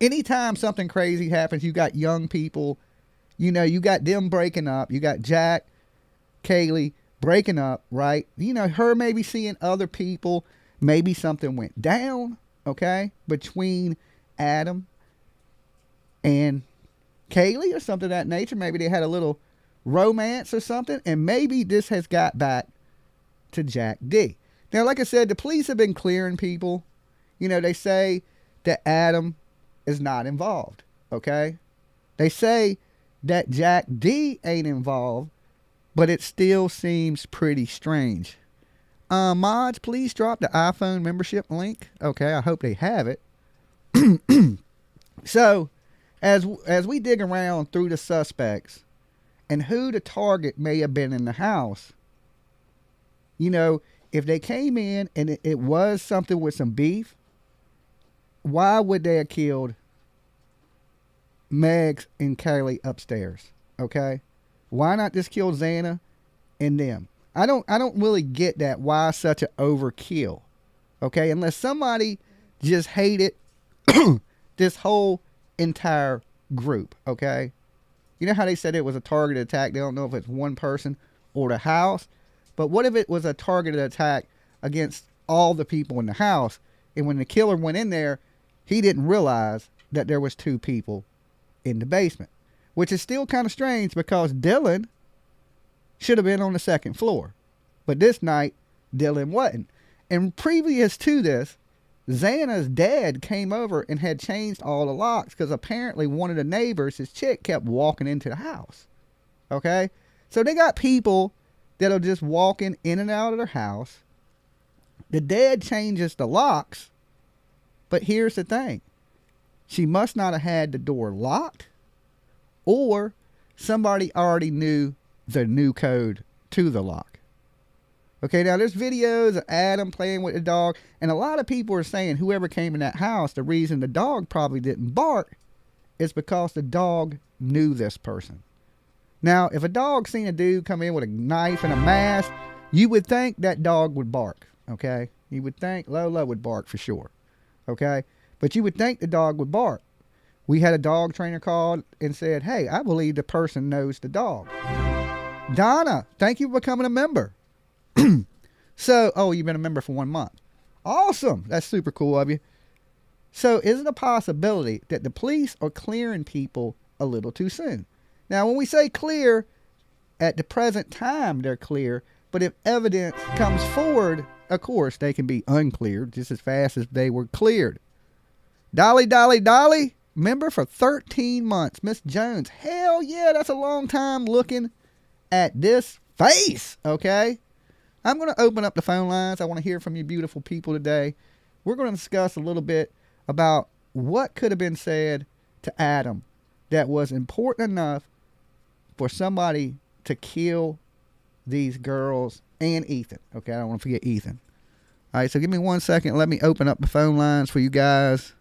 anytime something crazy happens, you got young people, you know, you got them breaking up. You got Jack, Kaylee breaking up, right? You know, her maybe seeing other people. Maybe something went down, okay, between Adam and Kaylee or something of that nature. Maybe they had a little romance or something, and maybe this has got back to Jack D. Now, like I said, the police have been clearing people. You know, they say that Adam is not involved, okay? They say that Jack D ain't involved, but it still seems pretty strange. Mods, please drop the iPhone membership link. Okay, I hope they have it. So, as we dig around through the suspects and who the target may have been in the house, you know, if they came in and it was something with some beef, why would they have killed Megs and Kaylee upstairs? Okay, why not just kill Xana and them? I don't really get that. Why such an overkill? Okay, unless somebody just hated this whole entire group. Okay, you know how they said it was a targeted attack? They don't know if it's one person or the house. But what if it was a targeted attack against all the people in the house? And when the killer went in there, he didn't realize that there was 2 people in the basement, which is still kind of strange because Dylan should have been on the 2nd floor. But this night, Dylan wasn't. And previous to this, Xana's dad came over and had changed all the locks because apparently one of the neighbors, his chick, kept walking into the house. Okay? So they got people that are just walking in and out of their house. The dad changes the locks. But here's the thing. She must not have had the door locked, or somebody already knew the new code to the lock. Okay, now there's videos of Adam playing with the dog, and a lot of people are saying whoever came in that house, the reason the dog probably didn't bark is because the dog knew this person. Now, if a dog seen a dude come in with a knife and a mask, you would think that dog would bark, okay? You would think Lola would bark for sure, okay? But you would think the dog would bark. We had a dog trainer called and said, hey, I believe the person knows the dog. Donna, thank you for becoming a member. So, oh, you've been a member for 1 month. Awesome. That's super cool of you. So, is it a possibility that the police are clearing people a little too soon? Now, when we say clear, at the present time, they're clear. But if evidence comes forward, of course, they can be uncleared just as fast as they were cleared. Dolly, member for 13 months. Miss Jones, hell yeah, that's a long time looking at this face, okay? I'm going to open up the phone lines. I want to hear from you beautiful people today. We're going to discuss a little bit about what could have been said to Adam that was important enough for somebody to kill these girls and Ethan. Okay, I don't want to forget Ethan. All right, so give me 1 second. Let me open up the phone lines for you guys.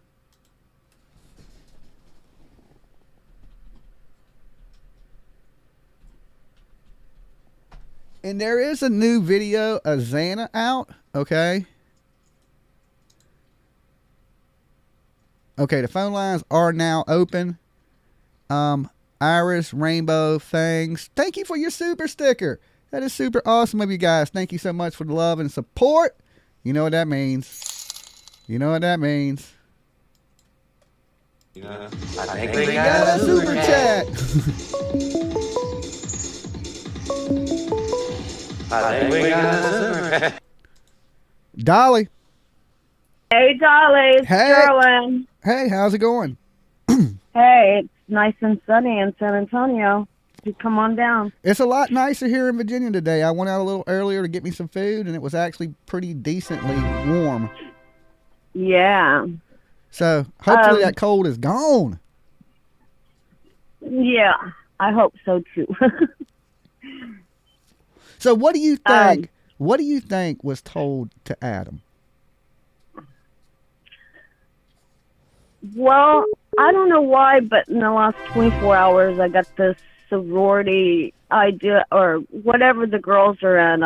And there is a new video of Xana out, okay? Okay, the phone lines are now open. Iris, Rainbow, Fangs, thank you for your super sticker. That is super awesome of you guys. Thank you so much for the love and support. You know what that means. You know what that means. I think we got a super chat. I think we got a super chat. Dolly. Hey, Dolly. It's Hey. Carolyn. Hey, how's it going? Hey, it's nice and sunny in San Antonio. You come on down. It's a lot nicer here in Virginia today. I went out a little earlier to get me some food, and it was actually pretty decently warm. Yeah. So hopefully that cold is gone. Yeah, I hope so too. So what do you think? What do you think was told to Adam? Well, I don't know why, but in the last 24 hours, I got this sorority idea, or whatever the girls are in,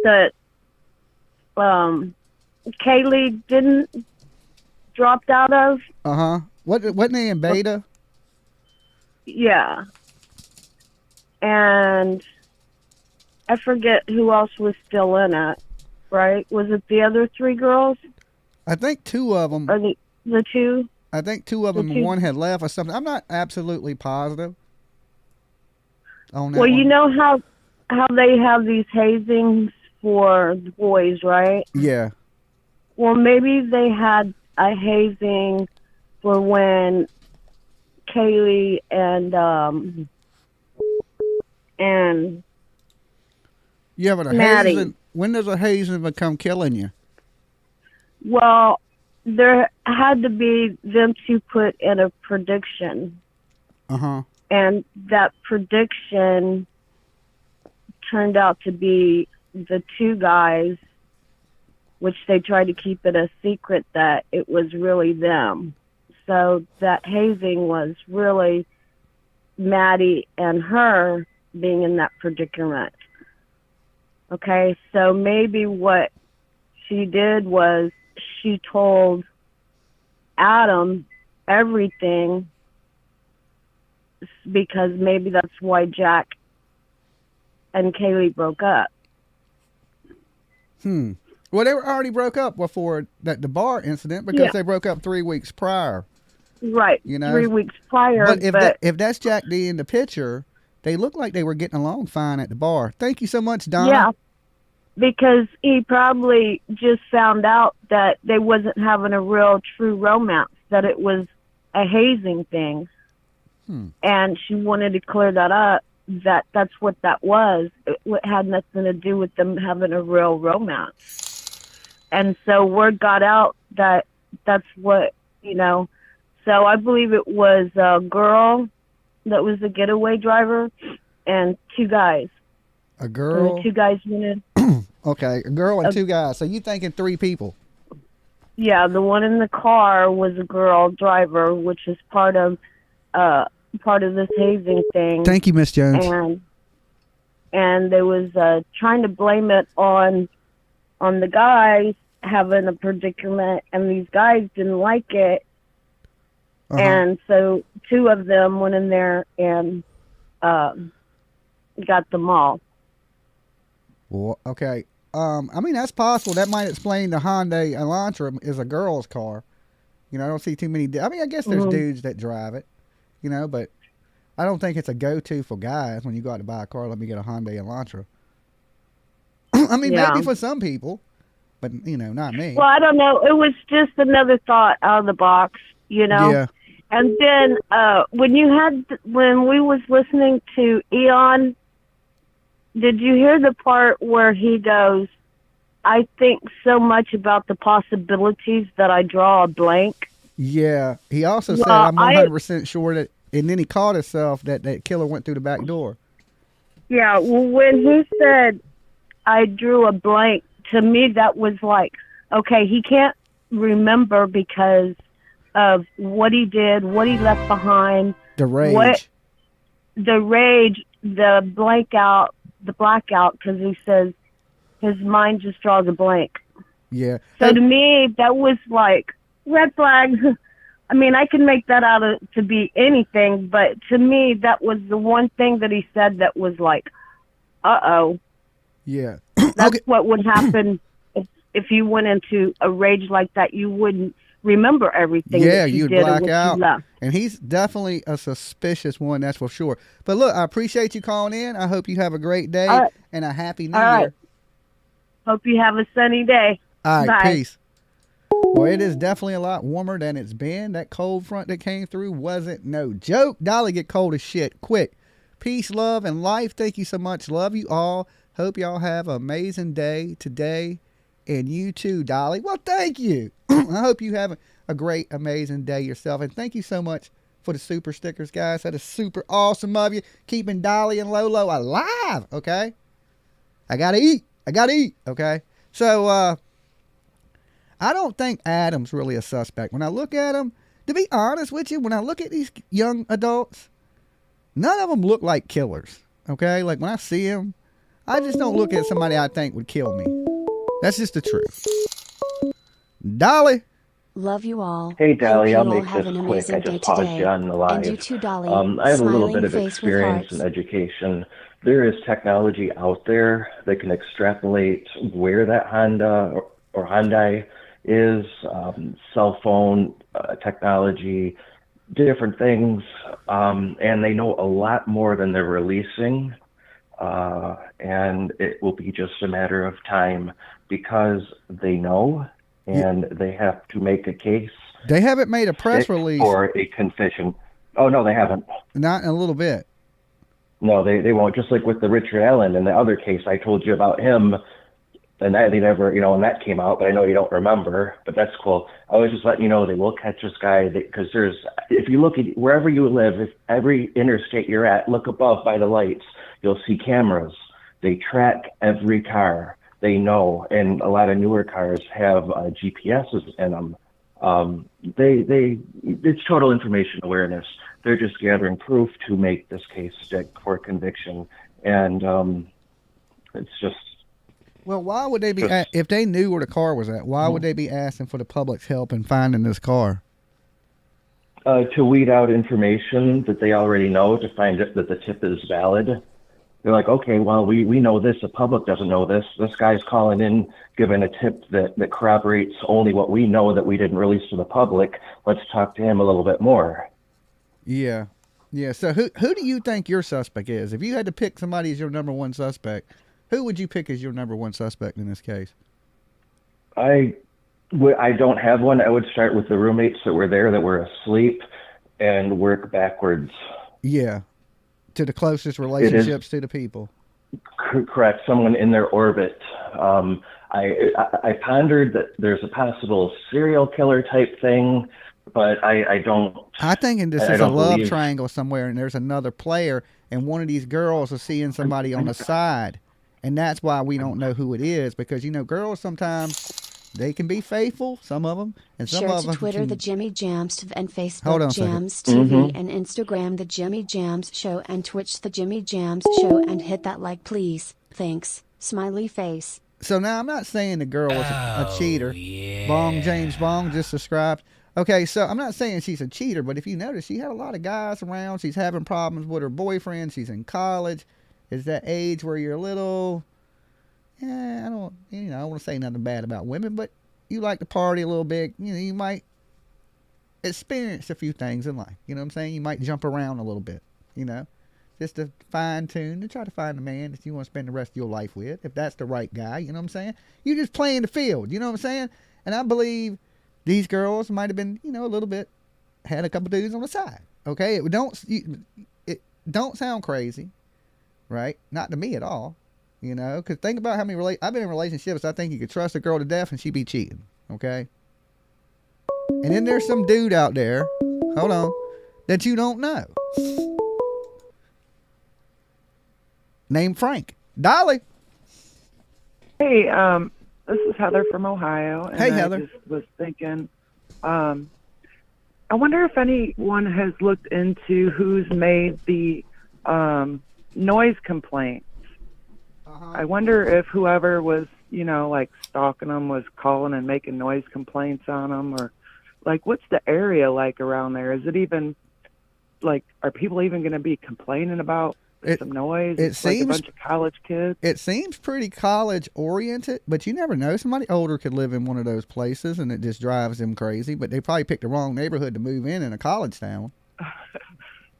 that Kaylee didn't dropped out of. What name? Beta? Yeah. And I forget who else was still in it, right? Was it the other 3 girls? I think 2 of them. Or the 2? I think 2 of them and 1 had left or something. I'm not absolutely positive on that Well, one. you know how they have these hazings for the boys, right? Yeah. Well, maybe they had a hazing for when Kaylee and You having a Maddie. hazing? When does a hazing become killing you? well, there had to be them to put in a prediction, and that prediction turned out to be the 2 guys, which they tried to keep it a secret that it was really them. So that hazing was really Maddie and her being in that predicament. Okay, so maybe what she did was she told Adam everything, because maybe that's why Jack and Kaylee broke up. Well, they were already broke up before the bar incident because they broke up 3 weeks prior. Right, You know? 3 weeks prior. But if that's Jack D in the picture, they look like they were getting along fine at the bar. Thank you so much, Donna. Yeah, because he probably just found out that they wasn't having a real true romance, that it was a hazing thing. And she wanted to clear that up, that that's what that was. It had nothing to do with them having a real romance. And so word got out that that's what, So I believe it was a girl that was the getaway driver and 2 guys. A girl? And the 2 guys went in. Okay, a girl and 2 guys. So you thinking 3 people? Yeah, the one in the car was a girl driver, which is part of this hazing thing. Thank you, Miss Jones. And they was trying to blame it on the guys having a predicament, and these guys didn't like it. And so 2 of them went in there and got them all. Well, okay. I mean, that's possible. That might explain the Hyundai Elantra is a girl's car. I don't see too many. I mean, I guess there's dudes that drive it, but I don't think it's a go-to for guys when you go out to buy a car. Let me get a Hyundai Elantra. I mean, maybe for some people, but not me. Well, I don't know. It was just another thought out of the box, Yeah. And then when we was listening to Eon, did you hear the part where he goes, I think so much about the possibilities that I draw a blank? Yeah. He also said, I'm 100% sure that, and then he caught himself that killer went through the back door. Yeah, well, when he said, I drew a blank, to me that was like, okay, he can't remember because of what he did, what he left behind. The rage. The blackout, because he says his mind just draws a blank. Yeah. So to me, that was like red flag. I mean, I can make that out to be anything, but to me, that was the one thing that he said that was like, uh-oh. Yeah. That's what would happen if you went into a rage like that. You wouldn't remember everything. Yeah, that you you'd did black or what out. You left. And he's definitely a suspicious one, that's for sure. But look, I appreciate you calling in. I hope you have a great day and a happy new year. Hope you have a sunny day. All right, Bye. peace. Well, it is definitely a lot warmer than it's been. That cold front that came through wasn't no joke. Dolly get cold as shit quick. Peace, love, and life. Thank you so much. Love you all. Hope y'all have an amazing day today. And you too, Dolly. Well, thank you. I hope you have a great, amazing day yourself. And thank you so much for the super stickers, guys. That is super awesome of you. Keeping Dolly and Lolo alive, okay? I gotta eat. Okay? So, I don't think Adam's really a suspect. When I look at him, to be honest with you, when I look at these young adults, none of them look like killers, okay? Like, when I see them, I just don't look at somebody I think would kill me. That's just the truth. Dolly, Love you all. Hey, Hope Dolly, you I'll all make have this an quick. I amazing day just paused you today. on the And you live. too, Dolly. I have a little Smiling bit of face with experience in hearts. education. There is technology out there that can extrapolate where that Honda or Hyundai is, cell phone technology, different things, and they know a lot more than they're releasing. And it will be just a matter of time because they know and they have to make a case They haven't made a press stick release. for a confession. Oh, no, they haven't. Not in a little bit. No, they won't. Just like with the Richard Allen and the other case I told you about him, and that they never, and that came out, but I know you don't remember, but that's cool. I was just letting you know they will catch this guy because if you look at wherever you live, if every interstate you're at, look above by the lights, you'll see cameras. They track every car. They know, and a lot of newer cars have GPSs in them. It's total information awareness. They're just gathering proof to make this case stick for conviction, and it's just. Well, why would they be, if they knew where the car was at, why would they be asking for the public's help in finding this car? To weed out information that they already know, to find that the tip is valid. They're like, okay, well, we know this. The public doesn't know this. This guy's calling in, giving a tip that corroborates only what we know that we didn't release to the public. Let's talk to him a little bit more. Yeah. Yeah. So who do you think your suspect is? If you had to pick somebody as your number one suspect, who would you pick as your number one suspect in this case? I don't have one. I would start with the roommates that were there that were asleep and work backwards. Yeah. To the closest relationships to the people. Correct. Someone in their orbit. I pondered that there's a possible serial killer type thing, but I don't. I think this is a love triangle somewhere, and there's another player, and one of these girls is seeing somebody on the side. And that's why we don't know who it is, because, girls sometimes, they can be faithful, some of them, and some Share of to them Twitter, can... The Jimmy Jams, and Facebook, Hold on Jams TV, and Instagram, The Jimmy Jams Show, and Twitch, The Jimmy Jams Show, and hit that like, please. Thanks. Smiley face. So now, I'm not saying the girl was a cheater. Yeah. Bong, James Bong, just subscribed. Okay, so I'm not saying she's a cheater, but if you notice, she had a lot of guys around. She's having problems with her boyfriend. She's in college. It's that age where you're a little, I don't want to say nothing bad about women, but you like to party a little bit. You might experience a few things in life. You know what I'm saying? You might jump around a little bit, just to fine tune and try to find a man that you want to spend the rest of your life with, if that's the right guy. You know what I'm saying? You just play in the field. You know what I'm saying? And I believe these girls might have been, a little bit, had a couple dudes on the side. Okay, it don't sound crazy. Right? Not to me at all. Because think about how many I've been in relationships. I think you could trust a girl to death and she'd be cheating. Okay? And then there's some dude out there, hold on, that you don't know. Named Frank. Dolly. Hey, this is Heather from Ohio. And hey, Heather. I just was thinking, I wonder if anyone has looked into who's made the noise complaints. I wonder if whoever was, stalking them was calling and making noise complaints on them, or what's the area like around there? Is it even are people even going to be complaining about some noise? It seems a bunch of college kids. It seems pretty college oriented, but you never know. Somebody older could live in one of those places and it just drives them crazy, but they probably picked the wrong neighborhood to move in a college town.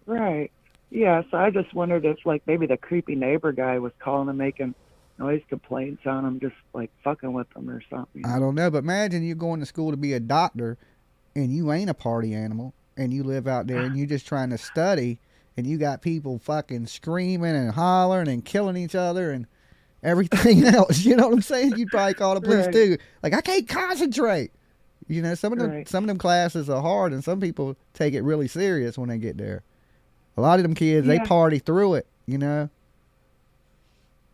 Right. Yeah, so I just wondered if, maybe the creepy neighbor guy was calling and making noise complaints on them, just, fucking with them or something. I don't know, but imagine you going to school to be a doctor, and you ain't a party animal, and you live out there, and you're just trying to study, and you got people fucking screaming and hollering and killing each other and everything else. You know what I'm saying? You'd probably call the police, too. I can't concentrate. Some of them classes are hard, and some people take it really serious when they get there. A lot of them kids, they party through it,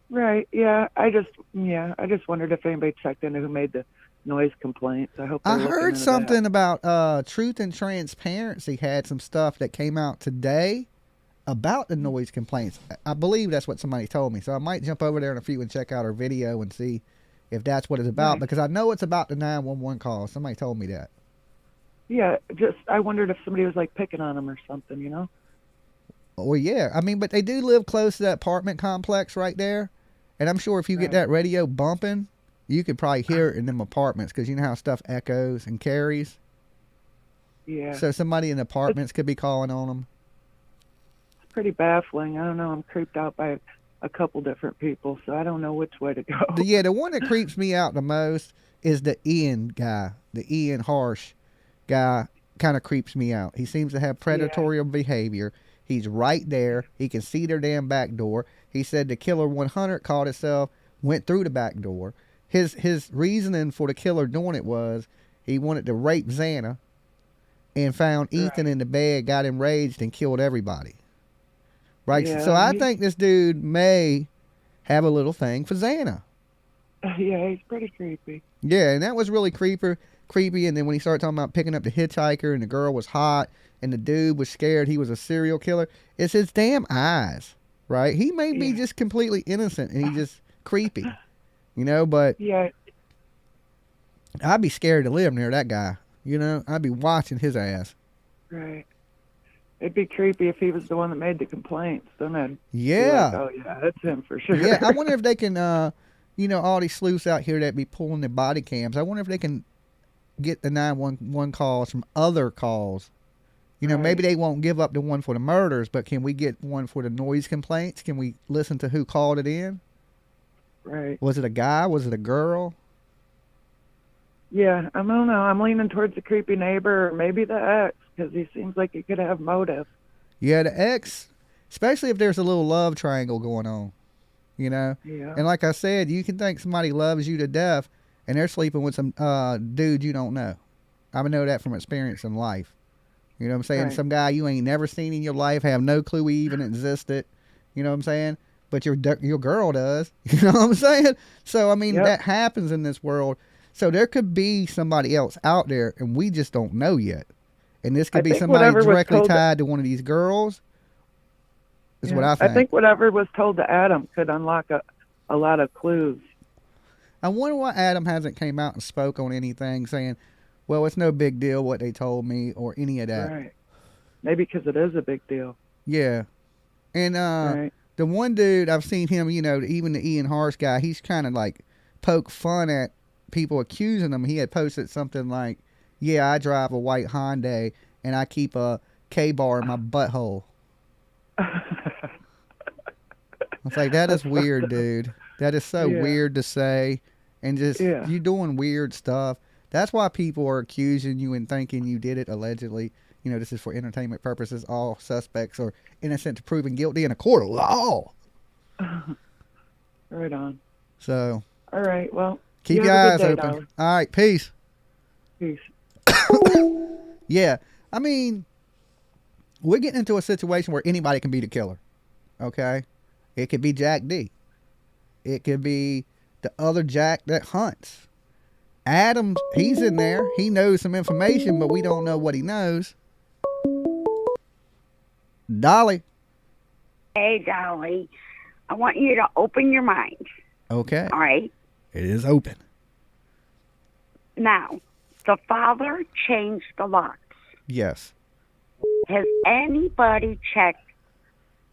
Right. Yeah. I just wondered if anybody checked into who made the noise complaints. I heard something about Truth and Transparency had some stuff that came out today about the noise complaints. I believe that's what somebody told me. So I might jump over there in a few and check out her video and see if that's what it's about, because I know it's about the 911 call. Somebody told me that. Yeah, just I wondered if somebody was like picking on him or something, you know? Well, yeah. I mean, but they do live close to that apartment complex right there. And I'm sure if you get that radio bumping, you could probably hear it in them apartments because you know how stuff echoes and carries. Yeah. So somebody in the apartments could be calling on them. It's pretty baffling. I don't know. I'm creeped out by a couple different people, so I don't know which way to go. The one that creeps me out the most is the Ian guy. The Ian Harsh guy kind of creeps me out. He seems to have predatory behavior. He's right there. He can see their damn back door. He said the killer 100 caught himself, went through the back door. His reasoning for the killer doing it was he wanted to rape Xana and found Ethan in the bed, got enraged, and killed everybody. Right? Yeah, so I think this dude may have a little thing for Xana. Yeah, he's pretty creepy. Yeah, and that was really creepy. And then when he started talking about picking up the hitchhiker and the girl was hot and the dude was scared he was a serial killer, it's his damn eyes, right? He may be just completely innocent and he's just creepy, you know, but yeah, I'd be scared to live near that guy, you know? I'd be watching his ass. right. It'd be creepy if he was the one that made the complaints. Then I'd Yeah. be like, oh, yeah, that's him for sure. Yeah, I wonder if they can, you know, all these sleuths out here that be pulling the body cams, I wonder if they can get the 911 calls from other calls. You know, maybe they won't give up the one for the murders, but can we get one for the noise complaints? Can we listen to who called it in? Right. Was it a guy? Was it a girl? Yeah, I don't know. I'm leaning towards the creepy neighbor or maybe the ex because he seems like he could have motive. Yeah, the ex, especially if there's a little love triangle going on, you know? Yeah. And like I said, you can think somebody loves you to death and they're sleeping with some dude you don't know. I know that from experience in life. You know what I'm saying? Right. Some guy you ain't never seen in your life, have no clue he even existed. You know what I'm saying? But your girl does. You know what I'm saying? So, I mean, that happens in this world. So there could be somebody else out there, and we just don't know yet. And this could be somebody directly tied to one of these girls. Is what I think. I think whatever was told to Adam could unlock a lot of clues. I wonder why Adam hasn't came out and spoke on anything saying, well, it's no big deal what they told me or any of that. Right. Maybe because it is a big deal. Yeah. And the one dude, I've seen him, you know, even the Ian Harsh guy, he's kind of like poke fun at people accusing him. He had posted something like, yeah, I drive a white Hyundai and I keep a K-bar in my butthole. It's like, that is weird, dude. That is so weird to say. And just, you doing weird stuff. That's why people are accusing you and thinking you did it allegedly. You know, this is for entertainment purposes. All suspects are innocent to proven guilty in a court of law. Right on. So. All right, well. Keep your eyes open. Dollar. All right, peace. Peace. Yeah, I mean, we're getting into a situation where anybody can be the killer. Okay? It could be Jack D. It could be the other Jack that hunts. Adam, he's in there. He knows some information, but we don't know what he knows. Dolly. Hey, Dolly. I want you to open your mind. Okay. All right? It is open. Now, the father changed the locks. Yes. Has anybody checked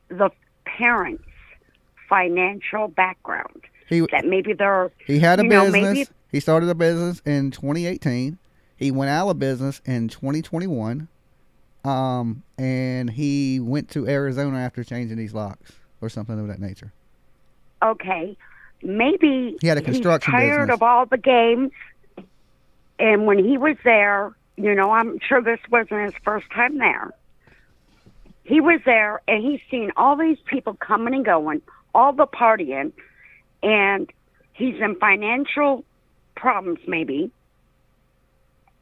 the parents' financial background? That maybe they're... He had a business. He started a business in 2018. He went out of business in 2021. And he went to Arizona after changing these locks or something of that nature. Okay. Maybe he had a construction he's tired business. of all the games. And when he was there, you know, I'm sure this wasn't his first time there. He was there and he's seen all these people coming and going, all the partying, and he's in financial problems maybe.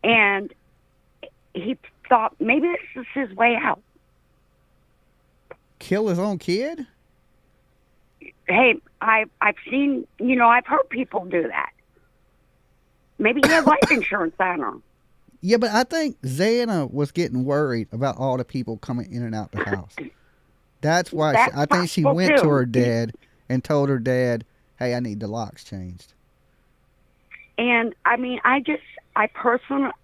And he thought maybe this is his way out. Kill his own kid? Hey, I've seen, you know, I've heard people do that. Maybe he had life insurance on her. Yeah, but I think Xana was getting worried about all the people coming in and out the house. That's why I think she went to her dad and told her dad, hey, I need the locks changed. And, I mean, I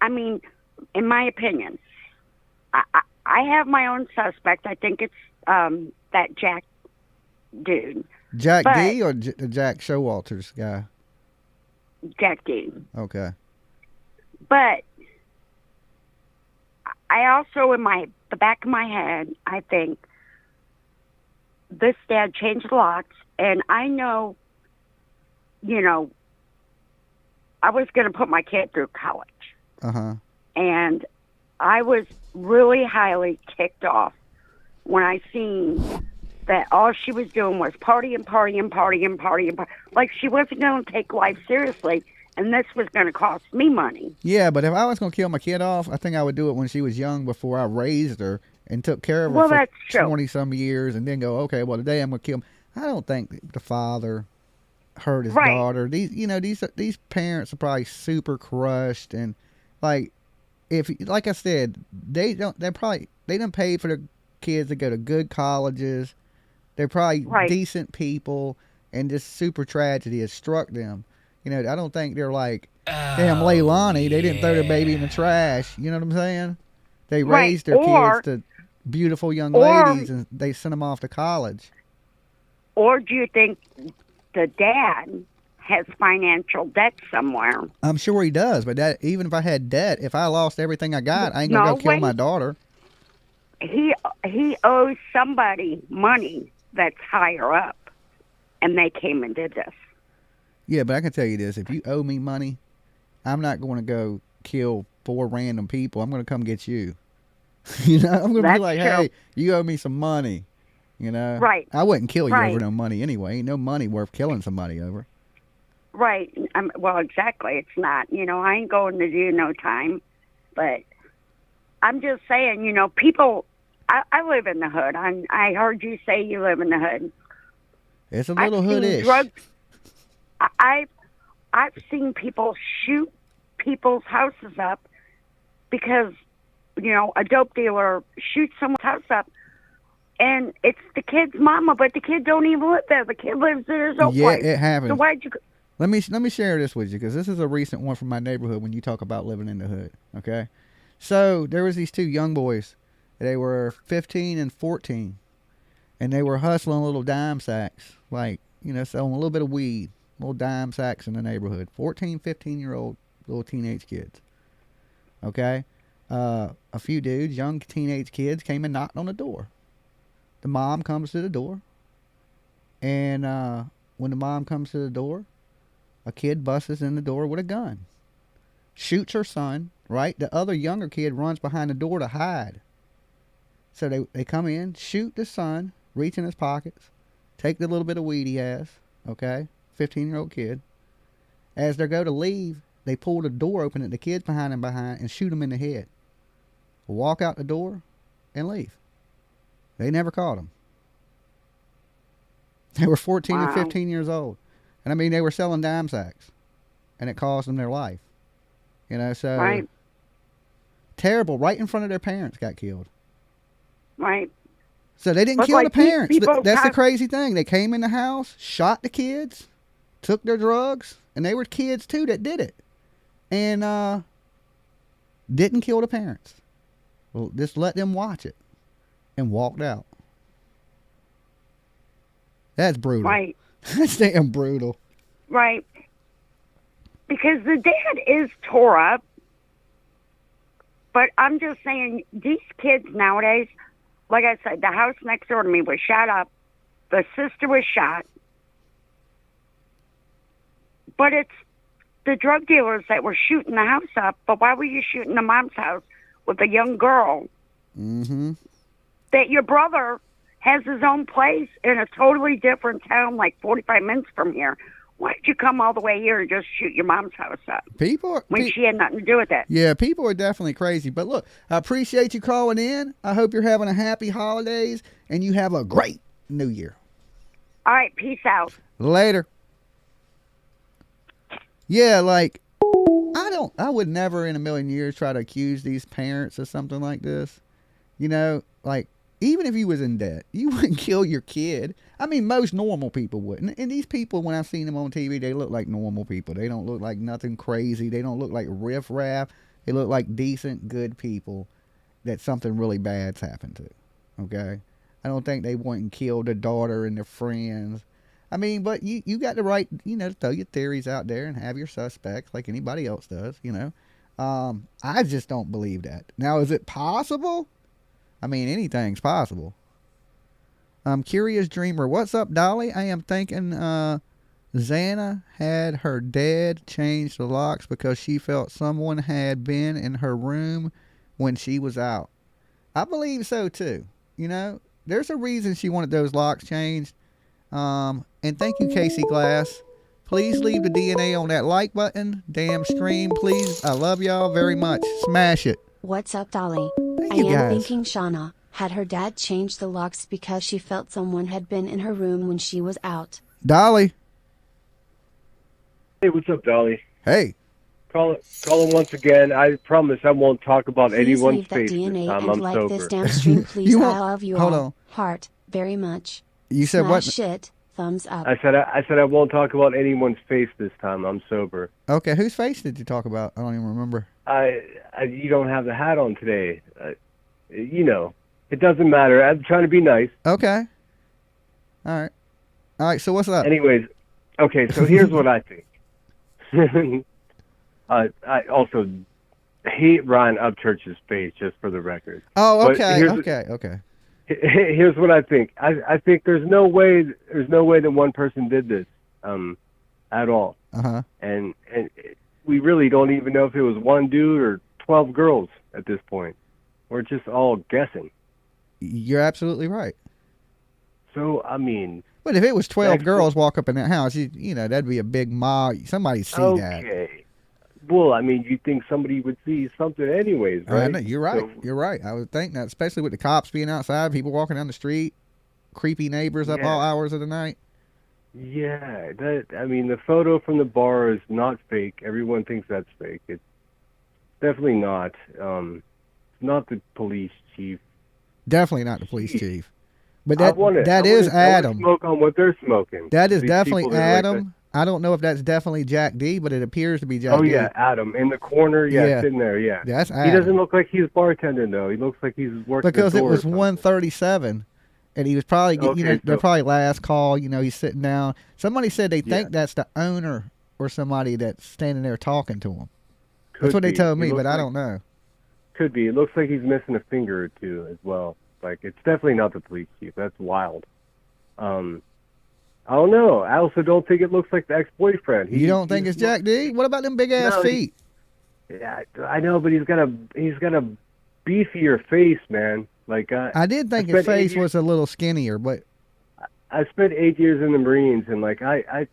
mean, in my opinion. I have my own suspect. I think it's that Jack dude. Jack D or Jack Showalter's guy? Jack D. Okay. But I also, in the back of my head, I think this dad changed locks, and I know, I was going to put my kid through college. Uh-huh. And I was really highly ticked off when I seen that all she was doing was partying. Like she wasn't going to take life seriously, and this was going to cost me money. Yeah, but if I was going to kill my kid off, I think I would do it when she was young before I raised her and took care of her for 20-some years and then go, okay, well, today I'm going to kill him. I don't think the father hurt his daughter. These parents are probably super crushed, and like I said, they done paid for their kids to go to good colleges. They're probably decent people, and this super tragedy has struck them. I don't think they're like, damn, Leilani, they didn't throw their baby in the trash. You know what I'm saying? They raised their kids to beautiful young ladies, and they sent them off to college. Or do you think the dad has financial debt somewhere? I'm sure he does, but even if I had debt, if I lost everything I got, I ain't going to go kill my daughter. He owes somebody money that's higher up, and they came and did this. Yeah, but I can tell you this. If you owe me money, I'm not going to go kill 4 random people. I'm going to come get you. I'm going to be like, hey, you owe me some money. Right. I wouldn't kill you over no money anyway. Ain't no money worth killing somebody over. Right. Well, exactly. It's not. I ain't going to do no time. But I'm just saying, people, I live in the hood. I heard you say you live in the hood. It's a little hoodish. I've seen people shoot people's houses up because, a dope dealer shoots someone's house up. And it's the kid's mama, but the kid don't even live there. The kid lives in his own place. Yeah, it happens. So why'd you... Let me share this with you, because this is a recent one from my neighborhood when you talk about living in the hood, okay? So there was these 2 young boys. They were 15 and 14, and they were hustling little dime sacks, like, selling a little bit of weed, little dime sacks in the neighborhood. 14, 15-year-old little teenage kids, okay? A few dudes, young teenage kids, came and knocked on the door. The mom comes to the door, and when the mom comes to the door, a kid busts in the door with a gun, shoots her son, right? The other younger kid runs behind the door to hide. So they come in, shoot the son, reach in his pockets, take the little bit of weed he has, okay? 15-year-old kid. As they go to leave, they pull the door open and the kid's behind and shoot him in the head. Walk out the door and leave. They never caught him. They were 14 and 15 years old. And I mean, they were selling dime sacks. And it cost them their life. So... Right. Terrible. Right in front of their parents got killed. Right. So they didn't kill the parents. That's the crazy thing. They came in the house, shot the kids, took their drugs, and they were kids too that did it. And didn't kill the parents. Well, just let them watch it. And walked out. That's brutal. Right. That's damn brutal. Right. Because the dad is tore up. But I'm just saying, these kids nowadays, like I said, the house next door to me was shot up. The sister was shot. But it's the drug dealers that were shooting the house up. But why were you shooting the mom's house with a young girl? Mm-hmm. That your brother has his own place in a totally different town, like 45 minutes from here. Why did you come all the way here and just shoot your mom's house up? When she had nothing to do with it. Yeah, people are definitely crazy. But look, I appreciate you calling in. I hope you're having a happy holidays and you have a great New Year. All right, peace out. Later. Yeah, like, I would never in a million years try to accuse these parents of something like this. Like, even if you was in debt, you wouldn't kill your kid. I mean, most normal people wouldn't. And these people, when I've seen them on TV, they look like normal people. They don't look like nothing crazy. They don't look like riffraff. They look like decent, good people that something really bad's happened to. Okay? I don't think they went and killed their daughter and their friends. I mean, but you got the right, to throw your theories out there and have your suspects like anybody else does, I just don't believe that. Now, is it possible? I mean, anything's possible. Curious Dreamer, what's up, Dolly? I am thinking Xana had her dad change the locks because she felt someone had been in her room when she was out. I believe so, too. There's a reason she wanted those locks changed. And thank you, Casey Glass. Please leave the DNA on that like button. Damn stream, please. I love y'all very much. Smash it. What's up, Dolly? Thank I you, am guys. thinking Xana had her dad change the locks because she felt someone had been in her room when she was out. Dolly. Hey, what's up, Dolly? Hey. Call him once again. I promise I won't talk about Please anyone's leave that face DNA this time. and I'm like sober. this damn stream, please. You I won't- love you hold all. on. Heart, very much. You said what? Smash it. Thumbs up. I said I won't talk about anyone's face this time. I'm sober. Okay, whose face did you talk about? I don't even remember. You don't have the hat on today. It doesn't matter. I'm trying to be nice. Okay. All right, so what's up? Anyways, okay, so here's what I think. I also hate Ryan Upchurch's face, just for the record. Oh, But okay, here's- okay. Here's what I think. I think there's no way that one person did this at all. Uh-huh. And we really don't even know if it was one dude or 12 girls at this point. We're just all guessing. You're absolutely right. So, I mean... But if it was 12 Thanks. girls walk up in that house, that'd be a big mob. Somebody'd see that. Okay. Well, I mean, you'd think somebody would see something anyways, I right? know, you're right. So- You're right. I would think that, especially with the cops being outside, people walking down the street, creepy neighbors up Yeah. all hours of the night. Yeah, the photo from the bar is not fake. Everyone thinks that's fake. It's definitely not. It's not the police chief. Definitely not the police chief. But I that wanna Adam. smoke on what they're smoking. That is These definitely people that are like Adam. I don't know if that's definitely Jack D, but it appears to be Jack that. Oh D. yeah, Adam in the corner. Yeah, Yeah. sitting there. Yeah, That's he Adam. doesn't look like he's bartending though. He looks like he's working Because the it door was or something. 1:37, and he was probably, Okay, they're so- probably last call. He's sitting down. Somebody said they think Yeah. that's the owner or somebody that's standing there talking to him. Could That's what they be. told He me, looks but I like- don't know. Could be. It looks like he's missing a finger or two as well. Like, it's definitely not the police chief. That's wild. I don't know. I also don't think it looks like the ex-boyfriend. You don't think it's Jack D? What about them big ass No, feet? Yeah, I know, but he's got a beefier face, man. Like I did think I his spent 8 face years- was a little skinnier, but I spent 8 years in the Marines, and like I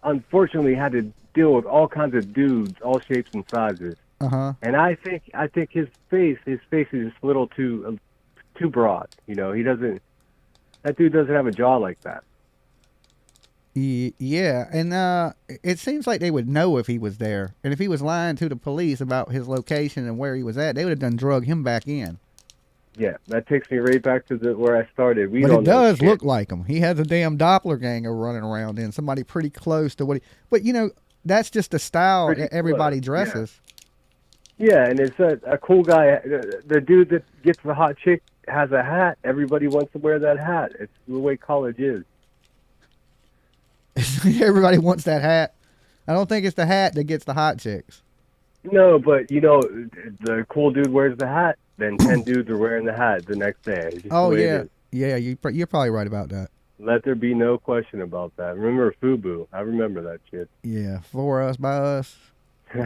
unfortunately had to deal with all kinds of dudes, all shapes and sizes. And I think his face is just a little too broad. That dude doesn't have a jaw like that. yeah, and it seems like they would know if he was there, and if he was lying to the police about his location and where he was at, they would have done drug him back in. Yeah, that takes me right back to where I started. But it does look like him. He has a damn doppelganger running around in somebody pretty close to what he. But that's just the style Pretty everybody close, yeah. dresses. Yeah, and it's a cool guy. The dude that gets the hot chick has a hat. Everybody wants to wear that hat. It's the way college is. Everybody wants that hat. I don't think it's the hat that gets the hot chicks. No, but the cool dude wears the hat. Then 10 dudes are wearing the hat the next day. It's just Oh the way it yeah, is. yeah. You're probably right about that. Let there be no question about that. Remember FUBU? I remember that shit. Yeah, for us by us.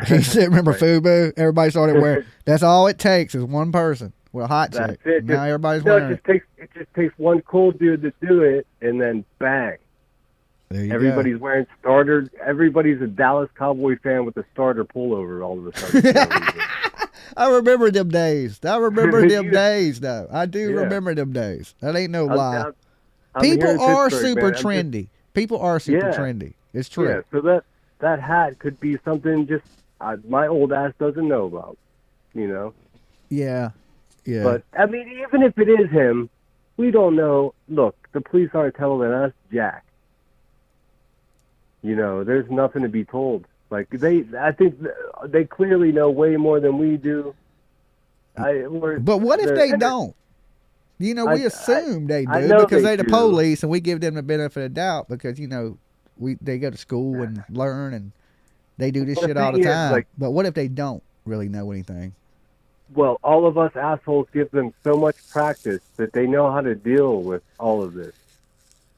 He said, "Remember FUBU?" Everybody started wearing. That's all it takes is one person with a hot That's chick. it. Now everybody's No, wearing. it just takes one cool dude to do it, and then bang. There you Everybody's wearing starter. Everybody's a Dallas Cowboy fan with a starter pullover all of a sudden. for no reason. I remember them days. I remember them You- days, though. I do Yeah. remember them days. That ain't no I'm- lie. I'm here People in are Pittsburgh, super man. I'm just- trendy. People are super Yeah. trendy. It's true. Yeah, so that hat could be something just my old ass doesn't know about, Yeah. Yeah. But, I mean, even if it is him, we don't know. Look, the police aren't telling us jack. There's nothing to be told. Like I think they clearly know way more than we do. But what if they don't? You know, we assume they do because they're the police, and we give them the benefit of doubt because, you know, they go to school and learn and they do this shit all the time. But what if they don't really know anything? Well, all of us assholes give them so much practice that they know how to deal with all of this.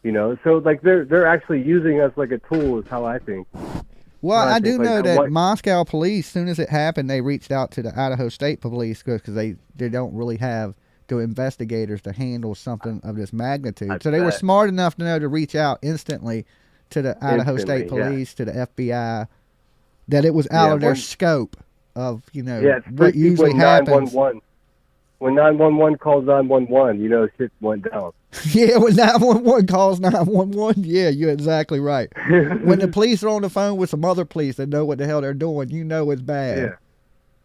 You know, so like they're actually using us like a tool is how I think. Well, I do know that Moscow police, as soon as it happened, they reached out to the Idaho State Police because they don't really have the investigators to handle something of this magnitude. So they were smart enough to know to reach out instantly to the Idaho State Police, to the FBI, that it was out of their scope of, you know, what usually happens. When 911 calls 911, you know, shit went down. Yeah, when 911 calls 911, yeah, you're exactly right. When the police are on the phone with some other police that know what the hell they're doing, you know it's bad.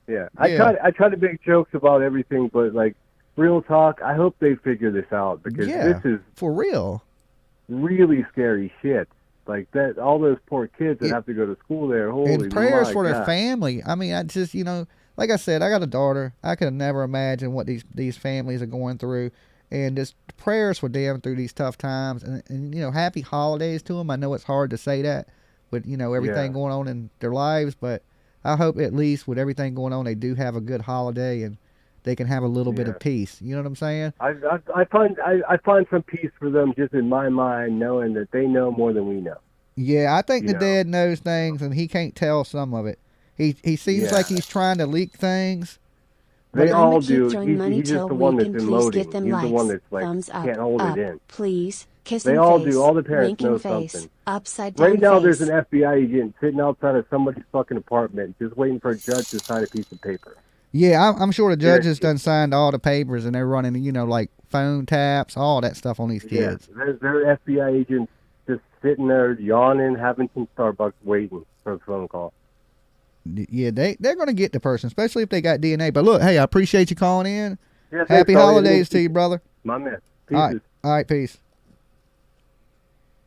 Yeah. I try to make jokes about everything, but like real talk, I hope they figure this out because this is for real, really scary shit. Like that, all those poor kids that have to go to school there. Holy, and prayers for their family. I mean, I just, you know, like I said, I got a daughter. I could never imagine what these families are going through. And just prayers for them through these tough times. And you know, happy holidays to them. I know it's hard to say that with, you know, everything going on in their lives. But I hope at least with everything going on, they do have a good holiday and they can have a little bit of peace. You know what I'm saying? I find some peace for them just in my mind, knowing that they know more than we know. Yeah, I think the dad knows things and he can't tell some of it. He seems like he's trying to leak things. They all do. He's just the one that's emoting. He's the one that's like can't hold it in. Please, they all do. All the parents know something. Upside down right now, face. there's an FBI agent sitting outside of somebody's fucking apartment, just waiting for a judge to sign a piece of paper. Yeah, I'm sure the judge has done signed all the papers, and they're running, you know, like phone taps, all that stuff on these kids. Yeah, there's FBI agents just sitting there yawning, having some Starbucks, waiting for a phone call. Yeah, they're going to get the person, especially if they got DNA. But look, hey, I appreciate you calling in. Yeah, happy holidays to you, brother. My man. Peace. All right, peace.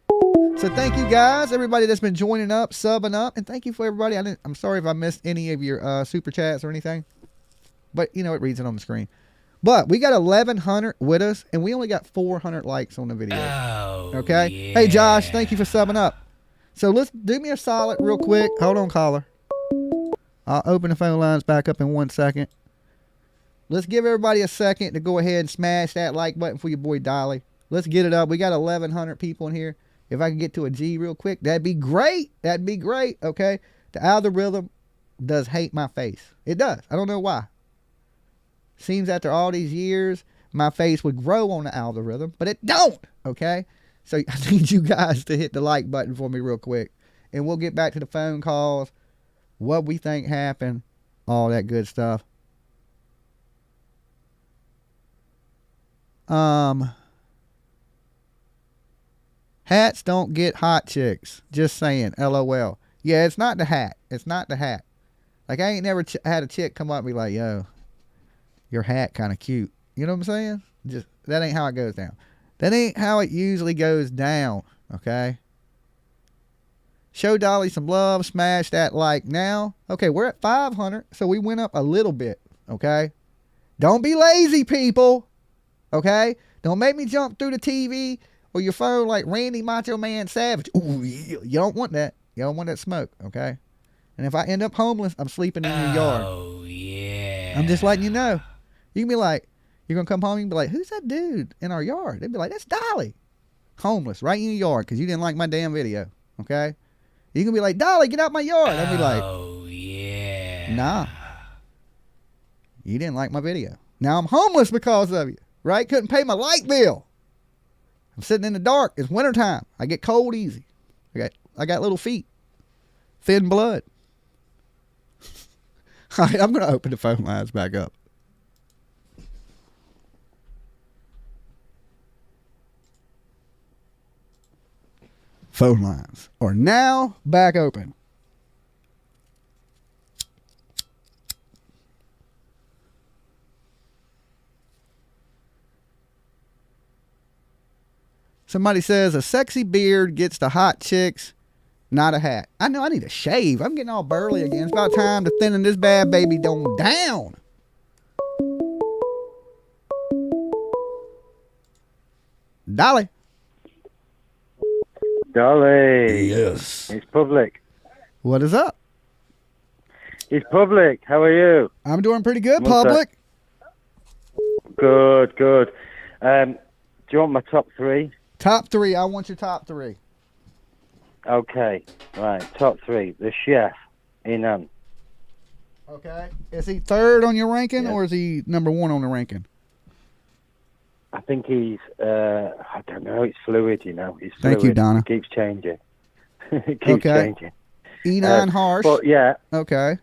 So thank you guys, everybody that's been joining up, subbing up, and thank you for everybody. I'm sorry if I missed any of your super chats or anything, but you know it reads it on the screen. But we got 1,100 with us, and we only got 400 likes on the video. Okay. Yeah. Hey Josh, thank you for subbing up. So let's do me a solid real quick. Hold on, caller. I'll open the phone lines back up in 1 second. Let's give everybody a second to go ahead and smash that like button for your boy Dolly. Let's get it up. We got 1,100 people in here. If I can get to a G real quick, that'd be great. That'd be great, okay? The algorithm does hate my face. It does. I don't know why. Seems after all these years, my face would grow on the algorithm, but it don't, okay? So I need you guys to hit the like button for me real quick. And we'll get back to the phone calls, what we think happened, all that good stuff. Hats don't get hot chicks. Just saying, LOL. Yeah, it's not the hat. It's not the hat. Like, I ain't never had a chick come up and be like, yo, your hat kind of cute. You know what I'm saying? Just, that ain't how it goes down. That ain't how it usually goes down, okay? Show Dolly some love. Smash that like now. Okay, we're at 500, so we went up a little bit, okay? Don't be lazy, people, okay? Don't make me jump through the TV or your phone like Randy Macho Man Savage. Ooh, you don't want that. You don't want that smoke, okay? And if I end up homeless, I'm sleeping in your yard. Oh, yeah. I'm just letting you know. You can be like, you're going to come home and be like, who's that dude in our yard? They'd be like, that's Dolly. Homeless, right in your yard because you didn't like my damn video, okay? You can be like, Dolly, get out my yard. I'd be like, oh, yeah. Nah. You didn't like my video. Now I'm homeless because of you, right? Couldn't pay my light bill. I'm sitting in the dark. It's wintertime. I get cold easy. I got little feet. Thin blood. All right, I'm going to open the phone lines back up. Phone lines are now back open. Somebody says a sexy beard gets the hot chicks Not a hat. I know I need a shave. I'm getting all burly again. It's about time to thinning this bad baby down. Dolly. Dolly. Yes. It's public. What is up? It's public. How are you? I'm doing pretty good, What's public. Good. Do you want my top 3? Top 3. I want your top 3. Okay. Right. Top 3. The chef, Inan. Okay. Is he third on your ranking, Yeah. or is he number 1 on the ranking? I think he's, I don't know, it's fluid, you know. It's Thank you, fluid. Donna. It keeps changing. It keeps changing. Enon Harsh. But yeah, Okay.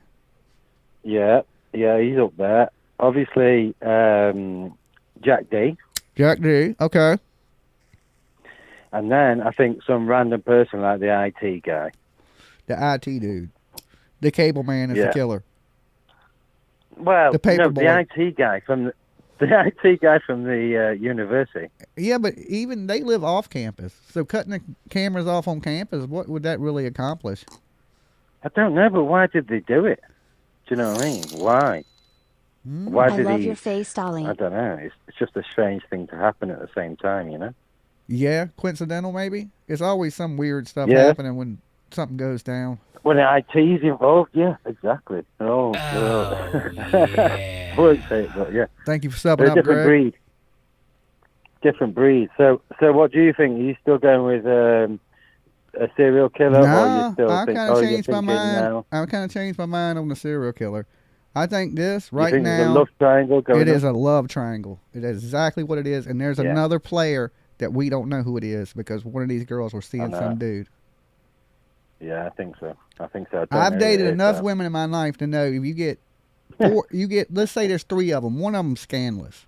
yeah, he's up there. Obviously, Jack D. Jack D. Okay. And then I think some random person like the IT guy. The IT dude. The cable man is the Yeah. killer. Well, The paper no, boy. the IT guy from the university. Yeah, but even they live off campus. So cutting the cameras off on campus, what would that really accomplish? I don't know, but why did they do it? Do you know what I mean? Why? Why I did love he? your face, Dolly. I don't know. It's just a strange thing to happen at the same time, you know? Yeah, coincidental maybe? It's always some weird stuff Yeah. happening when something goes down. When IT's involved, yeah, exactly. Oh. I won't say it, but yeah. Thank you for They're subbing a up, different Greg. breed. Different breed. So what do you think? Are you still going with a serial killer, or you No, still I think? kind Oh, of you're changed my thinking mind. now. I kind of changed my mind on the serial killer. I think this You right think there's a now, love triangle going it on? is a love triangle. It is exactly what it is. And there's Yeah. another player that we don't know who it is because one of these girls was seeing know. some dude. Yeah, I think so. I don't know I've who dated it is, enough though. women in my life to know if you get four, let's say there's 3 of them. One of them's scandalous.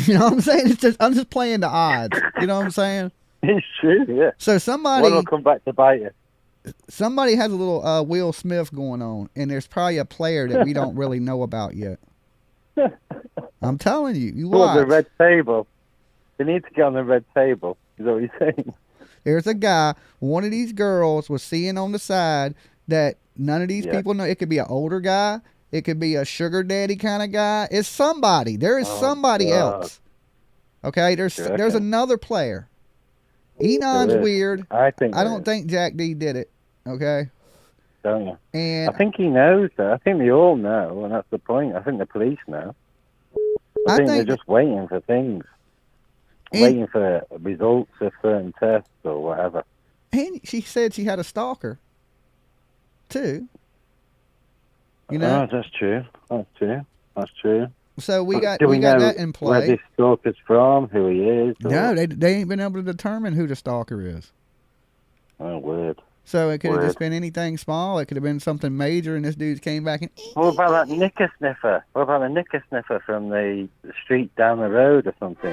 You know what I'm saying? I'm just playing the odds. You know what I'm saying? It's true, yeah. So One will come back to bite you. somebody has a little Will Smith going on, and there's probably a player that we don't really know about yet. I'm telling you, you Well, the watch. red table. They need to get on the red table. Is that what you're saying? There's a guy, one of these girls was seeing on the side that none of these Yeah. people know. It could be an older guy. It could be a sugar daddy kind of guy. It's somebody. There is somebody God. else. Okay, there's You reckon? another player. Enon's There is. weird. I think. I there don't is, think Jack D did it. Okay, Don't you? and I think he knows, though. I think they all know, and that's the point. I think the police know. I think they're just waiting for things. Waiting for results of certain tests or whatever. and she said she had a stalker too. You know, Oh, that's true. That's true. so we got Do we know that in where play. this stalker's from, who he is? Or... No, they ain't been able to determine who the stalker is. Oh, weird. So it could have Word. just been anything small. It could have been something major, and this dude came back and. What about that knicker sniffer? What about the knicker sniffer from the street down the road or something,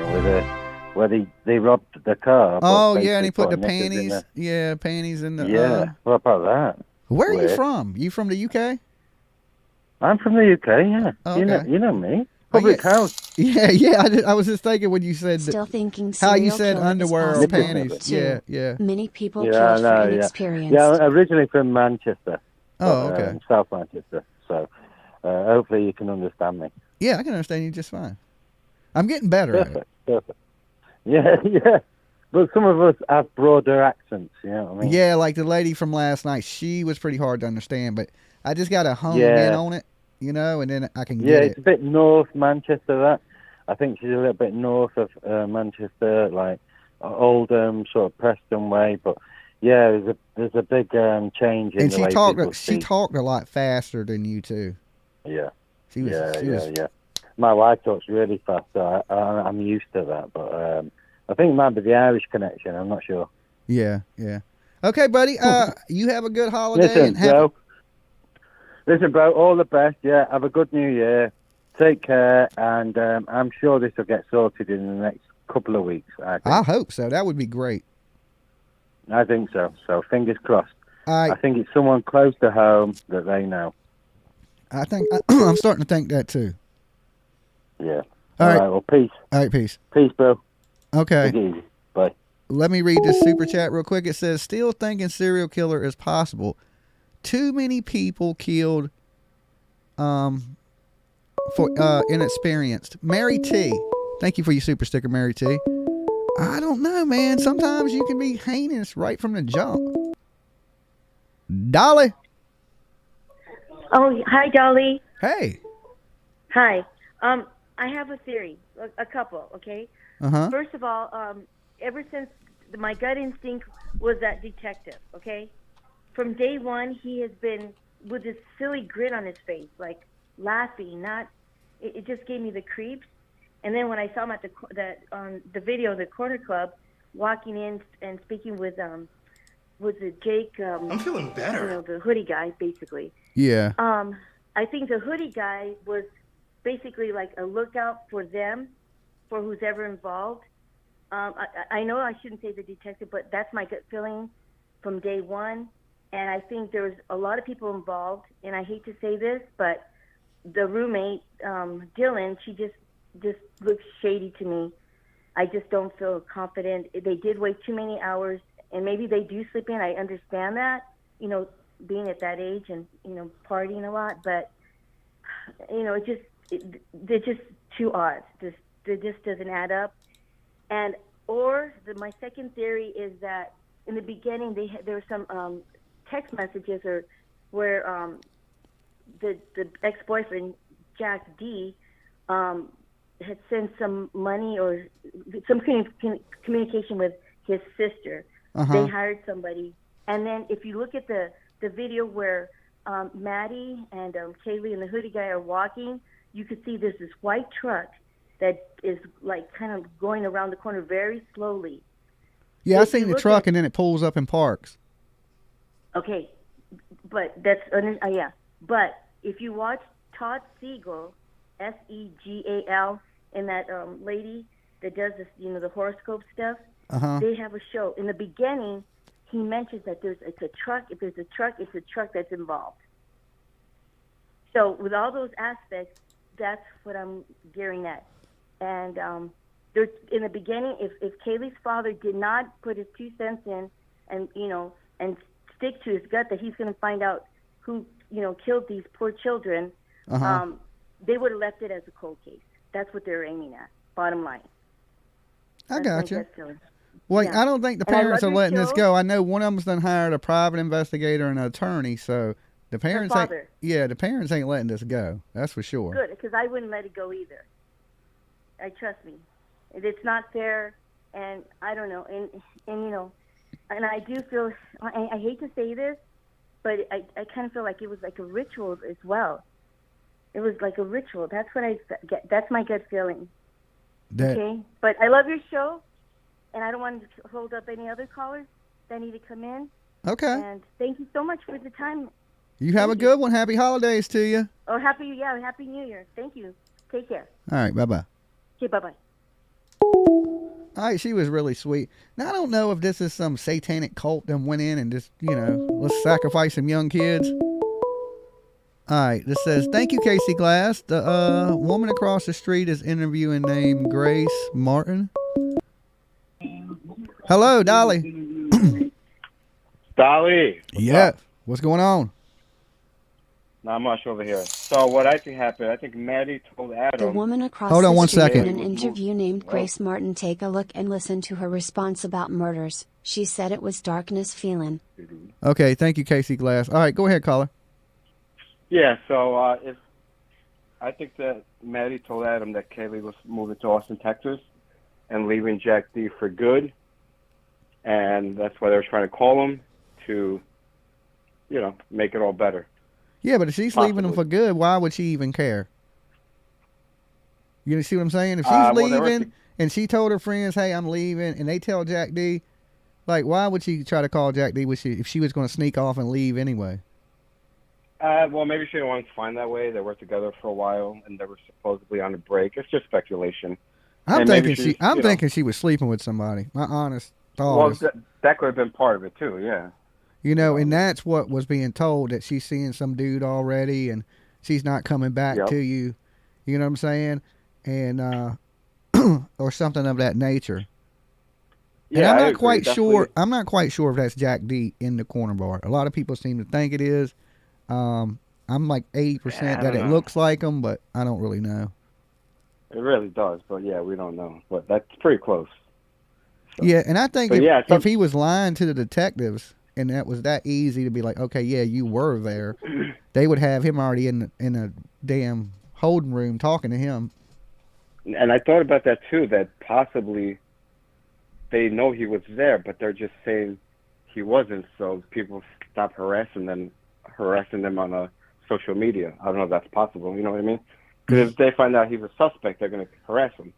where they robbed the car? but Oh yeah, and he basically put the knickers in panties. there? Yeah, panties in the. Yeah. What about that? Where are you Weird. from? You from the UK? I'm from the UK. Yeah. Oh, You know. okay. You know me. Oh, Public yeah. house. Yeah. I was just thinking when you said Still thinking how you serial said killer is underwear or possible, panties. too. Yeah. Many people Yeah, killed I know, for yeah. inexperienced. Yeah, I'm originally from Manchester. Oh, okay. South Manchester. So hopefully you can understand me. Yeah, I can understand you just fine. I'm getting better at it. Perfect. Yeah. But some of us have broader accents, you know what I mean? Yeah, like the lady from last night, she was pretty hard to understand, but I just got to hone Yeah. in on it, you know, and then I can Yeah, get it's it. a bit north Manchester, that. I think she's a little bit north of Manchester, like Oldham, sort of Preston way. But yeah, there's a big change in And the she way people speak. talked a lot faster than you too. Yeah. She was, Yeah. My wife talks really fast, so I'm used to that. But I think it might be the Irish connection. I'm not sure. Yeah. Okay, buddy. You have a good holiday. Listen, bro. All the best. Yeah, have a good New Year. Take care, and I'm sure this will get sorted in the next couple of weeks. I hope so. That would be great. I think so. So fingers crossed. I I think it's someone close to home that they know. think I'm starting to think that too. Yeah. All right. Well, peace. All right, peace. Peace, bro. Okay. Take it easy. Bye. let me read this super chat real quick. It says, still thinking serial killer is possible. Too many people killed for inexperienced. Mary T. Thank you for your super sticker, Mary T. I don't know, man. Sometimes you can be heinous right from the jump. Dolly. Oh, hi, Dolly. Hey. Hi. I have a theory, a couple, okay? Uh-huh. First of all, ever since my gut instinct was that detective, okay? From day one, he has been with this silly grin on his face, like laughing, it just gave me the creeps. And then when I saw him at the video of the Corner Club, walking in and speaking with it Jake? I'm feeling better. You know, the hoodie guy, basically. Yeah. I think the hoodie guy was basically like a lookout for them, for who's ever involved. I know I shouldn't say the detective, but that's my gut feeling from day one. And I think there's a lot of people involved. And I hate to say this, but the roommate, Dylan, she just looks shady to me. I just don't feel confident. They did wait too many hours, and maybe they do sleep in. I understand that, you know, being at that age and, you know, partying a lot. But, you know, they're just too odd. It just doesn't add up. And my second theory is that in the beginning there were some text messages where the ex-boyfriend Jack D had sent some money or some communication with his sister. Uh-huh. They hired somebody, and then if you look at the video where Maddie and Kaylee and the hoodie guy are walking, you could see there's this white truck that is like kind of going around the corner very slowly. Yeah, I seen the truck and then it pulls up and parks. Okay, but that's yeah. But if you watch Todd Siegel, Segal, and that lady that does this, you know, the horoscope stuff, uh-huh. They have a show. In the beginning, he mentions that it's a truck. If there's a truck, it's a truck that's involved. So with all those aspects, that's what I'm gearing at. And there, in the beginning, if Kaylee's father did not put his 2 cents in, and you know, and stick to his gut that he's going to find out who, you know, killed these poor children, uh-huh. They would have left it as a cold case. That's what they're aiming at. Bottom line. I got you. Feeling. Well, Yeah. I don't think the parents are letting this go. I know one of them's done hired a private investigator and an attorney, so the parents the parents ain't letting this go. That's for sure. Good, because I wouldn't let it go either. Trust me, it's not fair, and I don't know, and you know, and I do feel I hate to say this, but I kind of feel like it was like a ritual as well. It was like a ritual. That's what I get. That's my gut feeling. Okay, but I love your show, and I don't want to hold up any other callers that need to come in. Okay. And thank you so much for the time. You have a good one. Happy holidays to you. Oh, happy New Year. Thank you. Take care. All right, bye-bye. Okay, bye-bye. All right, she was really sweet. Now, I don't know if this is some satanic cult that went in and just, you know, let's sacrifice some young kids. All right, this says, thank you, Casey Glass. The woman across the street is interviewing named Grace Martin. Hello, Dolly. Dolly. Yeah. What's going on? Not much over here. So what I think happened, I think Maddie told Adam. The woman across Hold on the one street second. in an interview named Grace Martin. Take a look and listen to her response about murders. She said it was darkness feeling. Okay, thank you, Casey Glass. All right, go ahead, caller. Yeah, so if I think that Maddie told Adam that Kaylee was moving to Austin, Texas, and leaving Jack D for good, and that's why they were trying to call him to, you know, make it all better. Yeah, but if she's leaving him for good, why would she even care? You see what I'm saying? If she's leaving and she told her friends, hey, I'm leaving, and they tell Jack D, like, why would she try to call Jack D if she was going to sneak off and leave anyway? Well, maybe she didn't want to find that way. They were together for a while, and they were supposedly on a break. It's just speculation. I'm thinking she was sleeping with somebody. My honest thought is. Well, that could have been part of it, too, yeah. You know, and that's what was being told, that she's seeing some dude already, and she's not coming back to you. You know what I'm saying? And, or something of that nature. And I'm I not agree, quite definitely. sure. I'm not quite sure if that's Jack D in the corner bar. A lot of people seem to think it is. I'm like 80% I that don't it know. looks like him, but I don't really know. It really does, but yeah, we don't know. But that's pretty close. So. Yeah, and I think But yeah, if he was lying to the detectives and that was that easy to be like, okay, yeah, you were there, they would have him already in a damn holding room talking to him. And I thought about that too, that possibly they know he was there, but they're just saying he wasn't, so people stop harassing them on social media. I don't know if that's possible, you know what I mean? Because if they find out he's a suspect, they're going to harass him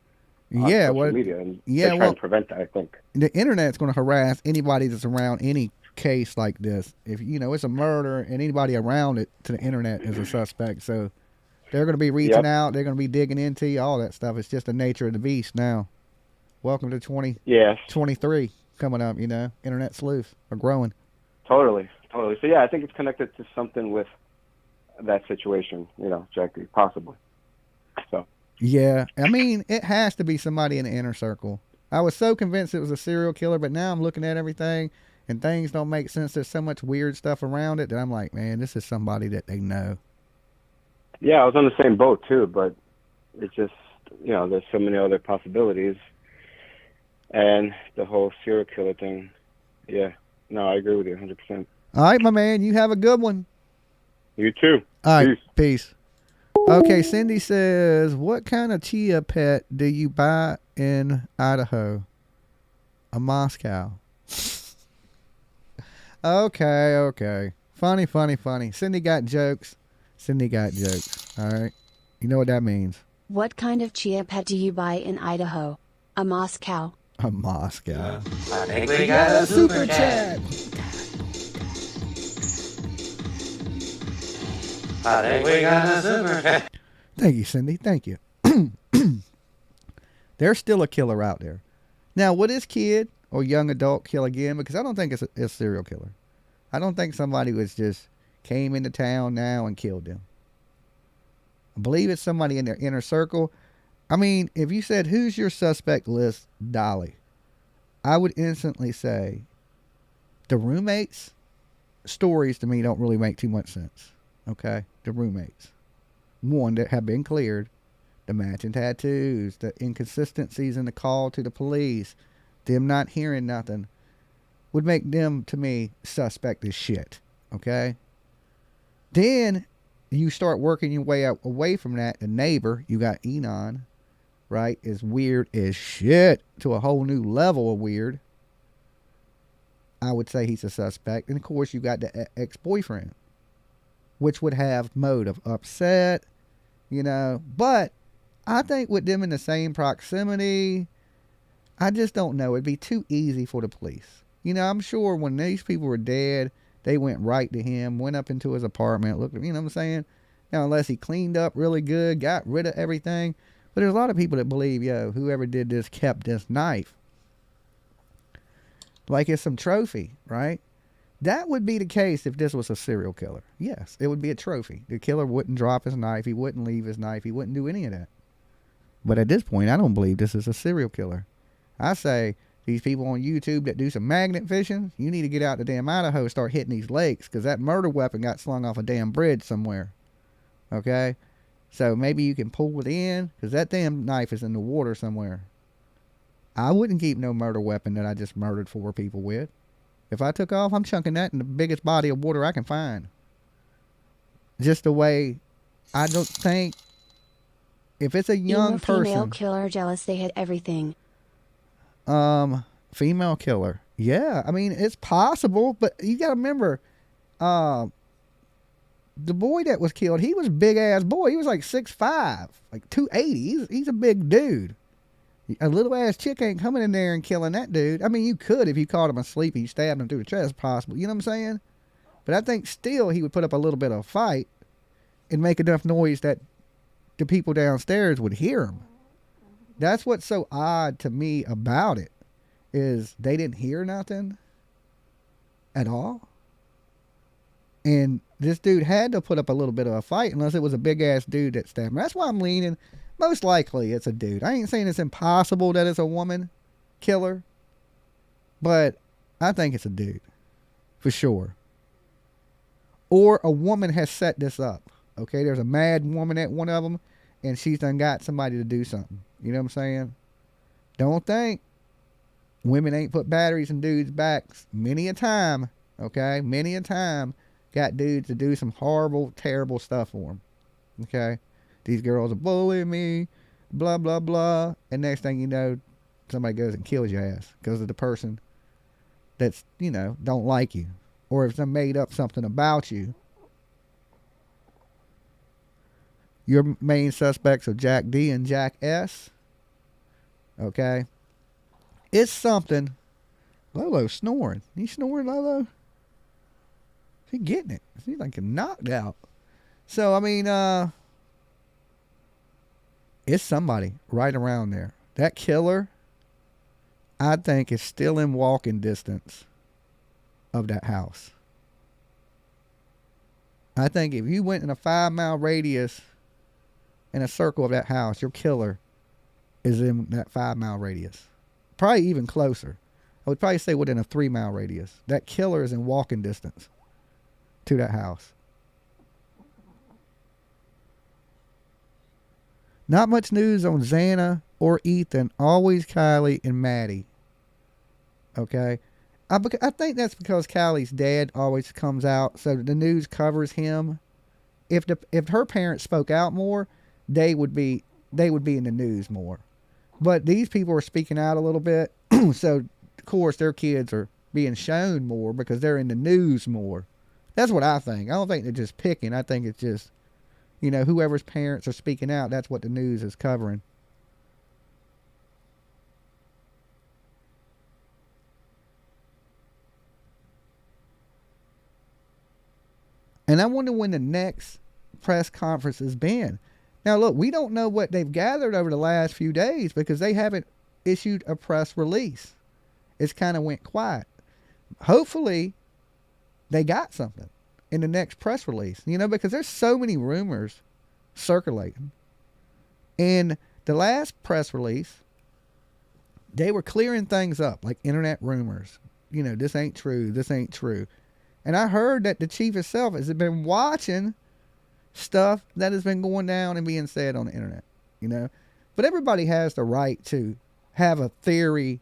on social media, and they're trying to prevent that, I think. The internet's going to harass anybody that's around any case like this. If, it's a murder and anybody around it to the internet is a suspect, so they're going to be reaching out. They're going to be digging into you, all that stuff. It's just the nature of the beast now. Welcome to 2023 coming up, Internet sleuths are growing. Totally. So, yeah, I think it's connected to something with that situation, Jackie, possibly. So. Yeah, I mean, it has to be somebody in the inner circle. I was so convinced it was a serial killer, but now I'm looking at everything, and things don't make sense. There's so much weird stuff around it that I'm like, man, this is somebody that they know. Yeah, I was on the same boat too, but it's just, there's so many other possibilities. And the whole serial killer thing, yeah. No, I agree with you 100%. All right, my man, you have a good one. You too. All right, peace. Okay, Cindy says, what kind of chia pet do you buy in Idaho? A Moscow. Okay. Funny. Cindy got jokes. All right. You know what that means. What kind of chia pet do you buy in Idaho? A Moscow. A Moscow. I think we got a super chat. I think we got a super chat. Thank you, Cindy. Thank you. There's still a killer out there. Now, will this kid or young adult kill again? Because I don't think it's a serial killer. I don't think somebody was just came into town now and killed them. I believe it's somebody in their inner circle. I mean, if you said, who's your suspect list, Dolly? I would instantly say the roommates' stories to me don't really make too much sense. Okay? The roommates. One, that have been cleared. The matching tattoos. The inconsistencies in the call to the police. Them not hearing nothing. Would make them, to me, suspect as shit. Okay? Then you start working your way out away from that. The neighbor, you got Enon, right, is weird as shit to a whole new level of weird. I would say he's a suspect. And of course, you got the ex-boyfriend, which would have mode of upset, But I think with them in the same proximity, I just don't know. It'd be too easy for the police. I'm sure when these people were dead, they went right to him, went up into his apartment, looked at, you know what I'm saying? Now, unless he cleaned up really good, got rid of everything. But there's a lot of people that believe, whoever did this kept this knife. Like it's some trophy, right? That would be the case if this was a serial killer. Yes, it would be a trophy. The killer wouldn't drop his knife. He wouldn't leave his knife. He wouldn't do any of that. But at this point, I don't believe this is a serial killer. I say, these people on YouTube that do some magnet fishing, you need to get out to damn Idaho and start hitting these lakes, because that murder weapon got slung off a damn bridge somewhere. Okay? So maybe you can pull it in, because that damn knife is in the water somewhere. I wouldn't keep no murder weapon that I just murdered 4 people with. If I took off, I'm chunking that in the biggest body of water I can find. Just the way, I don't think, if it's a young person. Female killer jealous they had everything. Female killer. Yeah, I mean, it's possible, but you gotta remember, the boy that was killed, he was a big ass boy. He was like 6'5", like 280. He's a big dude. A little ass chick ain't coming in there and killing that dude. I mean, you could if you caught him asleep and you stabbed him through the chest, possible. You know what I'm saying? But I think still he would put up a little bit of a fight and make enough noise that the people downstairs would hear him. That's what's so odd to me about it, is they didn't hear nothing at all. And this dude had to put up a little bit of a fight, unless it was a big ass dude that stabbed him. That's why I'm leaning. Most likely it's a dude. I ain't saying it's impossible that it's a woman killer. But I think it's a dude. For sure. Or a woman has set this up. Okay, there's a mad woman at one of them, and she's done got somebody to do something. You know what I'm saying? Don't think women ain't put batteries in dudes' backs many a time. Okay, many a time got dudes to do some horrible, terrible stuff for them. Okay, these girls are bullying me, blah blah blah, and next thing you know, somebody goes and kills your ass because of the person that's, you know, don't like you, or if they made up something about you. Your main suspects are Jack D and Jack S. Okay, it's something. Lolo's snoring. You snoring, Lolo? She getting it. She's like knocked out. So, I mean, it's somebody right around there. That killer, I think, is still in walking distance of that house. I think if you went in a 5-mile radius in a circle of that house, your killer is in that 5-mile radius. Probably even closer. I would probably say within a 3-mile radius. That killer is in walking distance to that house. Not much news on Xana or Ethan. Always Kylie and Maddie. Okay? I think that's because Kylie's dad always comes out, so the news covers him. If her parents spoke out more, they would be in the news more. But these people are speaking out a little bit, so of course their kids are being shown more because they're in the news more. That's what I think. I don't think they're just picking. I think it's just, you know, whoever's parents are speaking out, that's what the news is covering. And I wonder when the next press conference has been. Now, look, we don't know what they've gathered over the last few days because they haven't issued a press release. It's kind of went quiet. Hopefully, they got something in the next press release, you know, because there's so many rumors circulating. And the last press release, they were clearing things up, like internet rumors. You know, this ain't true, this ain't true. And I heard that the chief himself has been watching stuff that has been going down and being said on the internet, you know. But everybody has the right to have a theory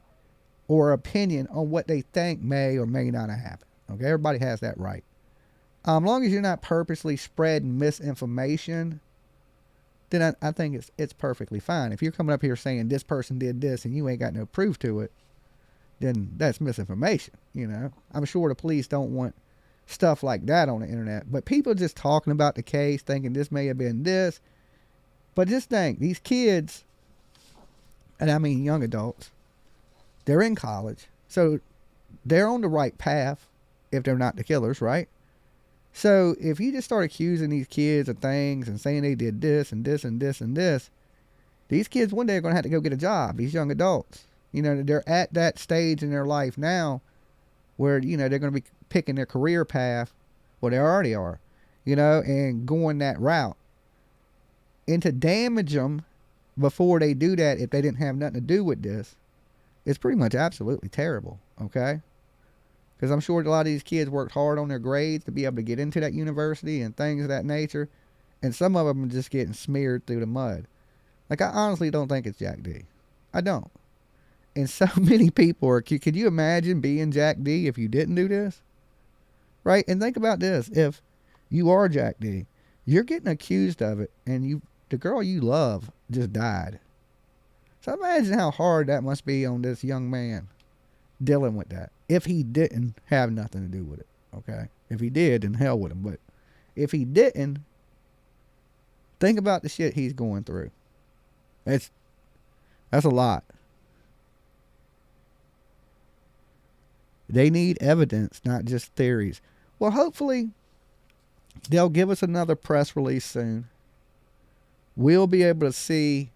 or opinion on what they think may or may not have happened. Okay, everybody has that right. As long as you're not purposely spreading misinformation, then I think it's perfectly fine. If you're coming up here saying this person did this and you ain't got no proof to it, then that's misinformation, you know. I'm sure the police don't want stuff like that on the internet, but people just talking about the case, thinking this may have been this. But just think, these kids, and I mean young adults, they're in college, so they're on the right path if they're not the killers, right? So if you just start accusing these kids of things and saying they did this and this and this and this, these kids one day are going to have to go get a job, these young adults. You know, they're at that stage in their life now where, you know, they're going to be picking their career path, well, they already are, you know, and going that route. And to damage them before they do that, if they didn't have nothing to do with this, it's pretty much absolutely terrible, okay? Because I'm sure a lot of these kids worked hard on their grades to be able to get into that university and things of that nature, and some of them are just getting smeared through the mud. Like, I honestly don't think it's Jack D. I don't. And so many people are, could you imagine being Jack D if you didn't do this? Right? And think about this. If you are Jack D, you're getting accused of it, and the girl you love just died. So imagine how hard that must be on this young man dealing with that. If he didn't have nothing to do with it, okay? If he did, then hell with him. But if he didn't, think about the shit he's going through. That's a lot. They need evidence, not just theories. Well, hopefully, they'll give us another press release soon. We'll be able to see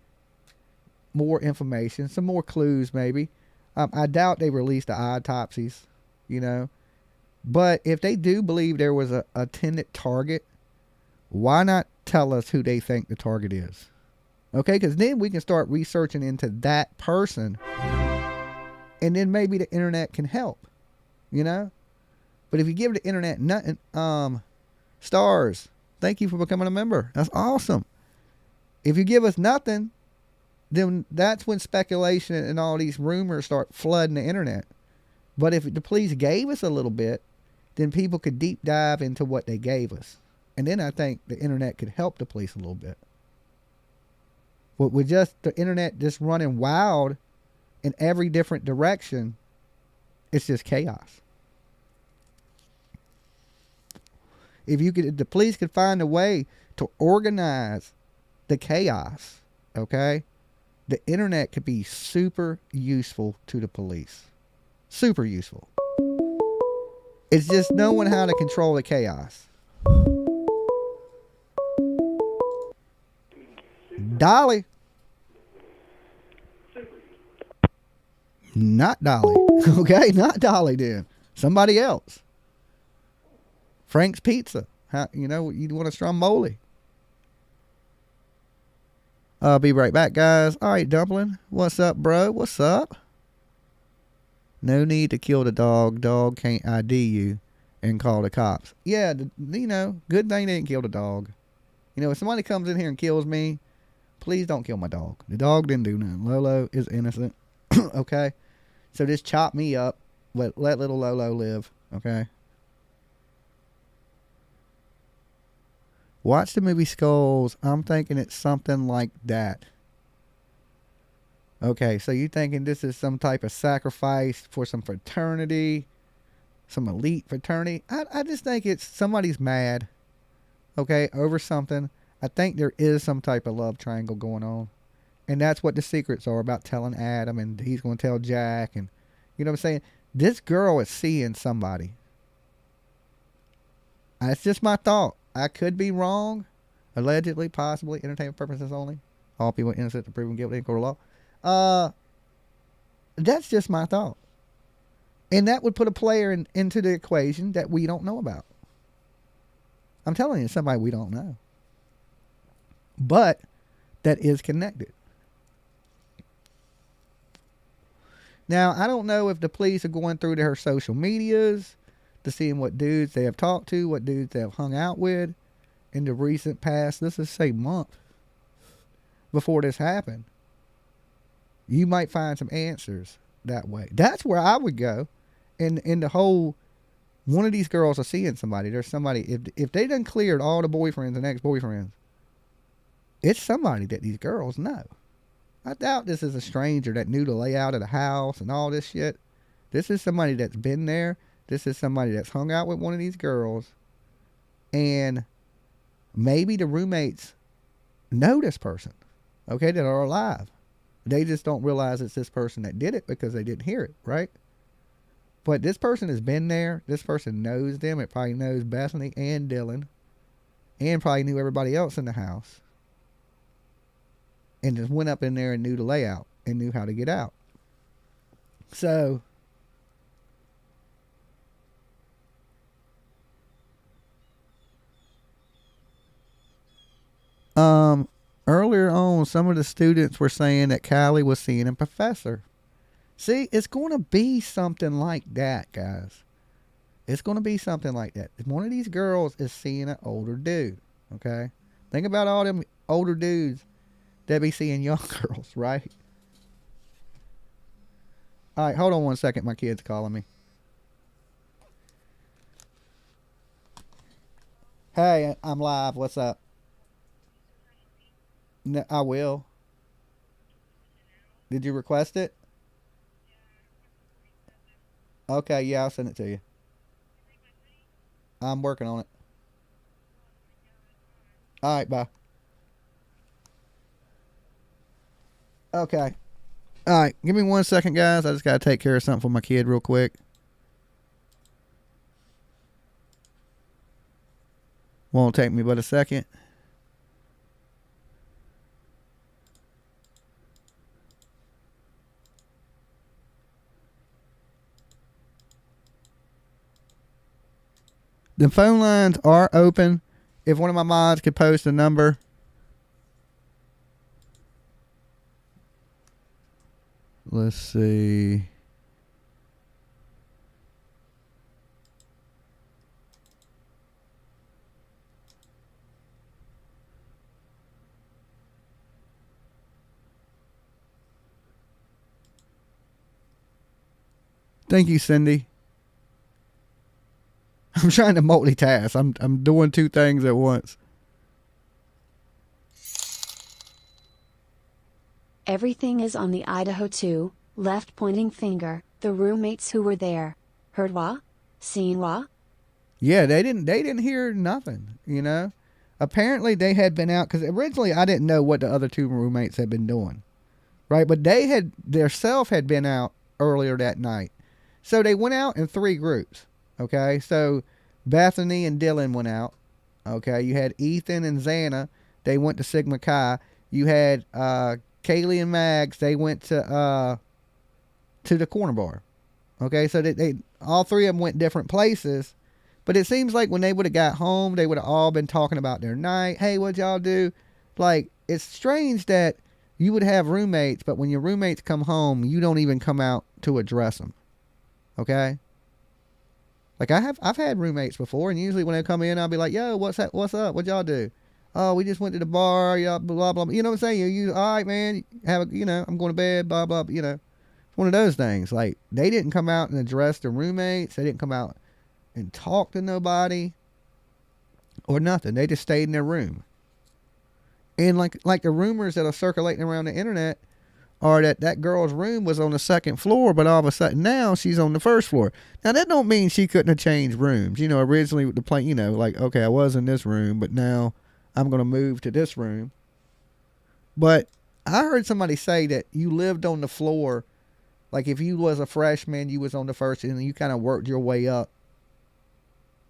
more information, some more clues maybe. I doubt they released the autopsies, you know. But if they do believe there was a intended target, why not tell us who they think the target is? Okay, because then we can start researching into that person and then maybe the internet can help, you know. But if you give the internet nothing, stars, thank you for becoming a member. That's awesome. If you give us nothing, then that's when speculation and all these rumors start flooding the internet. But if the police gave us a little bit, then people could deep dive into what they gave us. And then I think the internet could help the police a little bit. But with just the internet just running wild in every different direction, it's just chaos. If the police could find a way to organize the chaos, okay, the internet could be super useful to the police. Super useful. It's just knowing how to control the chaos. Dolly. Not Dolly. Okay, not Dolly then. Somebody else. Frank's Pizza. You want a stromboli. I'll be right back, guys. All right, Dumpling. What's up, bro? What's up? No need to kill the dog. Dog can't ID you and call the cops. Yeah, good thing they didn't kill the dog. If somebody comes in here and kills me, please don't kill my dog. The dog didn't do nothing. Lolo is innocent. Okay? So just chop me up. Let little Lolo live. Okay? Watch the movie Skulls. I'm thinking it's something like that. Okay, so you thinking this is some type of sacrifice for some fraternity, some elite fraternity? I just think it's somebody's mad, okay, over something. I think there is some type of love triangle going on. And that's what the secrets are about, telling Adam, and he's going to tell Jack. And you know what I'm saying? This girl is seeing somebody. That's just my thought. I could be wrong. Allegedly, possibly, entertainment purposes only. All people innocent to proven guilty in court of law. That's just my thought. And that would put a player into the equation that we don't know about. I'm telling you, somebody we don't know. But that is connected. Now, I don't know if the police are going through her social medias to seeing what dudes they have talked to, what dudes they have hung out with in the recent past, let's just say month before this happened. You might find some answers that way. That's where I would go. And in the whole, one of these girls are seeing somebody. There's somebody, if they done cleared all the boyfriends and ex-boyfriends, it's somebody that these girls know. I doubt this is a stranger that knew the layout of the house and all this shit. This is somebody that's been there. This is somebody that's hung out with one of these girls. And maybe the roommates know this person, okay, that are alive. They just don't realize it's this person that did it because they didn't hear it, right? But this person has been there. This person knows them. It probably knows Bethany and Dylan. And probably knew everybody else in the house. And just went up in there and knew the layout and knew how to get out. So earlier on, some of the students were saying that Kaylee was seeing a professor. See, it's going to be something like that, guys. It's going to be something like that. One of these girls is seeing an older dude, okay? Think about all them older dudes that be seeing young girls, right? All right, hold on one second. My kid's calling me. Hey, I'm live. What's up? No, I will. Did you request it? Okay, yeah, I'll send it to you. I'm working on it. All right, bye. Okay. All right, give me 1 second, guys. I just got to take care of something for my kid real quick. Won't take me but a second. The phone lines are open. If one of my mods could post a number. Let's see. Thank you, Cindy. I'm trying to multitask. I'm doing two things at once. Everything is on the Idaho 2, left pointing finger, the roommates who were there. Heard what? Seen what? Yeah, they didn't hear nothing, you know. Apparently they had been out, because originally I didn't know what the other two roommates had been doing. Right? But they had, their self had been out earlier that night. So they went out in 3 groups. Okay, so Bethany and Dylan went out. Okay, you had Ethan and Xana. They went to Sigma Chi. You had Kaylee and Mags. They went to the corner bar. Okay, so they all 3 of them went different places. But it seems like when they would have got home, they would have all been talking about their night. Hey, what'd y'all do? Like, it's strange that you would have roommates, but when your roommates come home, you don't even come out to address them. Okay? Like, I've had roommates before, and usually when they come in, I'll be like, yo, what's up? What'd y'all do? Oh, we just went to the bar, y'all, blah, blah, blah. You know what I'm saying? You all right, man, I'm going to bed, blah, blah, you know. It's one of those things. Like, they didn't come out and address their roommates. They didn't come out and talk to nobody or nothing. They just stayed in their room. And like the rumors that are circulating around the internet are that girl's room was on the 2nd floor, but all of a sudden now she's on the 1st floor. Now that don't mean she couldn't have changed rooms. You know, originally with the plan, you know, like, okay, I was in this room, but now I'm going to move to this room. But I heard somebody say that you lived on the floor. Like if you was a freshman, you was on the 1st and you kind of worked your way up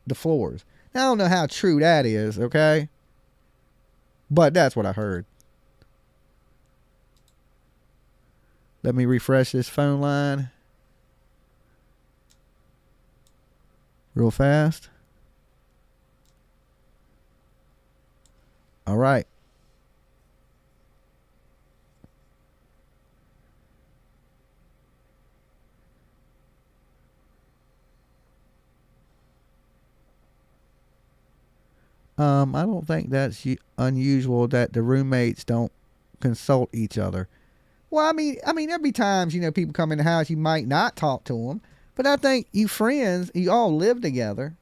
the floors. Now I don't know how true that is, okay? But that's what I heard. Let me refresh this phone line real fast. All right. I don't think that's unusual that the roommates don't consult each other. Well, I mean, there'll be times, you know, people come in the house, you might not talk to them, but I think you friends, you all live together,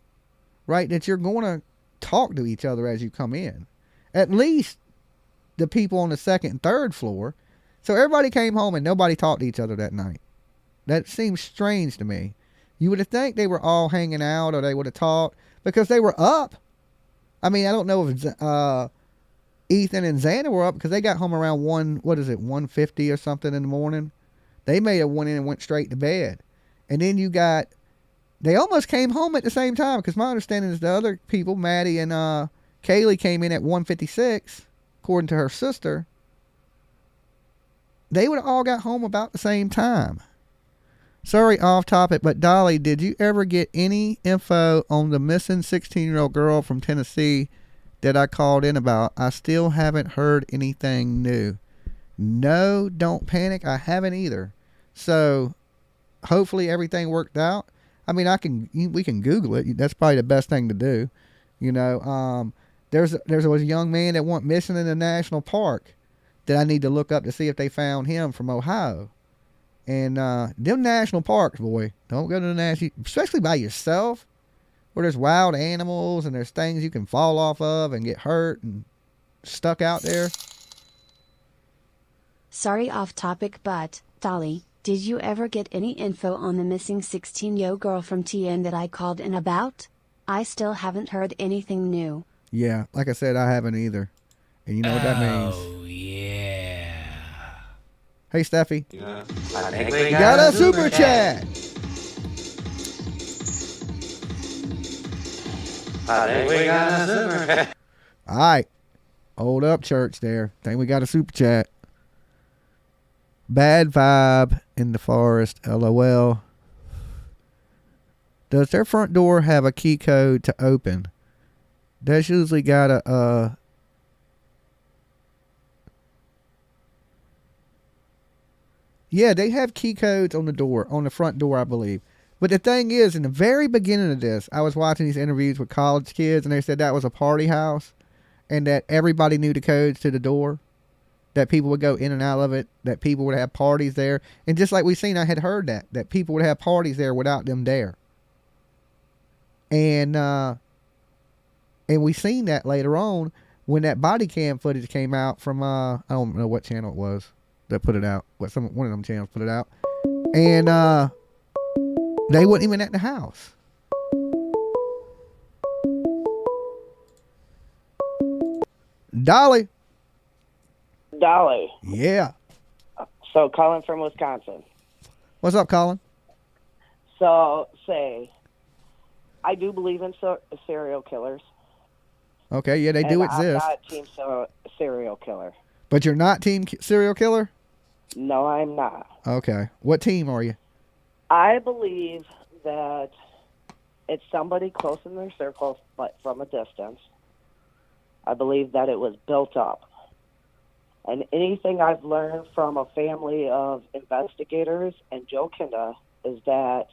right? That you're going to talk to each other as you come in. At least the people on the 2nd and 3rd floor. So everybody came home and nobody talked to each other that night. That seems strange to me. You would have think they were all hanging out or they would have talked because they were up. I mean, I don't know if Ethan and Xana were up because they got home around 1:50 or something in the morning. They may have went in and went straight to bed. And then they almost came home at the same time because my understanding is the other people, Maddie and Kaylee, came in at 1:56, according to her sister. They would have all got home about the same time. Sorry, off topic, but Dolly, did you ever get any info on the missing 16-year-old girl from Tennessee that I called in about? I still haven't heard anything new. No, don't panic. I haven't either. So hopefully everything worked out. I mean, we can Google it. That's probably the best thing to do. You know, there was a young man that went missing in the national park that I need to look up to see if they found him from Ohio. And them national parks, boy, don't go to the national, especially by yourself, where there's wild animals and there's things you can fall off of and get hurt and stuck out there. Sorry, off topic, but Dolly, did you ever get any info on the missing 16-year-old girl from TN that I called in about? I still haven't heard anything new. Yeah, like I said, I haven't either. And you know what that means. Oh, yeah. Hey, Steffi. Yeah. I think we got a super chat. I think we got a super chat. All right. Hold up, church there. Think we got a super chat. Bad vibe in the forest, LOL. Does their front door have a key code to open? That's usually got a yeah, they have key codes on the door, on the front door, I believe. But the thing is, in the very beginning of this, I was watching these interviews with college kids, and they said that was a party house, and that everybody knew the codes to the door. that people would go in and out of it, that people would have parties there. And just like we seen, I had heard that people would have parties there without them there. And we seen that later on when that body cam footage came out from I don't know what channel it was that put it out. One of them channels put it out. And they weren't even at the house. Dolly. Yeah. So, Colin from Wisconsin. What's up, Colin? So, I do believe in serial killers. Okay, yeah, they do exist. I'm not team serial killer. But you're not team serial killer? No, I'm not. Okay. What team are you? I believe that it's somebody close in their circle, but from a distance. I believe that it was built up. And anything I've learned from a family of investigators and Joe Kinda is that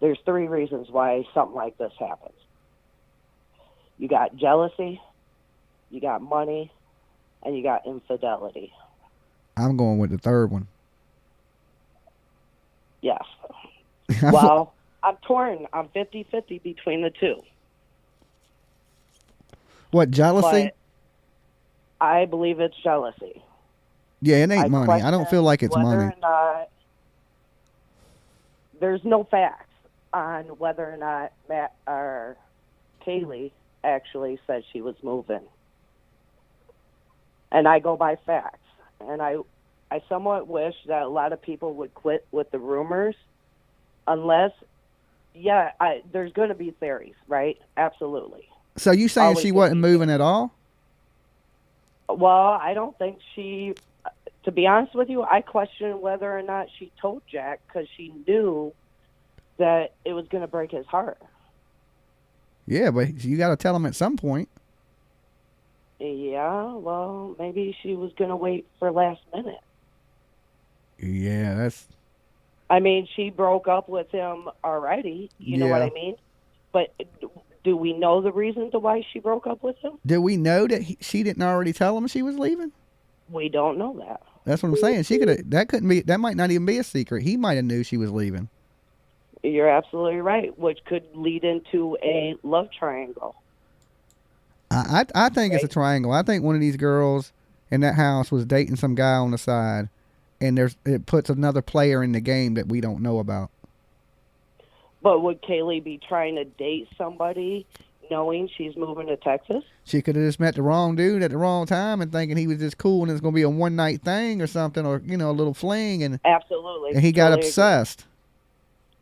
there's 3 reasons why something like this happens. You got jealousy, you got money, and you got infidelity. I'm going with the third one. Yes. Well, I'm torn. I'm 50-50 between the two. What, jealousy? But I believe it's jealousy. Yeah, it ain't money. I don't feel like it's money. Or not, there's no facts on whether or not Matt or Kaylee actually said she was moving. And I go by facts. And I somewhat wish that a lot of people would quit with the rumors unless, there's going to be theories, right? Absolutely. So you saying she wasn't moving at all? Well, I don't think she, to be honest with you, I question whether or not she told Jack because she knew that it was going to break his heart. Yeah, but you got to tell him at some point. Yeah, well, maybe she was going to wait for last minute. Yeah, that's... I mean, she broke up with him already, you know what I mean? But do we know the reason to why she broke up with him? Do we know that she didn't already tell him she was leaving? We don't know that. That's what I'm saying. That might not even be a secret. He might have knew she was leaving. You're absolutely right, which could lead into a love triangle. I think it's a triangle. I think one of these girls in that house was dating some guy on the side, and it puts another player in the game that we don't know about. But would Kaylee be trying to date somebody knowing she's moving to Texas? She could have just met the wrong dude at the wrong time and thinking he was just cool and it's going to be a one-night thing or something, or, a little fling. And absolutely. And he got obsessed.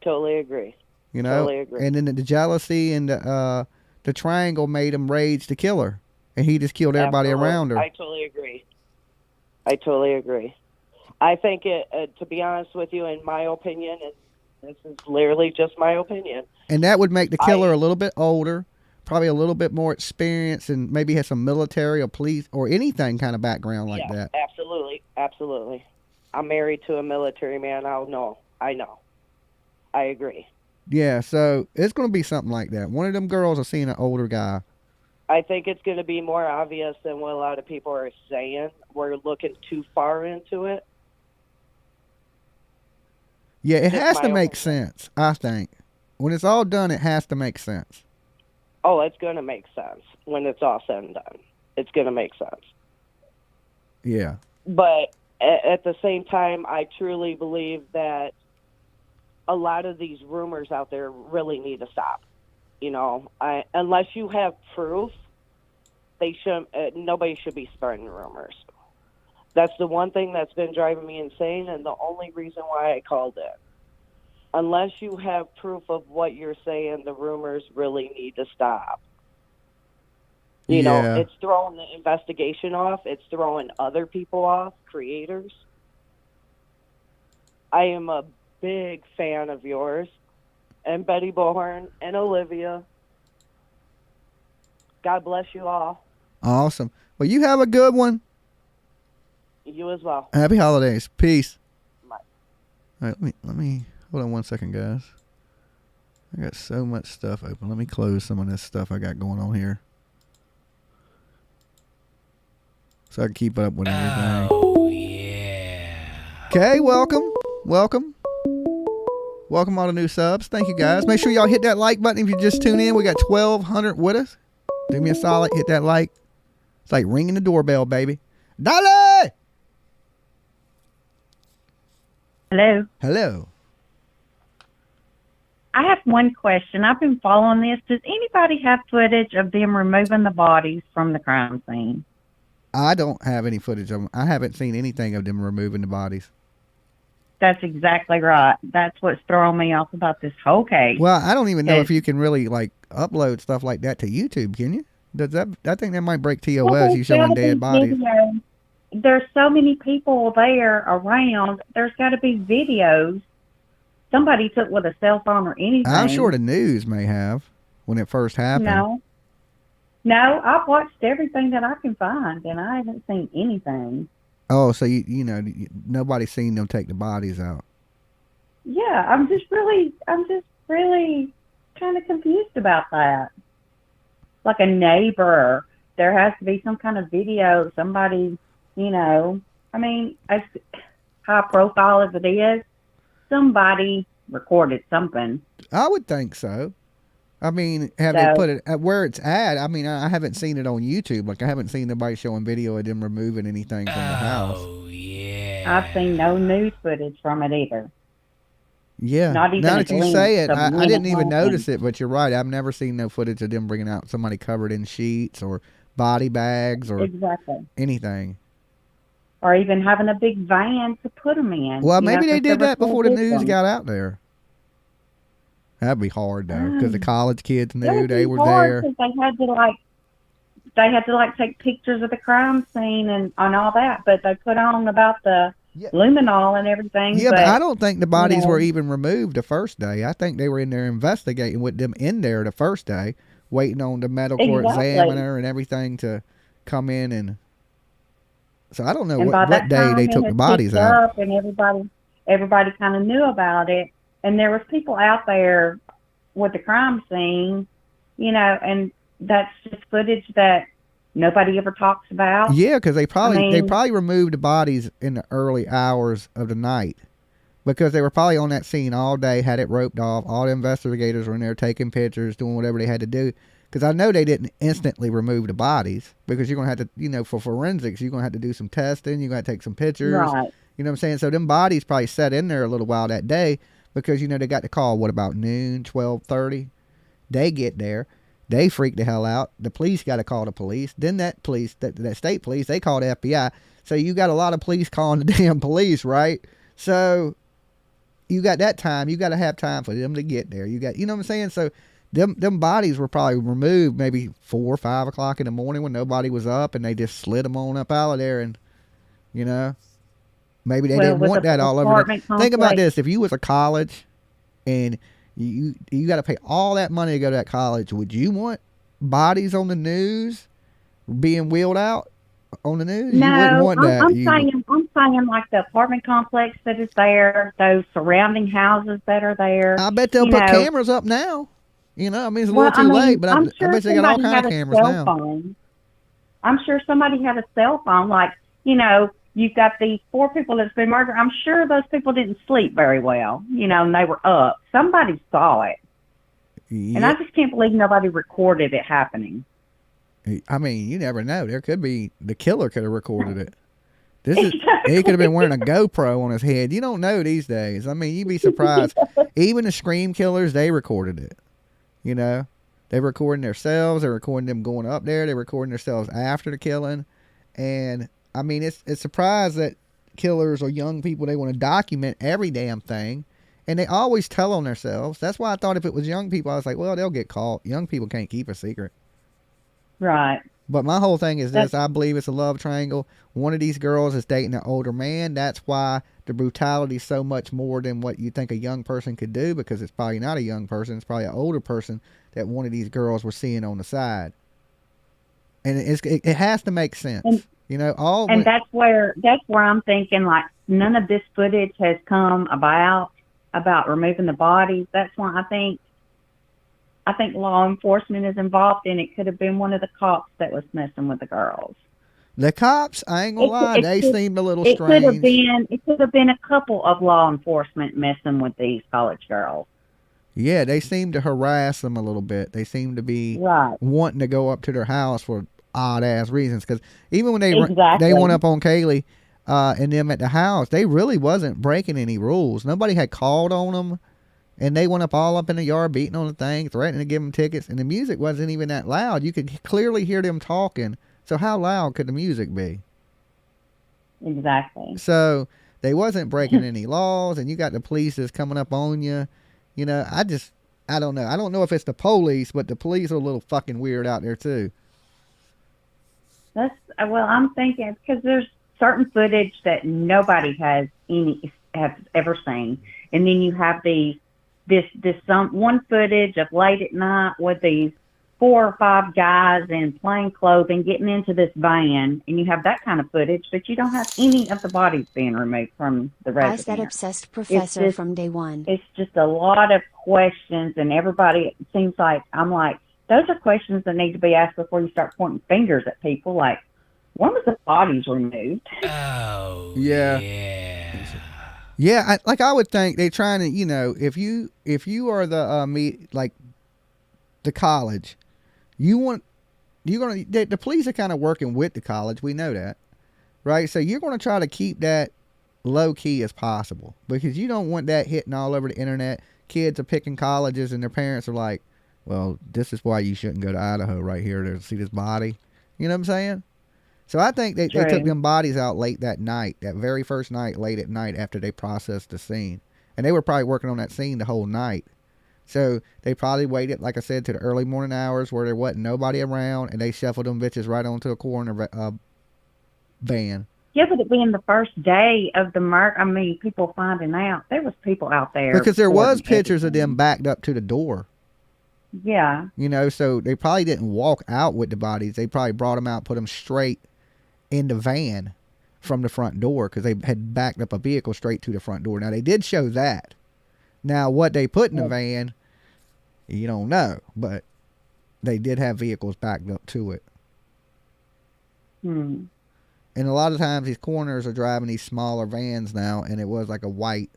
Totally agree. Totally agree. And then the jealousy and the triangle made him rage to kill her. And he just killed everybody around her. I totally agree. I think to be honest with you, in my opinion, and this is literally just my opinion. And that would make the killer a little bit older, probably a little bit more experienced, and maybe has some military or police or anything kind of background like that. Absolutely. I'm married to a military man. I know. I agree. Yeah, so it's going to be something like that. One of them girls are seeing an older guy. I think it's going to be more obvious than what a lot of people are saying. We're looking too far into it. Yeah, it has to make sense, I think. When it's all done, it has to make sense. Oh, it's going to make sense when it's all said and done. It's going to make sense. Yeah. But at the same time, I truly believe that a lot of these rumors out there really need to stop. Unless you have proof, nobody should be spreading rumors. That's the one thing that's been driving me insane, and the only reason why I called it. Unless you have proof of what you're saying, the rumors really need to stop. It's throwing the investigation off. It's throwing other people off, creators. I am a big fan of yours, and Betty Bohorn, and Olivia. God bless you all. Awesome. Well, you have a good one. You as well. Happy holidays. Peace. Bye. All right, let me hold on one second, guys. I got so much stuff open. Let me close some of this stuff I got going on here, so I can keep up with everything. Okay, welcome. Welcome all the new subs. Thank you guys. Make sure y'all hit that like button if you just tune in. We got 1,200 with us. Do me a solid, hit that like. It's like ringing the doorbell, baby. Dolly! Hello. Hello. I have one question. I've been following this. Does anybody have footage of them removing the bodies from the crime scene? I don't have any footage of them. I haven't seen anything of them removing the bodies. That's exactly right. That's what's throwing me off about this whole case. Well, I don't even know if you can really like upload stuff like that to YouTube, can you? Does that? I think that might break TOS. Well, You showing dead bodies. There's so many people there around. There's got to be videos. Somebody took with a cell phone or anything. I'm sure the news may have when it first happened. No, I've watched everything that I can find, and I haven't seen anything. Oh, so you know nobody's seen them take the bodies out. Yeah, I'm just really kind of confused about that. Like a neighbor, there has to be some kind of video. Somebody, I mean, as high profile as it is, somebody recorded something. I would think so. I mean, have they put it at where it's at? I mean, I haven't seen it on YouTube. Like, I haven't seen nobody showing video of them removing anything from the house. Oh, yeah. I've seen no news footage from it either. Yeah. Not even now that you say it, I didn't even notice thing. it, but you're right. I've never seen no footage of them bringing out somebody covered in sheets or body bags or anything. Or even having a big van to put them in. Well, maybe they did that before the news got out there. That'd be hard though, because the college kids knew they were there. They had to take pictures of the crime scene and all that, but they put on about the luminol and everything. Yeah, but I don't think the bodies were even removed the first day. I think they were in there investigating with them in there the first day, waiting on the medical examiner and everything to come in and. So I don't know what day they took the bodies out. And everybody kind of knew about it. And there was people out there with the crime scene, and that's just footage that nobody ever talks about. Yeah, because they probably removed the bodies in the early hours of the night because they were probably on that scene all day, had it roped off. All the investigators were in there taking pictures, doing whatever they had to do. Because I know they didn't instantly remove the bodies because you're going to have to, for forensics, you're going to have to do some testing. You're going to take some pictures. Right. You know what I'm saying? So them bodies probably sat in there a little while that day because, they got the call, what about noon, 12:30? They get there. They freak the hell out. The police got to call the police. Then that state police, they call the FBI. So you got a lot of police calling the damn police, right? So you got that time. You got to have time for them to get there. You got, you know what I'm saying? So them bodies were probably removed maybe 4 or 5 o'clock in the morning when nobody was up, and they just slid them on up out of there, and maybe they didn't want that all over there. Think about this: if you was a college and you got to pay all that money to go to that college, would you want bodies on the news being wheeled out on the news? No, you wouldn't want that. I'm saying like the apartment complex that is there, those surrounding houses that are there. I bet they'll put cameras up now. It's a little too late, but I bet they got all kinds of cameras now. Phone. I'm sure somebody had a cell phone. Like, you've got these 4 people that's been murdered. I'm sure those people didn't sleep very well, and they were up. Somebody saw it. Yep. And I just can't believe nobody recorded it happening. I mean, you never know. There could be, the killer could have recorded it. He could have been wearing a GoPro on his head. You don't know these days. I mean, you'd be surprised. Even the Scream killers, they recorded it. They're recording themselves. They're recording them going up there. They're recording themselves after the killing. And I mean, it's surprised that killers or young people, they want to document every damn thing. And they always tell on themselves. That's why I thought if it was young people, I was like, well, they'll get caught. Young people can't keep a secret. Right. But my whole thing is this. I believe it's a love triangle. One of these girls is dating an older man. That's why the brutality is so much more than what you think a young person could do, because it's probably not a young person. It's probably an older person that one of these girls were seeing on the side. And it has to make sense. And that's where I'm thinking, like, none of this footage has come about removing the bodies. That's why I think law enforcement is involved, and it could have been one of the cops that was messing with the girls. The cops, I ain't gonna lie, they seemed a little It strange. could have been a couple of law enforcement messing with these college girls. Yeah, they seemed to harass them a little bit. They seemed to be wanting to go up to their house for odd ass reasons. Because even when they went up on Kaylee and them at the house, they really wasn't breaking any rules. Nobody had called on them, and they went all up in the yard beating on the thing, threatening to give them tickets. And the music wasn't even that loud. You could clearly hear them talking. So how loud could the music be? Exactly. So they wasn't breaking any laws, and you got the police that's coming up on you. You know, I don't know. I don't know if it's the police, but the police are a little fucking weird out there too. I'm thinking because there's certain footage that nobody has ever seen, and then you have one footage of late at night with these 4 or 5 guys in plain clothing getting into this van, and you have that kind of footage, but you don't have any of the bodies being removed from the residence. I said obsessed professor from day one. It's just a lot of questions, and everybody, it seems like, I'm like, those are questions that need to be asked before you start pointing fingers at people, like, when was the bodies removed? Oh, yeah. Yeah, I would think they're trying to, you know, if you are the college, the police are kind of working with the college. We know that, right? So you're going to try to keep that low key as possible because you don't want that hitting all over the internet. Kids are picking colleges and their parents are like, well, this is why you shouldn't go to Idaho right here to see this body. You know what I'm saying? So I think they took them bodies out late that night, that very first night, late at night after they processed the scene. And they were probably working on that scene the whole night. So they probably waited, like I said, to the early morning hours where there wasn't nobody around, and they shuffled them bitches right onto a corner van. Yeah, but it being the first day of the murder, I mean, people finding out, there was people out there. Because there was pictures of them backed up to the door. Yeah. You know, so they probably didn't walk out with the bodies. They probably brought them out, put them straight in the van from the front door because they had backed up a vehicle straight to the front door. Now, they did show that. Now, what they put in the van, you don't know, but they did have vehicles backed up to it. Hmm. And a lot of times these coroners are driving these smaller vans now, and it was like a white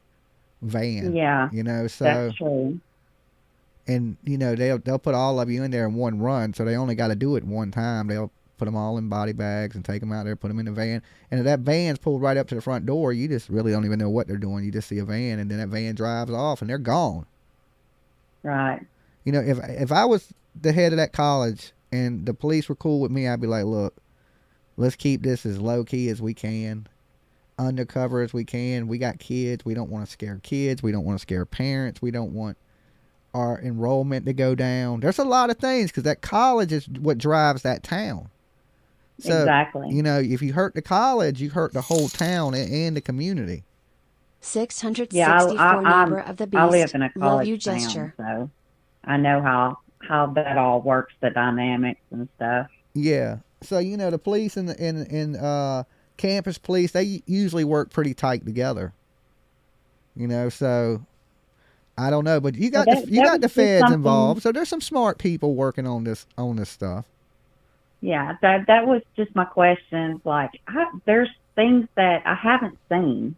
van. Yeah. You know, so that's true. And you know they'll put all of you in there in one run, so they only got to do it one time. They'll put them all in body bags and take them out there, put them in the van. And if that van's pulled right up to the front door, you just really don't even know what they're doing. You just see a van, and then that van drives off, and they're gone. Right. You know, if I was the head of that college and the police were cool with me, I'd be like, look, let's keep this as low key as we can, undercover as we can. We got kids. We don't want to scare kids. We don't want to scare parents. We don't want our enrollment to go down. There's a lot of things because that college is what drives that town. So, exactly. You know, if you hurt the college, you hurt the whole town and the community. 664 neighbor of the beast. I live in a college Love you town, gesture. so I know how that all works, the dynamics and stuff. Yeah. So, you know, the police and campus police, they usually work pretty tight together. You know, so I don't know, but you got the feds involved, so there's some smart people working on this stuff. Yeah, that was just my question. Like, there's things that I haven't seen.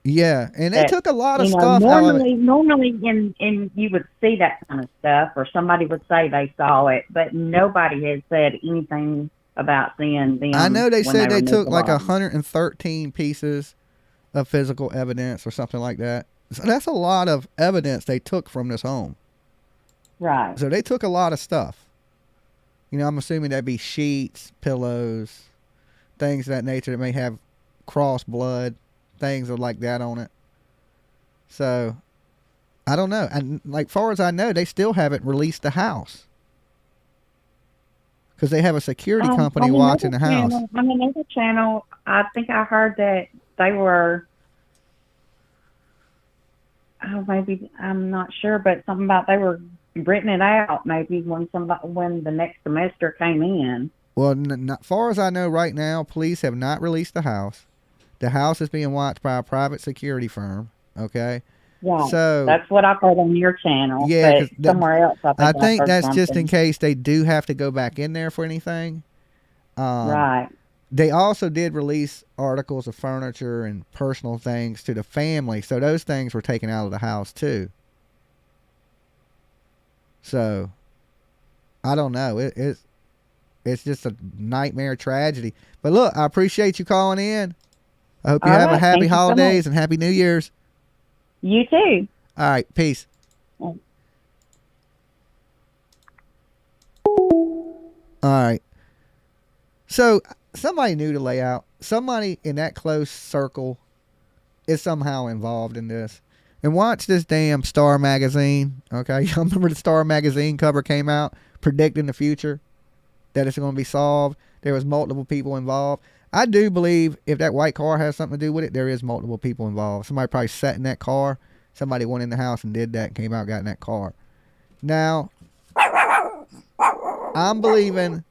Yeah, and they took a lot of stuff. Normally, and you would see that kind of stuff, or somebody would say they saw it, but nobody has said anything about seeing them. I know they said they took like bodies. 113 pieces of physical evidence or something like that. So that's a lot of evidence they took from this home. Right. So they took a lot of stuff. You know, I'm assuming that'd be sheets, pillows, things of that nature that may have cross blood, things like that on it. So, I don't know. And like far as I know, they still haven't released the house. Because they have a security company watching the house. On another channel, I think I heard that they were... Oh, maybe I'm not sure, but something about they were written it out maybe when the next semester came in. Well, as far as I know right now, police have not released the house. The house is being watched by a private security firm. Okay. Yeah. So that's what I've heard on your channel. Yeah. But somewhere else, I think that's something. just in case they do have to go back in there for anything. Right. They also did release articles of furniture and personal things to the family, so those things were taken out of the house too. So, I don't know. It's just a nightmare tragedy. But look, I appreciate you calling in. I hope you All have a right. happy Thank you so holidays much. and happy New Year's. You too. All right, peace. Mm. All right. So somebody knew the layout. Somebody in that close circle is somehow involved in this. And watch this damn Star magazine. Okay, y'all remember the Star magazine cover came out predicting the future, that it's going to be solved. There was multiple people involved. I do believe if that white car has something to do with it, there is multiple people involved. Somebody probably sat in that car. Somebody went in the house and did that and came out and got in that car. Now, I'm believing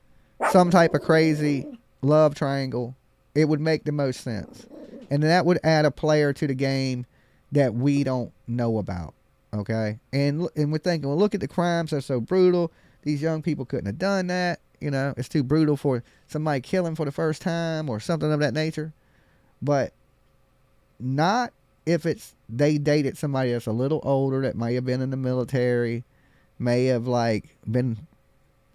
some type of crazy love triangle. It would make the most sense. And that would add a player to the game that we don't know about. Okay? And we're thinking, well, look at the crimes. They're so brutal. These young people couldn't have done that. You know, it's too brutal for somebody killing for the first time or something of that nature. But not if it's they dated somebody that's a little older that may have been in the military, may have like been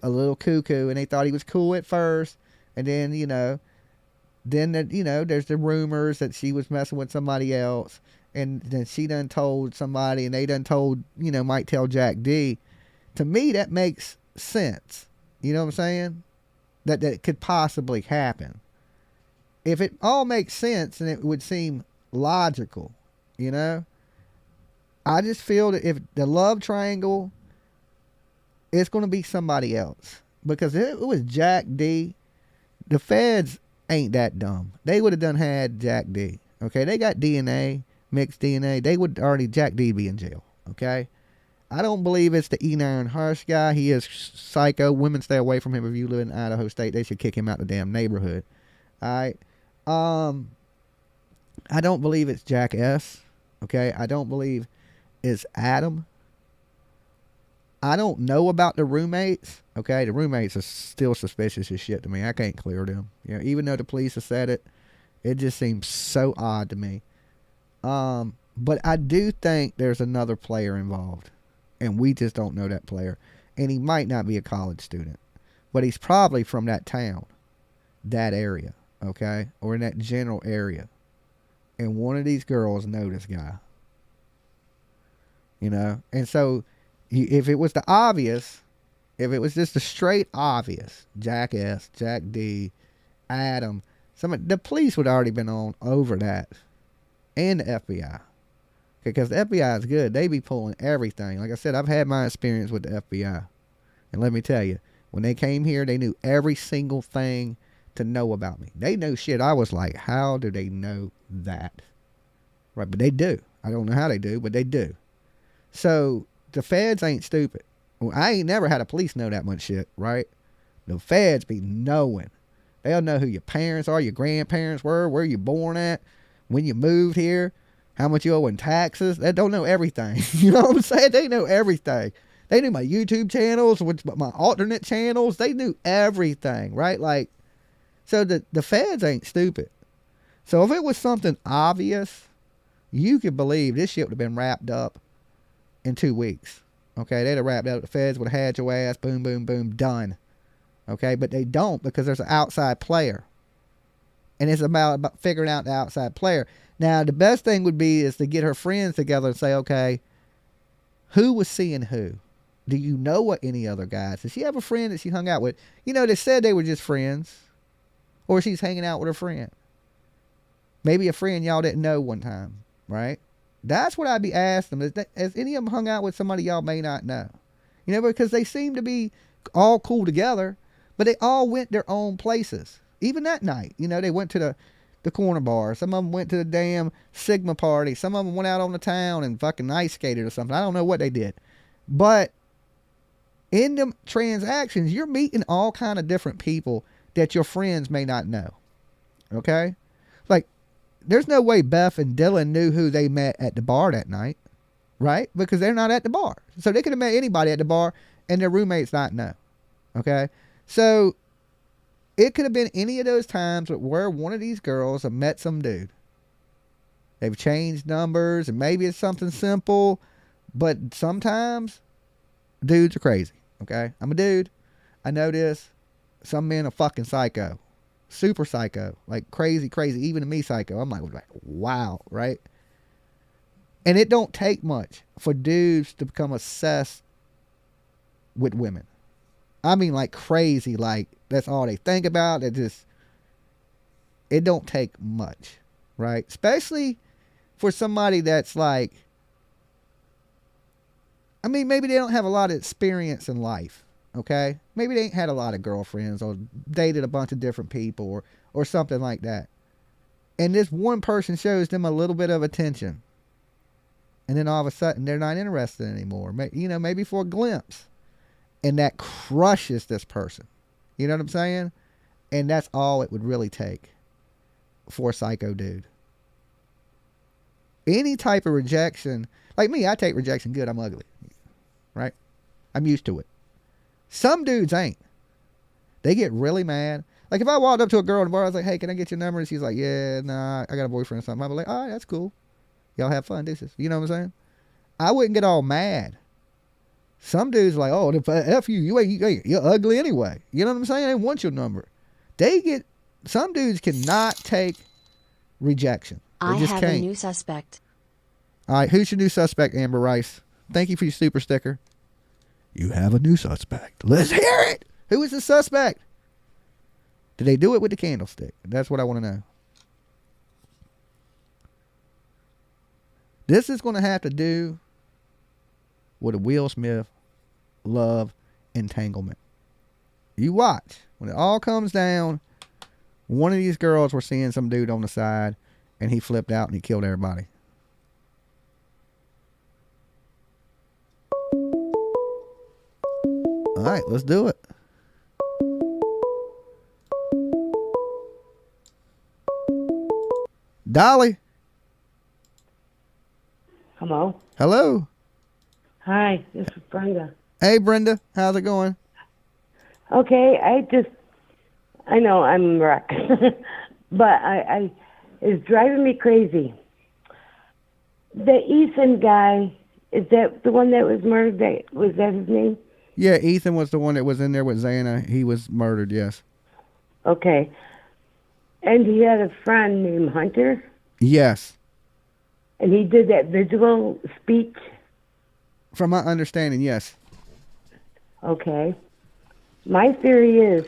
a little cuckoo and they thought he was cool at first. And then, there's the rumors that she was messing with somebody else. And then she done told somebody and they done told, might tell Jack D. To me, that makes sense. You know what I'm saying? That could possibly happen. If it all makes sense, then it would seem logical, I just feel that if the love triangle, it's going to be somebody else. Because if it was Jack D, the feds ain't that dumb. They would have had Jack D. Okay, they got DNA, mixed DNA. They would already, Jack D be in jail. Okay? I don't believe it's the E9 Harsh guy. He is psycho. Women stay away from him. If you live in Idaho State, they should kick him out the damn neighborhood. Alright? I don't believe it's Jack S. Okay? I don't believe it's Adam. I don't know about the roommates. Okay? The roommates are still suspicious as shit to me. I can't clear them. Even though the police have said it, it just seems so odd to me. But I do think there's another player involved. And we just don't know that player. And he might not be a college student. But he's probably from that town. That area. Okay? Or in that general area. And one of these girls know this guy. And so, if it was the obvious, if it was just the straight obvious, Jack S, Jack D, Adam, the police would have already been on over that. And the FBI. Because the FBI is good. They be pulling everything. Like I said, I've had my experience with the FBI. And let me tell you, when they came here, they knew every single thing to know about me. They know shit. I was like, how do they know that? Right, but they do. I don't know how they do, but they do. So, the feds ain't stupid. Well, I ain't never had a police know that much shit, right? The feds be knowing. They'll know who your parents are, your grandparents were, where you born at, when you moved here, how much you owe in taxes. They don't know everything. You know what I'm saying? They know everything. They knew my YouTube channels, my alternate channels. They knew everything, right? Like, so the feds ain't stupid. So if it was something obvious, you could believe this shit would have been wrapped up in 2 weeks. Okay, they'd have wrapped up. The feds would have had your ass, boom, boom, boom, done. Okay, but they don't because there's an outside player. And it's about figuring out the outside player. Now, the best thing would be is to get her friends together and say, okay, who was seeing who? Do you know what any other guys? Does she have a friend that she hung out with? They said they were just friends. Or she's hanging out with her friend. Maybe a friend y'all didn't know one time, right? That's what I'd be asking them. Has any of them hung out with somebody y'all may not know? Because they seem to be all cool together, but they all went their own places. Even that night, they went to the corner bar. Some of them went to the damn Sigma party. Some of them went out on the town and fucking ice skated or something. I don't know what they did. But in them transactions, you're meeting all kind of different people that your friends may not know. Okay? Like, there's no way Beth and Dylan knew who they met at the bar that night. Right? Because they're not at the bar. So they could have met anybody at the bar and their roommates not know. Okay? So it could have been any of those times where one of these girls have met some dude. They've changed numbers, and maybe it's something simple, but sometimes dudes are crazy, okay? I'm a dude. I know this. Some men are fucking psycho. Super psycho. Like crazy, even to me psycho. I'm like, wow, right? And it don't take much for dudes to become obsessed with women. I mean, like crazy, like that's all they think about. It don't take much, right? Especially for somebody that's like, I mean, maybe they don't have a lot of experience in life, okay? Maybe they ain't had a lot of girlfriends or dated a bunch of different people or something like that. And this one person shows them a little bit of attention. And then all of a sudden, they're not interested anymore. Maybe for a glimpse. And that crushes this person. You know what I'm saying? And that's all it would really take for a psycho dude. Any type of rejection, like me, I take rejection good. I'm ugly. Right? I'm used to it. Some dudes ain't. They get really mad. Like if I walked up to a girl in the bar, I was like, hey, can I get your number? And she's like, yeah, nah, I got a boyfriend or something. I'd be like, all right, that's cool. Y'all have fun, deuces. You know what I'm saying? I wouldn't get all mad. Some dudes are like, oh, F you, you're ugly anyway. You know what I'm saying? They want your number. Some dudes cannot take rejection. They I just have can't. a new suspect. All right, who's your new suspect, Amber Rice? Thank you for your super sticker. You have a new suspect. Let's hear it. Who is the suspect? Did they do it with the candlestick? That's what I want to know. This is going to have to do with a Will Smith love entanglement. You watch. When it all comes down, one of these girls were seeing some dude on the side, and he flipped out and he killed everybody. All right, let's do it. Dolly. Hello. Hello. Hi, this is Brenda. Hey, Brenda. How's it going? Okay, I know I'm a wreck, but it's driving me crazy. The Ethan guy, is that the one that was murdered? Was that his name? Yeah, Ethan was the one that was in there with Xana. He was murdered, yes. Okay. And he had a friend named Hunter? Yes. And he did that visual speech? From my understanding, yes. Okay. My theory is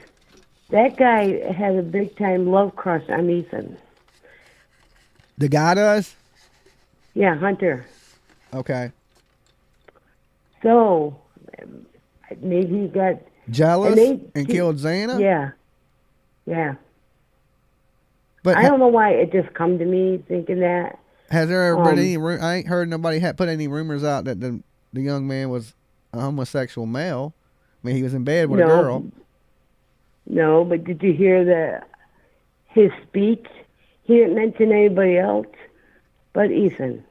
that guy had a big time love crush on Ethan. The guy does? Yeah, Hunter. Okay. So, maybe he got jealous and killed Xana? Yeah. Yeah. But I don't know why it just come to me thinking that. Has there ever been any? I ain't heard nobody put any rumors out that the young man was a homosexual male. I mean, he was in bed with a girl. No, but did you hear his speech? He didn't mention anybody else but Ethan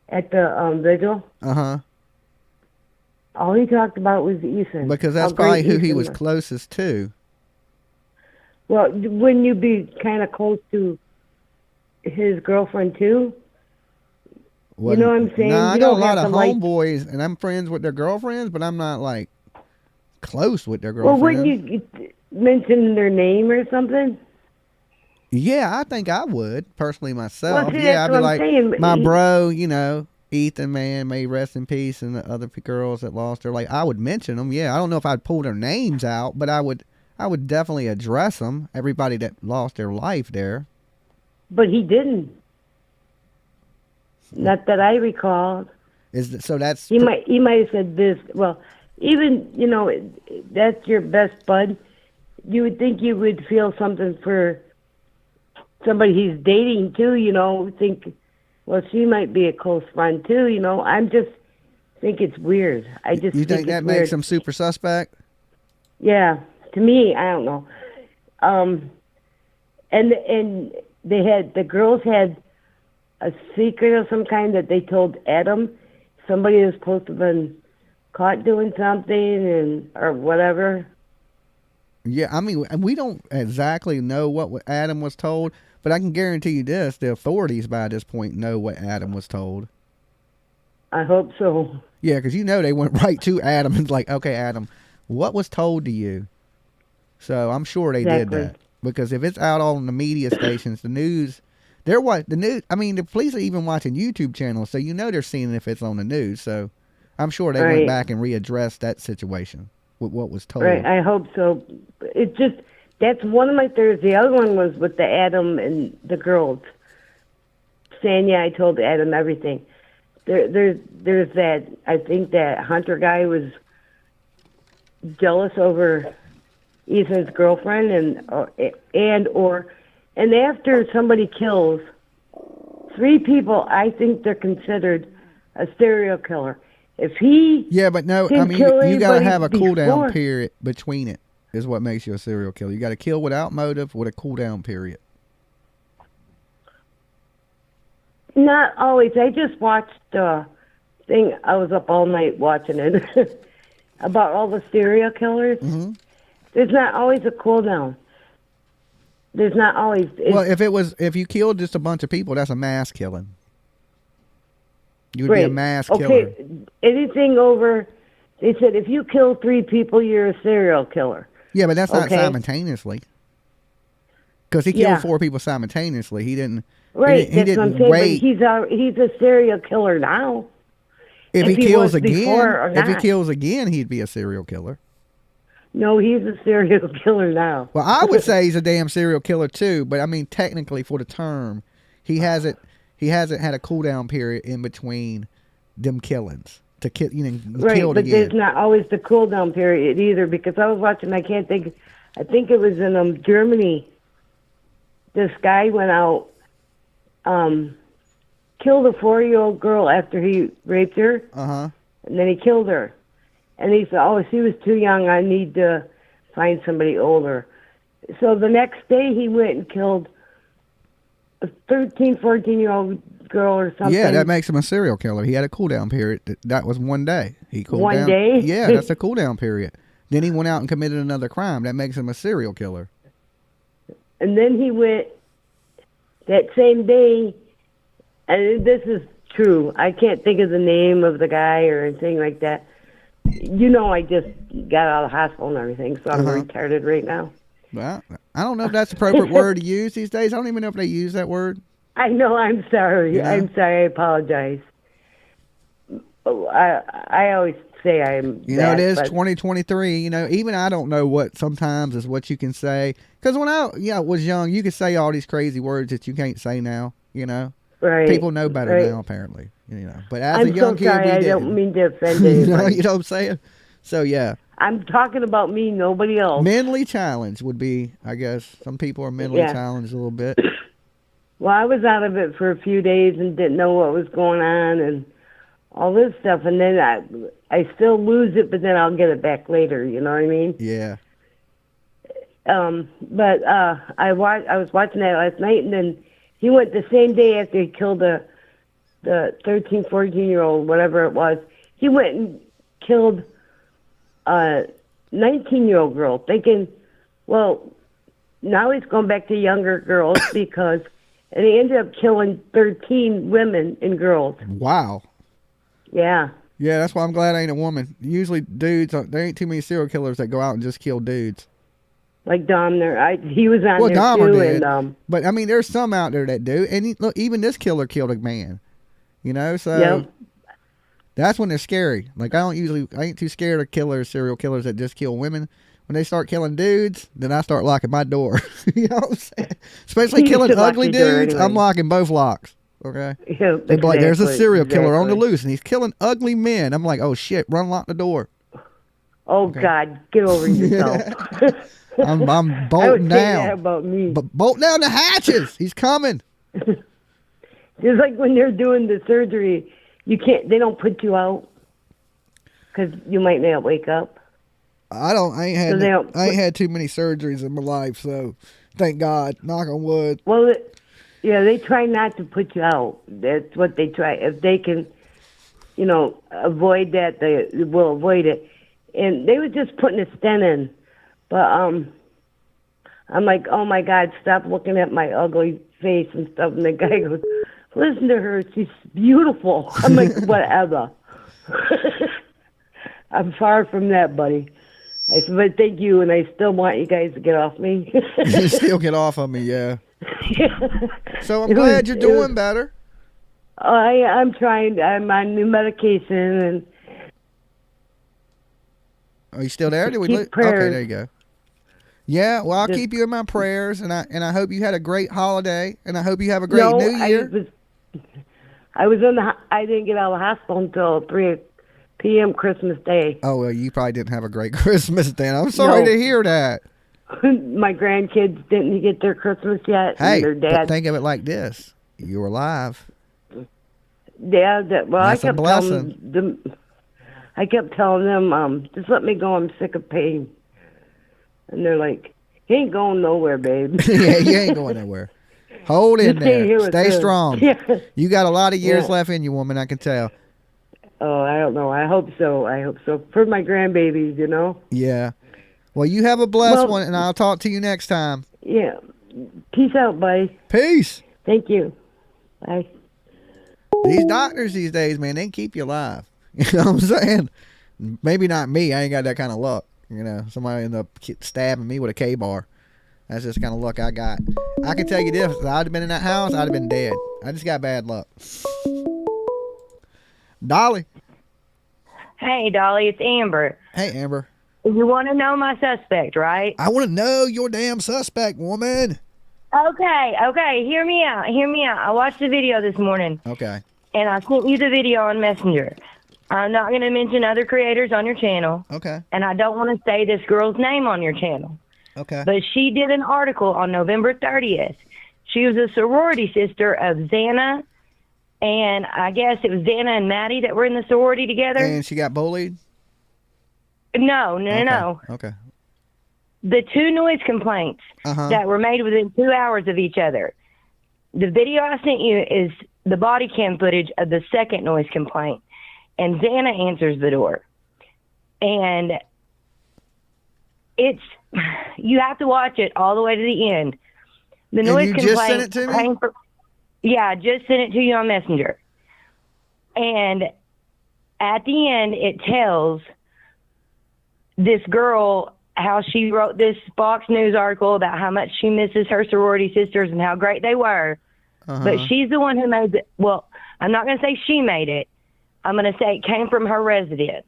at the vigil. Uh-huh. All he talked about was Ethan. Because that's probably who he was closest to. Well, wouldn't you be kind of close to his girlfriend too? You know what I'm saying? Nah, I got a lot of homeboys, and I'm friends with their girlfriends, but I'm not like close with their girlfriends. Well, wouldn't you mention their name or something? Yeah, I think I would personally myself. Well, see, yeah, I'd be like, saying. my bro, Ethan, man, may rest in peace, and the other girls that lost their life. I would mention them. Yeah, I don't know if I'd pull their names out, but I would definitely address them. Everybody that lost their life there. But he didn't. Not that I recall. So that's he might have said this. Well, even that's your best bud. You would think you would feel something for somebody he's dating too. Think, well, she might be a close friend too. I'm just think it's weird. You think that makes him super suspect? Yeah, to me, I don't know. And the girls had a secret of some kind that they told Adam. Somebody was supposed to have been caught doing something or whatever. Yeah, I mean, we don't exactly know what Adam was told, but I can guarantee you this: the authorities by this point know what Adam was told. I hope so. Yeah, because they went right to Adam and like, okay, Adam, what was told to you? So I'm sure they did that, because if it's out on the media stations, the news, I mean, the police are even watching YouTube channels, so they're seeing if it's on the news. So I'm sure they went back and readdressed that situation with what was told. Right, I hope so. It just, that's one of my theories. The other one was with the Adam and the girls saying, yeah, I told Adam everything. There's that, I think that Hunter guy was jealous over Ethan's girlfriend, and after somebody kills 3 people, I think they're considered a serial killer. If he but no, I mean, you got to have a cool down period between it is what makes you a serial killer. You got to kill without motive with a cool down period. Not always. I just watched the thing. I was up all night watching it about all the serial killers. Mm-hmm. There's not always a cool down. There's not always. Well, if you killed just a bunch of people, that's a mass killing. You would be a mass killer. Okay, anything over, they said if you kill 3 people, you're a serial killer. Yeah, but that's not simultaneously. Because he killed 4 people simultaneously. He didn't. Right, he that's what I'm didn't saying. wait. But he's a serial killer now. If he kills again, he'd be a serial killer. No, he's a serial killer now. Well, I would say he's a damn serial killer too, but I mean, technically, for the term, he hasn't had a cool down period in between them killings to kill. Right, killed but again. there's not always the cool down period either, because I was watching. I think it was in Germany. This guy went out, killed a 4-year-old girl after he raped her, and then he killed her. And he said, oh, she was too young. I need to find somebody older. So the next day he went and killed a 13, 14-year-old girl or something. Yeah, that makes him a serial killer. He had a cool down period. That was one day. He cooled down. One day? Yeah, that's a cool down period. Then he went out and committed another crime. That makes him a serial killer. And then he went that same day, and this is true. I can't think of the name of the guy or anything like that. I just got out of the hospital and everything, so I'm retarded right now. Well, I don't know if that's the appropriate word to use these days. I don't even know if they use that word. I know. I'm sorry. I'm sorry. I apologize. I always say I'm. It is 2023. Even I don't know what sometimes is what you can say. Because when I was young, you could say all these crazy words that you can't say now. Right. People know better now, apparently. But as a young kid, I don't mean to offend anybody. You know what I'm saying? So yeah. I'm talking about me, nobody else. Mentally challenged would be, I guess. Some people are mentally challenged a little bit. Well, I was out of it for a few days and didn't know what was going on and all this stuff, and then I still lose it, but then I'll get it back later. You know what I mean? Yeah. But I was watching that last night, and then he went the same day after he killed the 13, 14-year-old, whatever it was. He went and killed a 19-year-old girl, thinking, well, now he's going back to younger girls and he ended up killing 13 women and girls. Wow. Yeah. Yeah, that's why I'm glad I ain't a woman. Usually dudes, there ain't too many serial killers that go out and just kill dudes. Like Dahmer, he was on there Dahmer too. did. And, but I mean, there's some out there that do. And look, even this killer killed a man. So yep. That's when they're scary. Like I ain't too scared of serial killers that just kill women. When they start killing dudes, then I start locking my door. You know what I'm saying? Especially killing ugly dudes, I'm locking both locks. Okay? Yeah, they'd be like, there's a serial killer on the loose, and he's killing ugly men. I'm like, oh shit, run, lock the door. Oh okay. God, get over yourself. I'm bolting I would say down. That about me. But bolt down the hatches. He's coming. Just like when they're doing the surgery, they don't put you out because you might not wake up. I ain't had too many surgeries in my life, so thank God. Knock on wood. Well, they try not to put you out. That's what they try. If they can, avoid that, they will avoid it. And they were just putting a stent in, But I'm like, oh my God, stop looking at my ugly face and stuff. And the guy goes, listen to her, she's beautiful. I'm like, whatever. I'm far from that, buddy. I said, but thank you, and I still want you guys to get off me. You still get off of me, yeah. So I'm glad you're doing better. I'm trying. I'm on new medication, and are you still there? Did we keep prayers. Okay, there you go. Yeah, well, I'll keep you in my prayers, and I hope you had a great holiday, and I hope you have a great New Year. I didn't get out of the hospital until 3 p.m. Christmas Day. Oh, well, you probably didn't have a great Christmas then. I'm sorry to hear that. My grandkids didn't get their Christmas yet. Hey, and their dad. But think of it like this: you're alive. Yeah, That's a blessing. I kept telling them, just let me go. I'm sick of pain. And they're like, he ain't going nowhere, babe. Yeah, you ain't going nowhere. Hold in there. Stay strong. Yeah. You got a lot of years left in you, woman, I can tell. Oh, I don't know. I hope so. For my grandbabies, you know? Yeah. Well, you have a blessed one, and I'll talk to you next time. Yeah. Peace out, buddy. Peace. Thank you. Bye. These doctors these days, man, they keep you alive. You know what I'm saying? Maybe not me. I ain't got that kind of luck. You know, somebody end up stabbing me with a K-bar. That's just the kind of luck I got. I can tell you this. If I'd have been in that house, I'd have been dead. I just got bad luck. Dolly. Hey, Dolly, it's Amber. Hey, Amber. You want to know my suspect, right? I want to know your damn suspect, woman. Okay. Hear me out. I watched the video this morning. Okay. And I sent you the video on Messenger. I'm not going to mention other creators on your channel. Okay. And I don't want to say this girl's name on your channel. Okay. But she did an article on November 30th. She was a sorority sister of Xana, and I guess it was Xana and Maddie that were in the sorority together. And she got bullied? No. Okay. The 2 noise complaints that were made within 2 hours of each other. The video I sent you is the body cam footage of the second noise complaint. And Xana answers the door. And you have to watch it all the way to the end. The noise complaint. Just sent it to me? Yeah, I just sent it to you on Messenger. And at the end, it tells this girl how she wrote this Fox News article about how much she misses her sorority sisters and how great they were. But she's the one who made it. Well, I'm not going to say she made it. I'm going to say it came from her residence.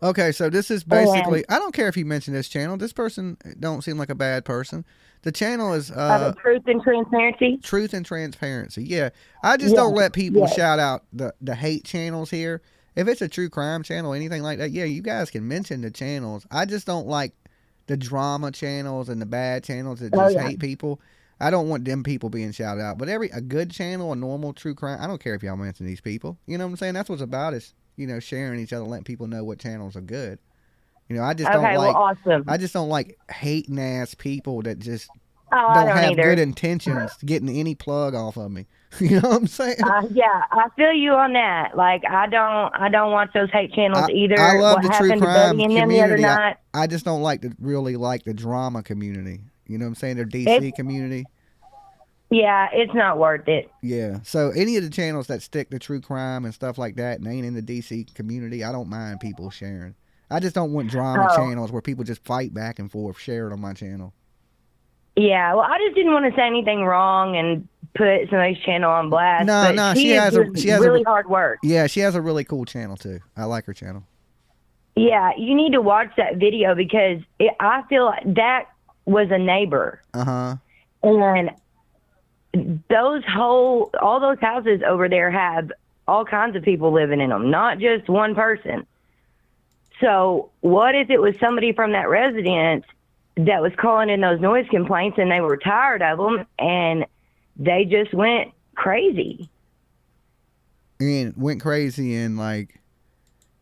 Okay, so this is basically, I don't care if you mention this channel. This person don't seem like a bad person. The channel is Truth and Transparency. Truth and Transparency. Yeah, I just don't let people shout out the hate channels here. If it's a true crime channel, anything like that, yeah, you guys can mention the channels. I just don't like the drama channels and the bad channels that just hate people. I don't want them people being shouted out. But a good channel, a normal true crime, I don't care if y'all mention these people. You know what I'm saying? That's what's about is, you know, sharing each other, letting people know what channels are good. You know, I just don't like. Awesome. I just don't like hating ass people that just don't have either. good intentions getting any plug off of me. You know what I'm saying? Yeah, I feel you on that. Like I don't watch those hate channels either. I love what the true happened to crime Buddy and them the other community. night? I just don't really like the drama community. You know what I'm saying? Their DC community. Yeah, it's not worth it. Yeah. So any of the channels that stick to true crime and stuff like that and ain't in the DC community, I don't mind people sharing. I just don't want drama channels where people just fight back and forth, share it on my channel. Yeah, well, I just didn't want to say anything wrong and put somebody's channel on blast. No, she has really hard work. Yeah, she has a really cool channel too. I like her channel. Yeah, you need to watch that video because I feel like that was a neighbor. And all those houses over there have all kinds of people living in them, not just one person. So what if it was somebody from that residence that was calling in those noise complaints and they were tired of them and they just went crazy? And went crazy and like...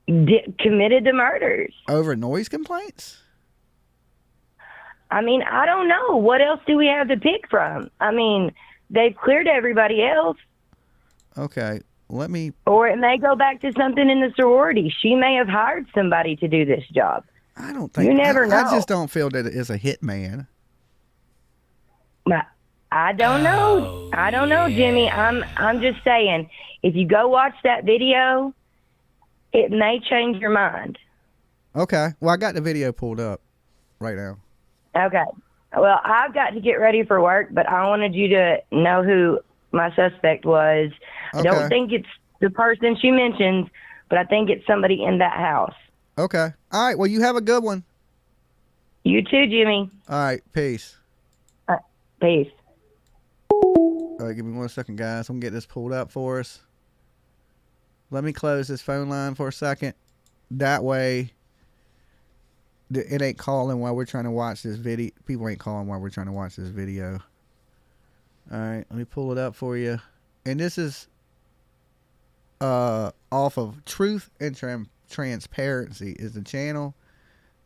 committed the murders. Over noise complaints? I mean, I don't know. What else do we have to pick from? I mean, they've cleared everybody else. Okay, let me... Or it may go back to something in the sorority. She may have hired somebody to do this job. I don't think. You never know. I just don't feel that it is a hitman. I don't know. I don't know, Jimmy. I'm just saying, if you go watch that video, it may change your mind. Okay. Well, I got the video pulled up right now. Okay. Well, I've got to get ready for work, but I wanted you to know who my suspect was. Okay. I don't think it's the person she mentions, but I think it's somebody in that house. Okay. All right. Well, you have a good one. You too, Jimmy. All right. Peace. Peace. All right. Give me 1 second, guys. I'm going to get this pulled up for us. Let me close this phone line for a second. That way, it ain't calling while we're trying to watch this video. People ain't calling while we're trying to watch this video. All right. Let me pull it up for you. And this is off of Truth and Transparency is the channel.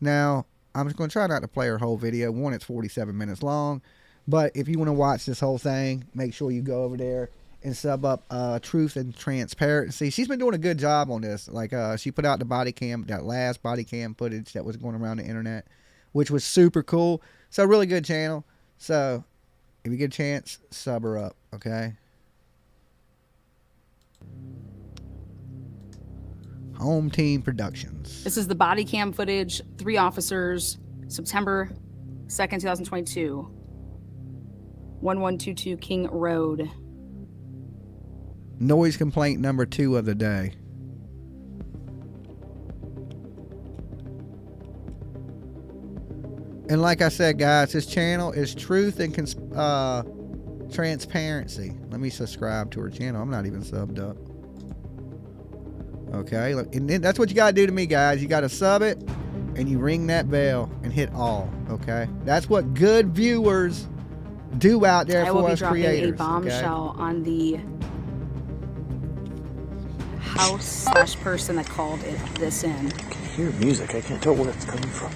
Now, I'm just going to try not to play her whole video. One, it's 47 minutes long. But if you want to watch this whole thing, make sure you go over there and sub up Truth and Transparency. She's been doing a good job on this. Like, she put out the body cam, that last body cam footage that was going around the internet, which was super cool. So, really good channel. So, if you get a chance, sub her up, okay? Home Team Productions. This is the body cam footage. 3 officers, September 2nd, 2022. 1122 King Road. Noise complaint number 2 of the day. And like I said, guys, this channel is Truth and Transparency. Let me subscribe to her channel. I'm not even subbed up. Okay, and then that's what you gotta do to me, guys. You gotta sub it, and you ring that bell and hit all. Okay, that's what good viewers do out there for us creators. I will be dropping a bombshell on the house/person that called this in. I can hear music. I can't tell where it's coming from.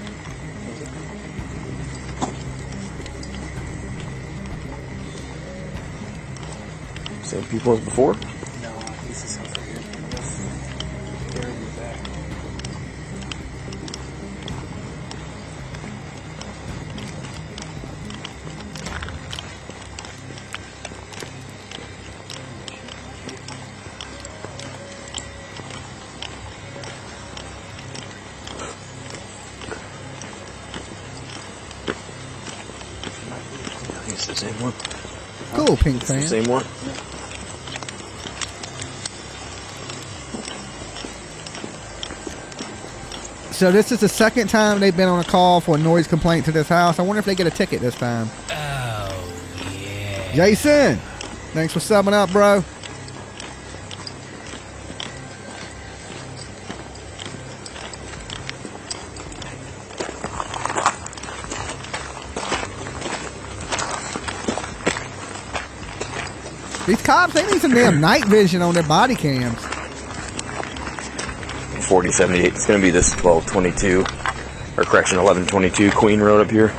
Same people as before? No, this is over here. They're in the back. It's the same one. Cool, Pink Fan. The same one. So this is the second time they've been on a call for a noise complaint to this house. I wonder if they get a ticket this time. Oh, yeah. Jason, thanks for subbing up, bro. These cops, they need some damn night vision on their body cams. 4078. It's going to be this 1222, or correction, 1122 Queen Road up here.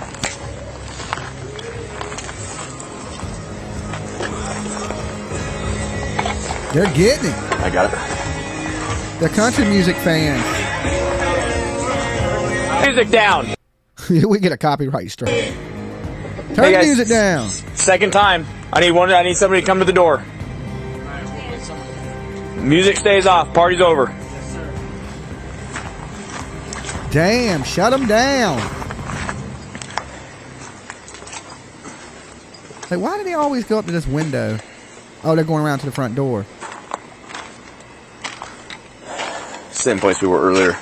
They're getting it. I got it. They're country music fans. Music down. We get a copyright strike. Turn Hey the guys, music down. Second time. I need somebody to come to the door. Music stays off. Party's over. Damn, shut them down. Like, why do they always go up to this window? Oh, they're going around to the front door. Same place we were earlier.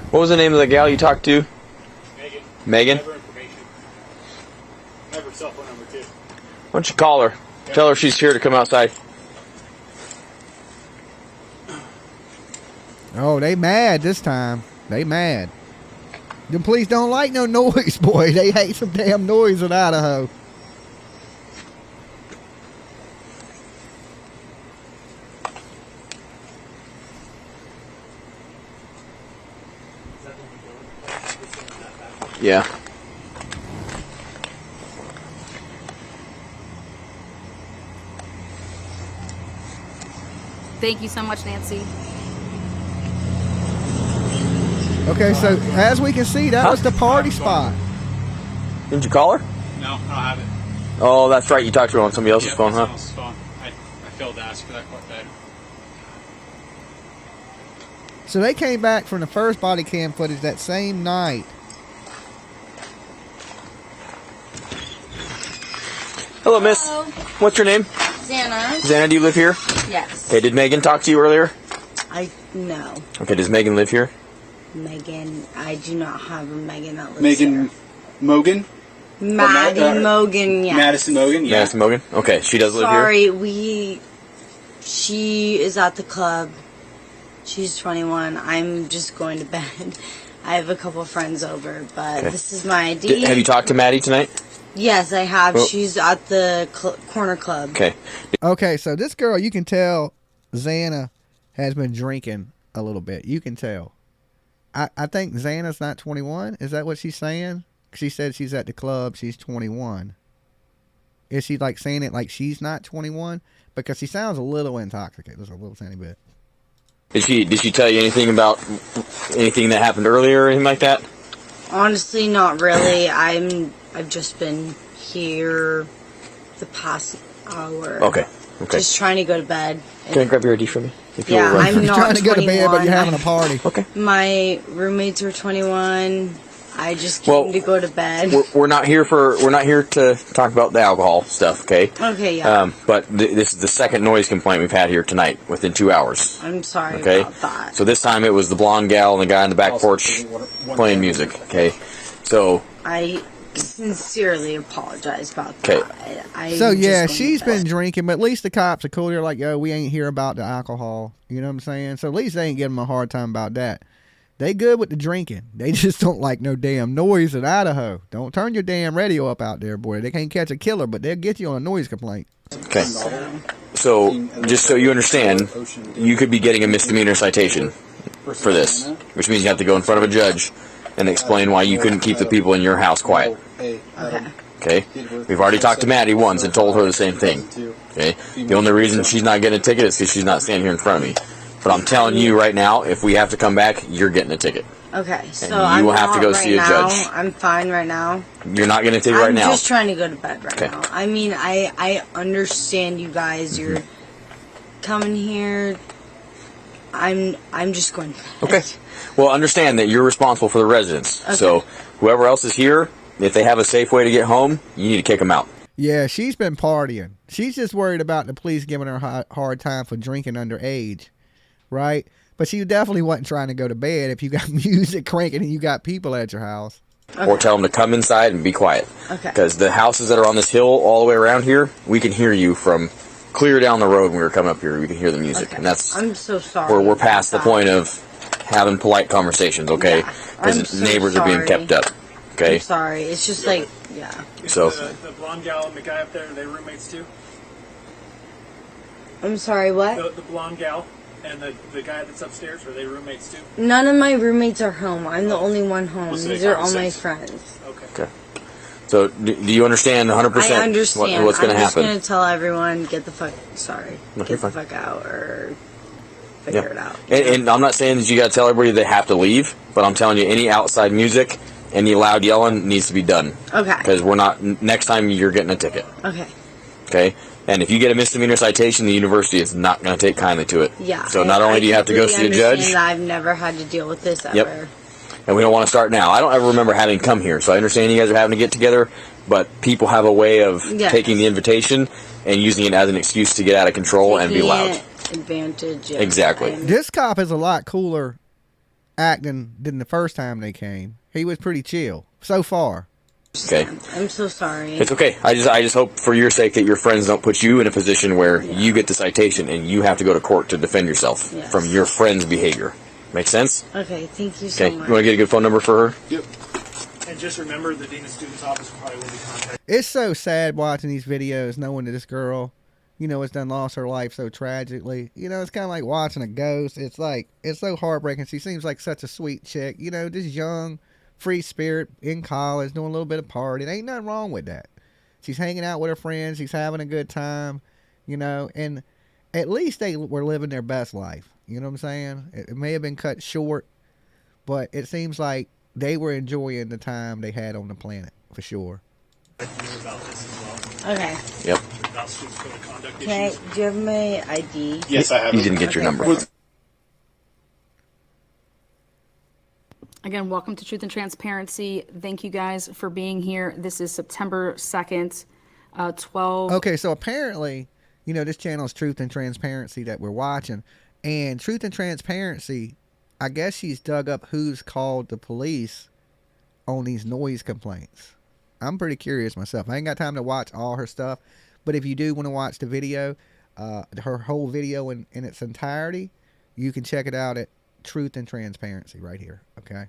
What was the name of the gal you talked to? Megan. Megan? Have her information. Have her cell phone number too. Why don't you call her? Tell her she's here to come outside. Oh, they mad this time. They mad. The police don't like no noise, boy. They hate some damn noise in Idaho. Yeah. Thank you so much, Nancy. Okay, so as we can see, that was the party spot. Didn't you call her? No, I don't have it. Oh, that's right. You talked to her on somebody else's phone, huh? Someone else's phone. I failed to ask for that quite bad. So they came back from the first body cam footage that same night. Hello, miss. Hello. What's your name? Xana. Xana, do you live here? Yes. Okay, did Megan talk to you earlier? No. Okay, does Megan live here? Megan, I do not have a Megan that lives Megan here. Mogen? Maddie Mogen, yes. Madison Mogen, yeah. Madison Mogen? Okay, she does live here? Sorry, she is at the club. She's 21. I'm just going to bed. I have a couple friends over, but Okay. this is my ID. Have you talked to Maddie tonight? Yes, I have. Oh. She's at the corner club. Okay. Okay, so this girl, you can tell Xana has been drinking a little bit. You can tell. I think Xana's not 21. Is that what she's saying? She said she's at the club. She's 21. Is she like saying it like she's not 21? Because she sounds a little intoxicated, just a little tiny bit. Did she tell you anything about anything that happened earlier or anything like that? Honestly, not really. I've just been here the past hour. Okay. Just trying to go to bed. Can I grab your ID from you? Yeah, I'm not trying to go to bed, but 21. you're having a party. Okay. My roommates are 21. I just came to go to bed. We're not here to talk about the alcohol stuff, okay? Okay, yeah. But this is the second noise complaint we've had here tonight within 2 hours. I'm sorry Okay. about that. So this time it was the blonde gal and the guy on the back porch playing music. Okay. So I sincerely apologize about okay. that. So yeah, she's been drinking, but at least the cops are cool. They're like, yo, we ain't here about the alcohol. You know what I'm saying? So at least they ain't giving them a hard time about that. They good with the drinking. They just don't like no damn noise in Idaho. Don't turn your damn radio up out there, boy. They can't catch a killer, but they'll get you on a noise complaint. Okay. So just so you understand, you could be getting a misdemeanor citation for this, which means you have to go in front of a judge and explain why you couldn't keep the people in your house quiet. Okay. We've already talked to Maddie once and told her the same thing. Okay. The only reason she's not getting a ticket is because she's not standing here in front of me. But I'm telling you right now, if we have to come back, you're getting a ticket. Okay, so and you will have to go see a judge. I'm fine right now. You're not getting a ticket right now. I'm just trying to go to bed right now. I mean, I understand you guys. You're coming here. I'm just going to bed. Okay. Well, understand that you're responsible for the residents. Okay. So whoever else is here, if they have a safe way to get home, you need to kick them out. Yeah, she's been partying. She's just worried about the police giving her a hard time for drinking underage, right? But she definitely wasn't trying to go to bed if you got music cranking and you got people at your house. Or tell them to come inside and be quiet. Okay. Because the houses that are on this hill all the way around here, we can hear you from clear down the road when we were coming up here. We can hear the music. Okay. And that's I'm so sorry. we're past the point of having polite conversations, okay? Yeah, Because I'm so neighbors are being sorry. kept up. Okay? I'm sorry. It's just like, yeah. So The blonde gal and the guy up there, are they roommates too? I'm sorry, what? The blonde gal and the guy that's upstairs, are they roommates too? None of my roommates are home. I'm the only one home. Well, so These they are are all my six. friends. Okay. So do you understand 100% I understand. what's going to I'm just happen? going to tell everyone, get the fuck Okay, fine. fuck out or figure it out. And I'm not saying that you got to tell everybody they have to leave, but I'm telling you, any outside music, any loud yelling needs to be done. Okay. Because we're not. Next time you're getting a ticket. Okay. Okay. And if you get a misdemeanor citation, the university is not going to take kindly to it. Yeah. So not only do you have to go see a completely judge. understand that I've never had to deal with this ever. Yep. And we don't want to start now. I don't ever remember having come here, so I understand you guys are having to get together, but people have a way of Yes. taking the invitation and using it as an excuse to get out of control and be Taking loud. Advantage. Yes. Exactly. This cop is a lot cooler acting than the first time they came. He was pretty chill so far. Okay. I'm so sorry. It's okay. I just hope for your sake that your friends don't put you in a position where you get the citation and you have to go to court to defend yourself Yes. from your friend's behavior. Make sense? Okay, thank you so Okay. much. You want to get a good phone number for her? Yep. And just remember, the Dean of Students Office probably will be contacted. It's so sad watching these videos, knowing that this girl, has done lost her life so tragically. It's kind of like watching a ghost. It's so heartbreaking. She seems like such a sweet chick. This young, free spirit in college, doing a little bit of partying. Ain't nothing wrong with that. She's hanging out with her friends. She's having a good time, and at least they were living their best life. You know what I'm saying? It may have been cut short, but it seems like they were enjoying the time they had on the planet, for sure. Okay. Yep. Okay, do you have my ID? Yes, I have. You didn't get your number. Again, welcome to Truth and Transparency. Thank you guys for being here. This is September 2nd, 12. Okay, so apparently, you know, this channel is Truth and Transparency that we're watching. And Truth and Transparency, I guess she's dug up who's called the police on these noise complaints. I'm pretty curious myself. I ain't got time to watch all her stuff. But if you do want to watch the video, her whole video in its entirety, you can check it out at Truth and Transparency right here. Okay.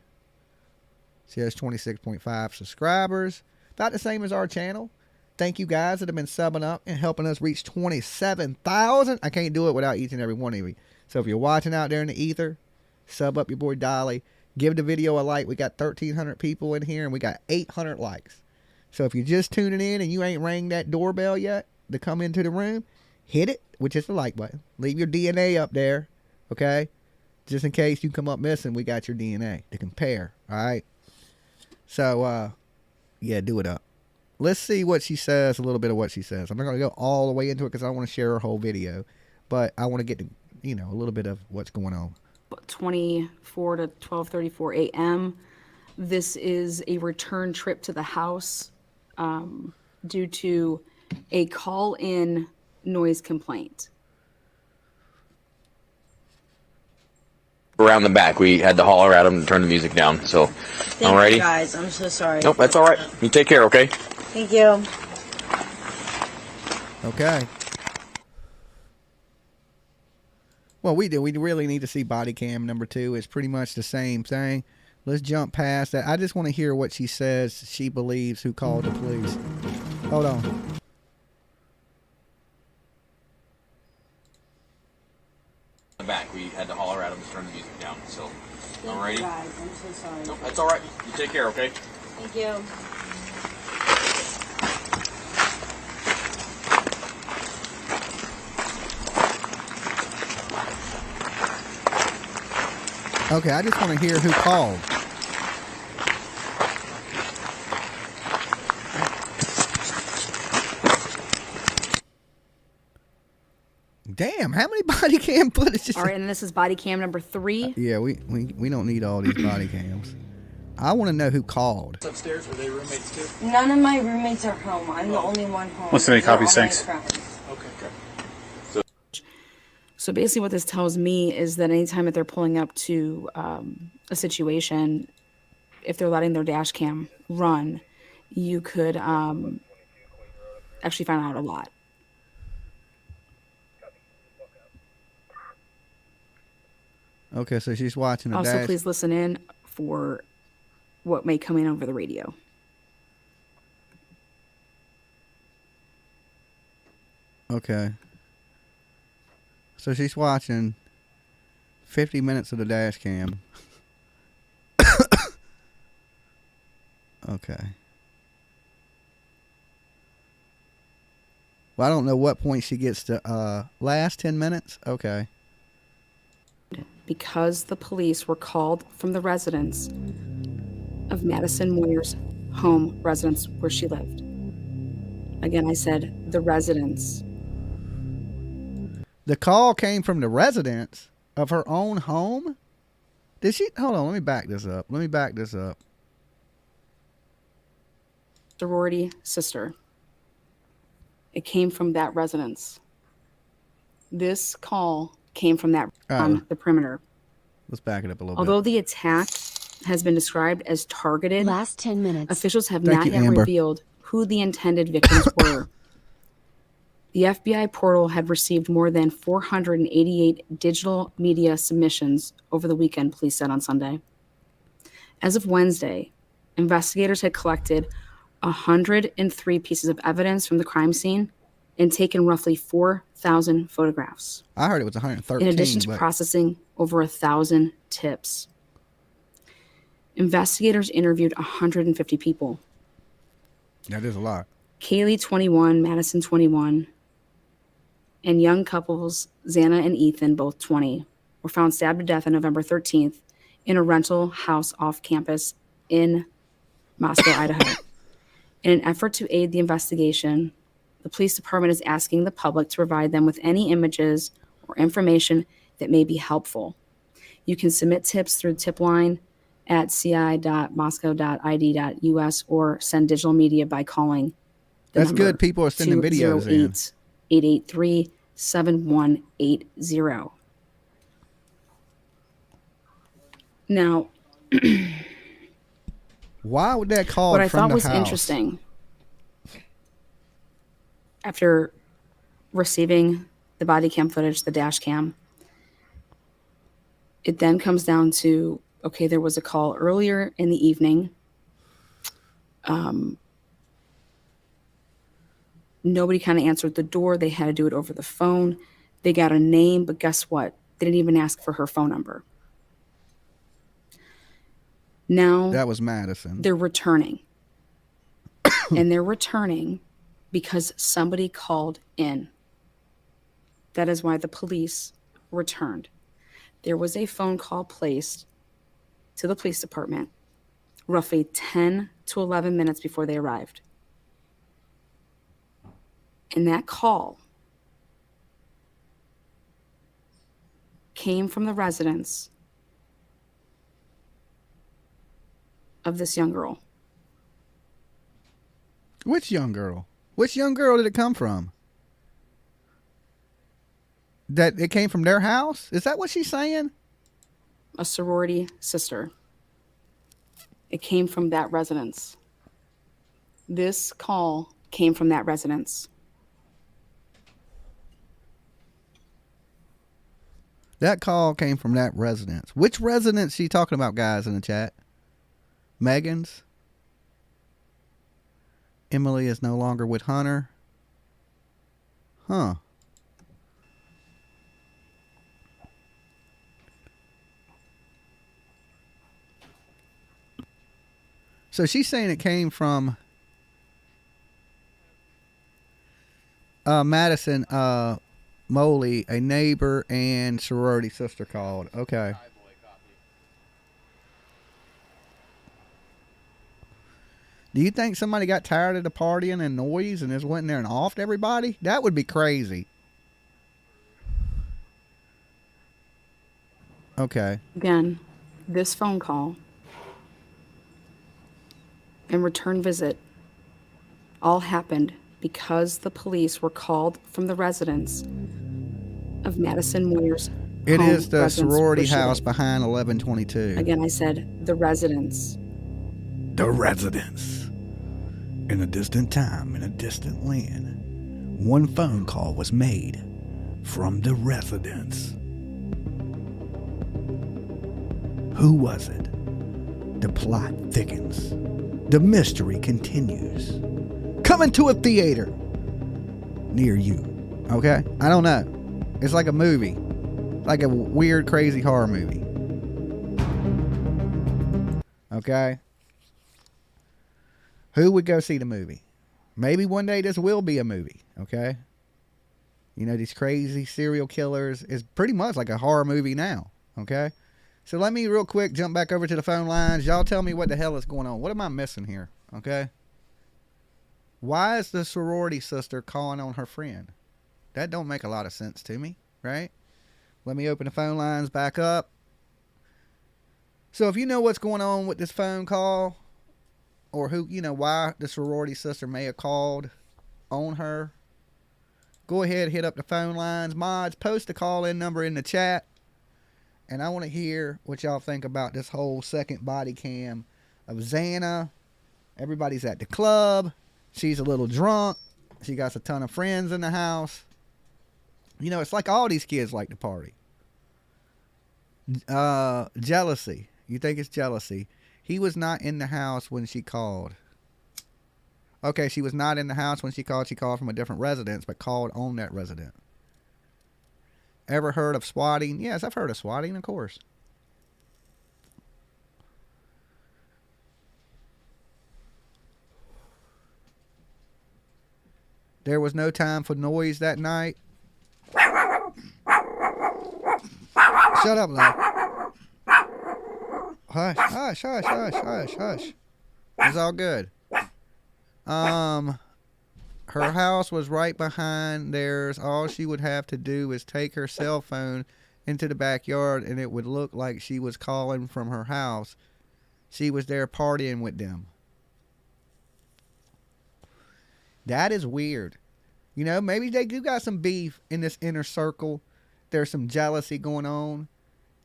She has 26.5 subscribers. About the same as our channel. Thank you guys that have been subbing up and helping us reach 27,000. I can't do it without each and every one of you. So if you're watching out there in the ether, sub up your boy Dolly. Give the video a like. We got 1,300 people in here and we got 800 likes. So if you're just tuning in and you ain't rang that doorbell yet to come into the room, hit it, which is the like button. Leave your DNA up there, okay? Just in case you come up missing, we got your DNA to compare, all right? So, yeah, do it up. Let's see what she says, a little bit of what she says. I'm not going to go all the way into it because I don't want to share her whole video, but I want to get to, you know, a little bit of what's going on. 24 to 12:34 a.m. This is a return trip to the house due to a call-in noise complaint. Around the back, we had to holler at him to turn the music down. So, Thank alrighty. you guys. I'm so sorry. Nope, that's all right. You take care, okay? Thank you. Okay. Well, we do. We really need to see body cam number 2. It's pretty much the same thing. Let's jump past that. I just want to hear what she says she believes who called the police. Hold on. The back, we had to holler at him to turn the music down. So, Thank you guys. I'm so sorry. Nope, that's all right. You take care, okay? Thank you. Okay, I just want to hear who called. Damn, how many body cam footage? All right, and this is body cam number 3. Yeah, we don't need all these body cams. I want to know who called. Upstairs, were they roommates too? None of my roommates are home. I'm the only one home. What's the many They're copies? all my Thanks. friends. Okay. So basically what this tells me is that anytime that they're pulling up to a situation, if they're letting their dash cam run, you could actually find out a lot. Okay, so she's watching the Also, dash. please listen in for what may come in over the radio. Okay. So she's watching 50 minutes of the dash cam. Okay. Well, I don't know what point she gets to last 10 minutes. Okay. Because the police were called from the residence of Madison Moyer's home residence where she lived. Again, I said the residence. The call came from the residence of her own home? Did she? Hold on, let me back this up. Sorority sister. It came from that residence. This call came from that on the perimeter. Let's back it up a little Although the attack has been described as targeted, Last 10 minutes. officials have Thank not you, yet Amber. revealed who the intended victims were. The FBI portal had received more than 488 digital media submissions over the weekend, police said on Sunday. As of Wednesday, investigators had collected 103 pieces of evidence from the crime scene and taken roughly 4,000 photographs. I heard it was 113. In addition to but processing over 1,000 tips. Investigators interviewed 150 people. that is a lot. Kaylee, 21, Madison, 21. and young couples Xana and Ethan, both 20, were found stabbed to death on November 13th in a rental house off campus in Moscow, Idaho. In an effort to aid the investigation, the police department is asking the public to provide them with any images or information that may be helpful. You can submit tips through the tip line at ci.moscow.id.us or send digital media by calling the That's number good. People are sending videos in. 208-883-7180. Now, why would that call what I from thought the was house? interesting, after receiving the body cam footage, the dash cam, it then comes down to, okay, there was a call earlier in the evening. Nobody kind of answered the door. They had to do it over the phone. They got a name, but guess what? They didn't even ask for her phone number. Now That was Madison. they're returning. And they're returning because somebody called in. That is why the police returned. There was a phone call placed to the police department roughly 10 to 11 minutes before they arrived. And that call came from the residence of this young girl. Which young girl? Which young girl did it come from? That it came from their house? Is that what she's saying? A sorority sister. It came from that residence. This call came from that residence. That call came from that residence. Which residence she talking about, guys, in the chat? Megan's? Emily is no longer with Hunter. Huh. So she's saying it came from Madison Moley, a neighbor and sorority sister called. Okay. Do you think somebody got tired of the partying and noise and just went in there and offed everybody? That would be crazy. Okay. Again, this phone call and return visit all happened because the police were called from the residence of Madison Moyer's It home is the residence sorority where she house lived. behind 1122. Again, I said the residence. The residence. In a distant time, in a distant land, one phone call was made from the residence. Who was it? The plot thickens. The mystery continues. Coming to a theater near you. Okay? I don't know. It's like a movie. Like a weird, crazy horror movie. Okay? Who would go see the movie? Maybe one day this will be a movie. Okay? You know, these crazy serial killers is pretty much like a horror movie now. Okay? So let me real quick jump back over to the phone lines. Y'all tell me what the hell is going on. What am I missing here? Okay? Why is the sorority sister calling on her friend? That don't make a lot of sense to me, right? Let me open the phone lines back up. So if you know what's going on with this phone call, or who, you know, why the sorority sister may have called on her, go ahead, hit up the phone lines. Mods, post the call-in number in the chat. And I want to hear what y'all think about this whole second body cam of Xana. Everybody's at the club. She's a little drunk. She got a ton of friends in the house. You know, it's like all these kids like to party. Jealousy. You think it's jealousy. He was not in the house when she called. Okay, she was not in the house when she called. She called from a different residence, but called on that resident. Ever heard of swatting? Yes, I've heard of swatting, of course. There was no time for noise that night. Shut up, love. Hush, hush, hush, hush, hush, hush. It's all good. Her house was right behind theirs. All she would have to do is take her cell phone into the backyard, and it would look like she was calling from her house. She was there partying with them. That is weird. You know, maybe they do got some beef in this inner circle. There's some jealousy going on,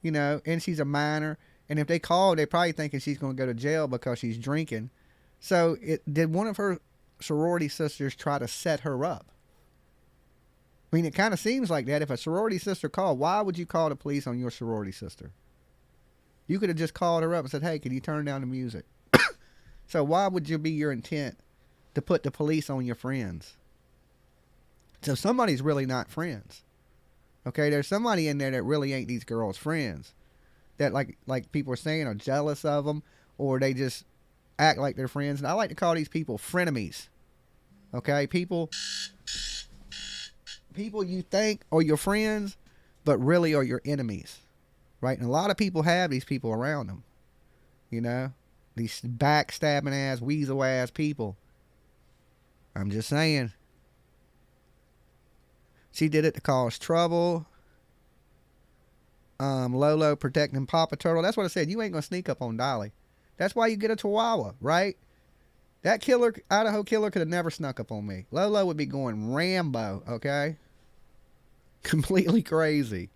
you know, and she's a minor. And if they call, they're probably thinking she's going to go to jail because she's drinking. So did one of her sorority sisters try to set her up? I mean, it kind of seems like that. If a sorority sister called, why would you call the police on your sorority sister? You could have just called her up and said, hey, can you turn down the music? So why would you be your intent to put the police on your friends? So somebody's really not friends. Okay, there's somebody in there that really ain't these girls' friends. That like people are saying are jealous of them, or they just act like they're friends. And I like to call these people frenemies. Okay, people you think are your friends, but really are your enemies. Right? And a lot of people have these people around them. You know? These backstabbing ass, weasel ass people. I'm just saying. She did it to cause trouble. Lolo protecting Papa Turtle. That's what I said. You ain't gonna sneak up on Dolly. That's why you get a Chihuahua, right? That killer, Idaho killer, could have never snuck up on me. Lolo would be going Rambo, okay? Completely crazy.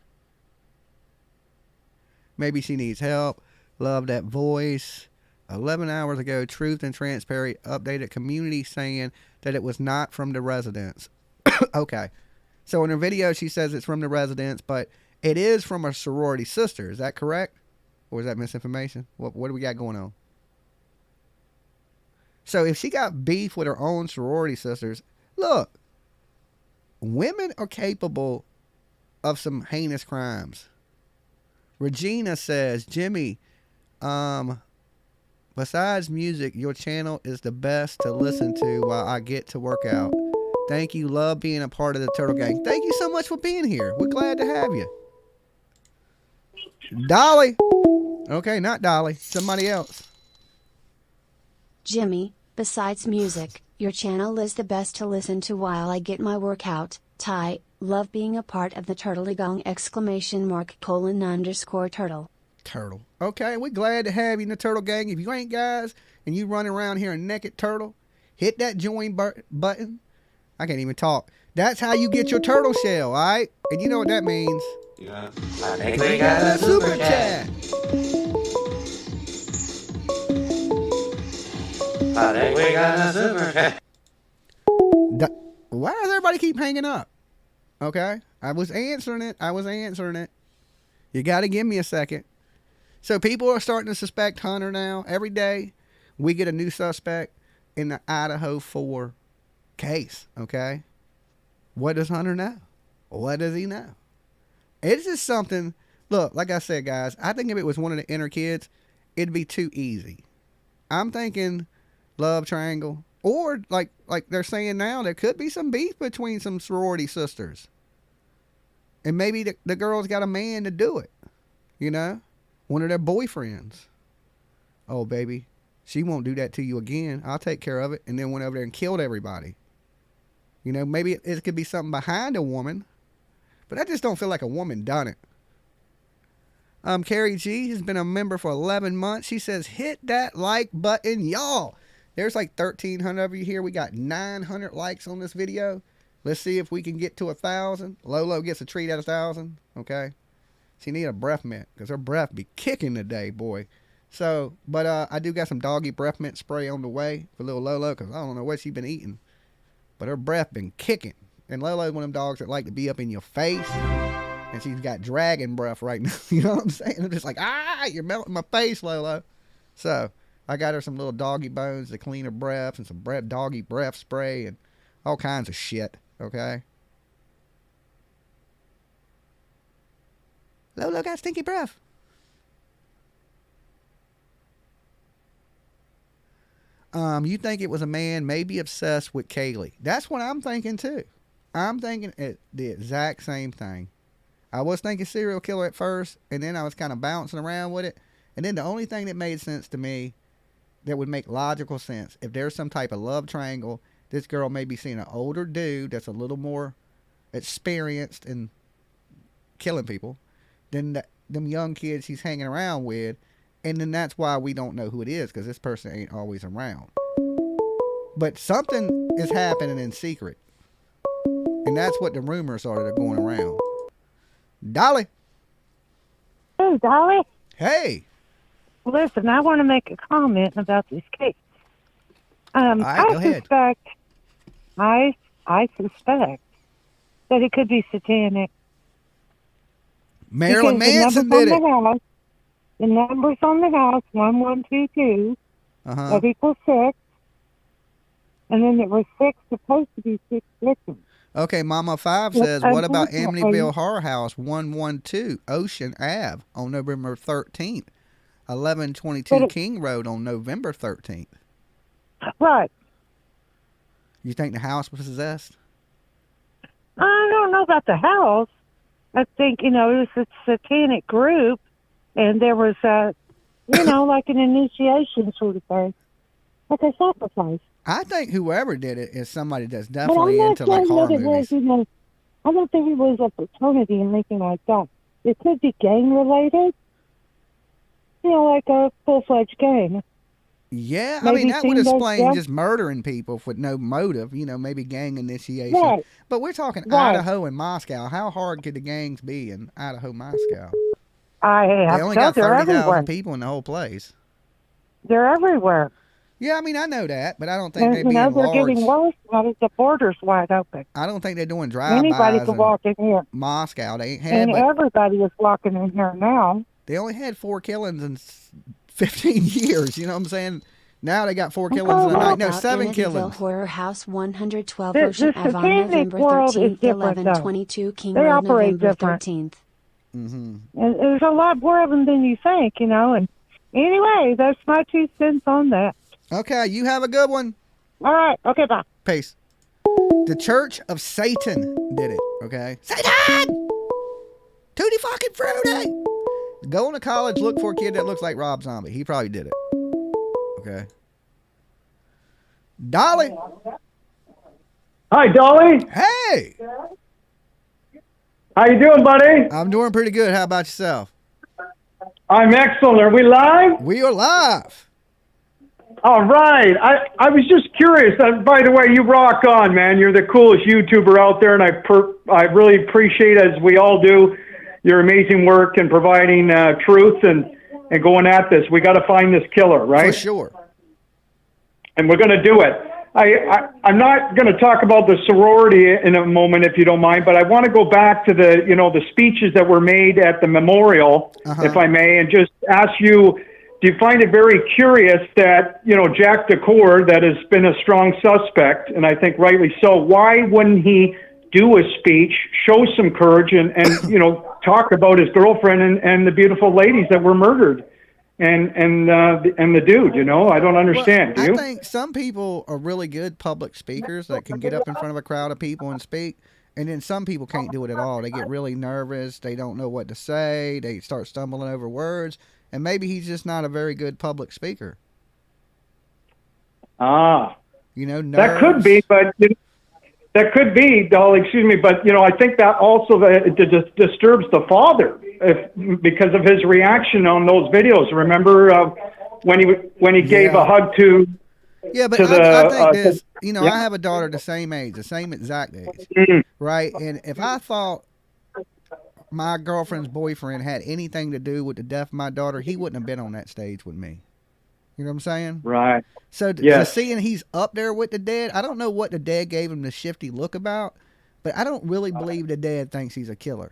Maybe she needs help. Love that voice. 11 hours ago, Truth and Transparent updated community saying that it was not from the residents. Okay. So in her video, she says it's from the residents, but it is from a sorority sister. Is that correct? Or is that misinformation? What do we got going on? So if she got beef with her own sorority sisters, look, women are capable of some heinous crimes. Regina says, Jimmy, besides music, your channel is the best to listen to while I get to work out. Thank you. Love being a part of the Turtle Gang. Thank you so much for being here. We're glad to have you. Dolly. Okay, not Dolly. Somebody else. Jimmy, besides music, your channel is the best to listen to while I get my workout. Ty, love being a part of the Turtle Gang ! _turtle. Turtle. Okay, we're glad to have you in the Turtle Gang. If you ain't guys and you running around here a naked turtle, hit that join button. I can't even talk. That's how you get your turtle shell, all right? And you know what that means. Yeah. I think we got a super chat. I think we got a super chat. Why does everybody keep hanging up? Okay? I was answering it. You got to give me a second. So people are starting to suspect Hunter now. Every day we get a new suspect in the Idaho 4 case, okay? What does Hunter know? What does he know? It's just something. Look, like I said, guys, I think if it was one of the inner kids, it'd be too easy. I'm thinking love triangle, or like they're saying now, there could be some beef between some sorority sisters, and maybe the girl's got a man to do it. You know, one of their boyfriends. Oh, baby, she won't do that to you again. I'll take care of it. And then went over there and killed everybody. You know, maybe it could be something behind a woman, but I just don't feel like a woman done it. Carrie G has been a member for 11 months. She says, hit that like button, y'all. There's like 1,300 of you here. We got 900 likes on this video. Let's see if we can get to 1,000. Lolo gets a treat at 1,000. Okay. She need a breath mint because her breath be kicking today, boy. So, but I do got some doggy breath mint spray on the way for little Lolo because I don't know what she been eating. But her breath been kicking. And Lolo's one of them dogs that like to be up in your face. And she's got dragon breath right now. You know what I'm saying? I'm just like, you're melting my face, Lolo. So, I got her some little doggy bones to clean her breath and some doggy breath spray and all kinds of shit. Okay? Lolo got stinky breath. You think it was a man maybe obsessed with Kaylee. That's what I'm thinking too. I'm thinking the exact same thing. I was thinking serial killer at first, and then I was kind of bouncing around with it. And then the only thing that made sense to me, that would make logical sense, if there's some type of love triangle, this girl may be seeing an older dude that's a little more experienced in killing people than them young kids he's hanging around with. And then that's why we don't know who it is, because this person ain't always around. But something is happening in secret. And that's what the rumors are that are going around. Dolly. Hey, Dolly. Hey. Listen, I want to make a comment about this case. All right, go ahead. I suspect that it could be satanic. Marilyn Manson did it. The numbers on the house, 1122, that equals 6. And then there were 6, supposed to be 6 victims. Okay, Mama 5 says, what about Amityville Horror House 112 Ocean Ave on November 13th? 1122 King Road on November 13th. Right. You think the house was possessed? I don't know about the house. I think, it was a satanic group, and there was like an initiation sort of thing. Like a sacrifice. I think whoever did it is somebody that's definitely into like horror movies. I don't think it was a fraternity or anything like that. It could be gang related. Like a full-fledged gang. Yeah, Maybe I mean, that would explain yeah. just murdering people with no motive, maybe gang initiation. Right. But we're talking Right. Idaho and Moscow. How hard could the gangs be in Idaho, Moscow? I have They only got they're 30,000 everywhere. people in the whole place. They're everywhere. Yeah, I mean, I know that, but I don't think And, they'd be in they're large. getting worse now that the border's wide open. I don't think they're doing Anybody drive-bys could in walk in here. Moscow. They ain't had, And but everybody is walking in here now. they only had 4 killings in 15 years. You know what I'm saying? Now they got 4 killings in a night. No, About 7 Amityville killings. Horror House 112 The Ocean Ave on satanic November world is 13th, different, though. 1122 King They Road, operate November different. 13th. Mm-hmm. And there's a lot more of them than you think, And anyway, that's my 2 cents on that. Okay, you have a good one. All right. Okay, bye. Peace. The Church of Satan did it, okay? Satan! Tutti fucking fruity! Going to college, look for a kid that looks like Rob Zombie. He probably did it. Okay. Dolly! Hi, Dolly. Hey! How you doing, buddy? I'm doing pretty good. How about yourself? I'm excellent. Are we live? We are live. All right. I was just curious. By the way, you rock on, man. You're the coolest YouTuber out there, and I really appreciate, as we all do, your amazing work in providing truth and going at this. We got to find this killer, right? For sure. And we're going to do it. I'm not going to talk about the sorority in a moment, if you don't mind, but I want to go back to the speeches that were made at the memorial, if I may, and just ask you, do you find it very curious that, Jack DeCour, that has been a strong suspect, and I think rightly so, why wouldn't he do a speech, show some courage, and talk about his girlfriend and the beautiful ladies that were murdered? And the dude, I don't understand. Well, do you? I think some people are really good public speakers that can get up in front of a crowd of people and speak, and then some people can't do it at all. They get really nervous. They don't know what to say. They start stumbling over words, and maybe he's just not a very good public speaker. That nerves. could be, but that could be, Dolly. Excuse me, but I think that also disturbs the father because of his reaction on those videos. Remember when he gave a hug to? Yeah, but to I think this. yeah. I have a daughter the same age, the same exact age, right? And if I thought my girlfriend's boyfriend had anything to do with the death of my daughter, he wouldn't have been on that stage with me. You know what I'm saying? Right. So Yes. seeing he's up there with the dead, I don't know what the dad gave him the shifty look about, but I don't really believe the dad thinks he's a killer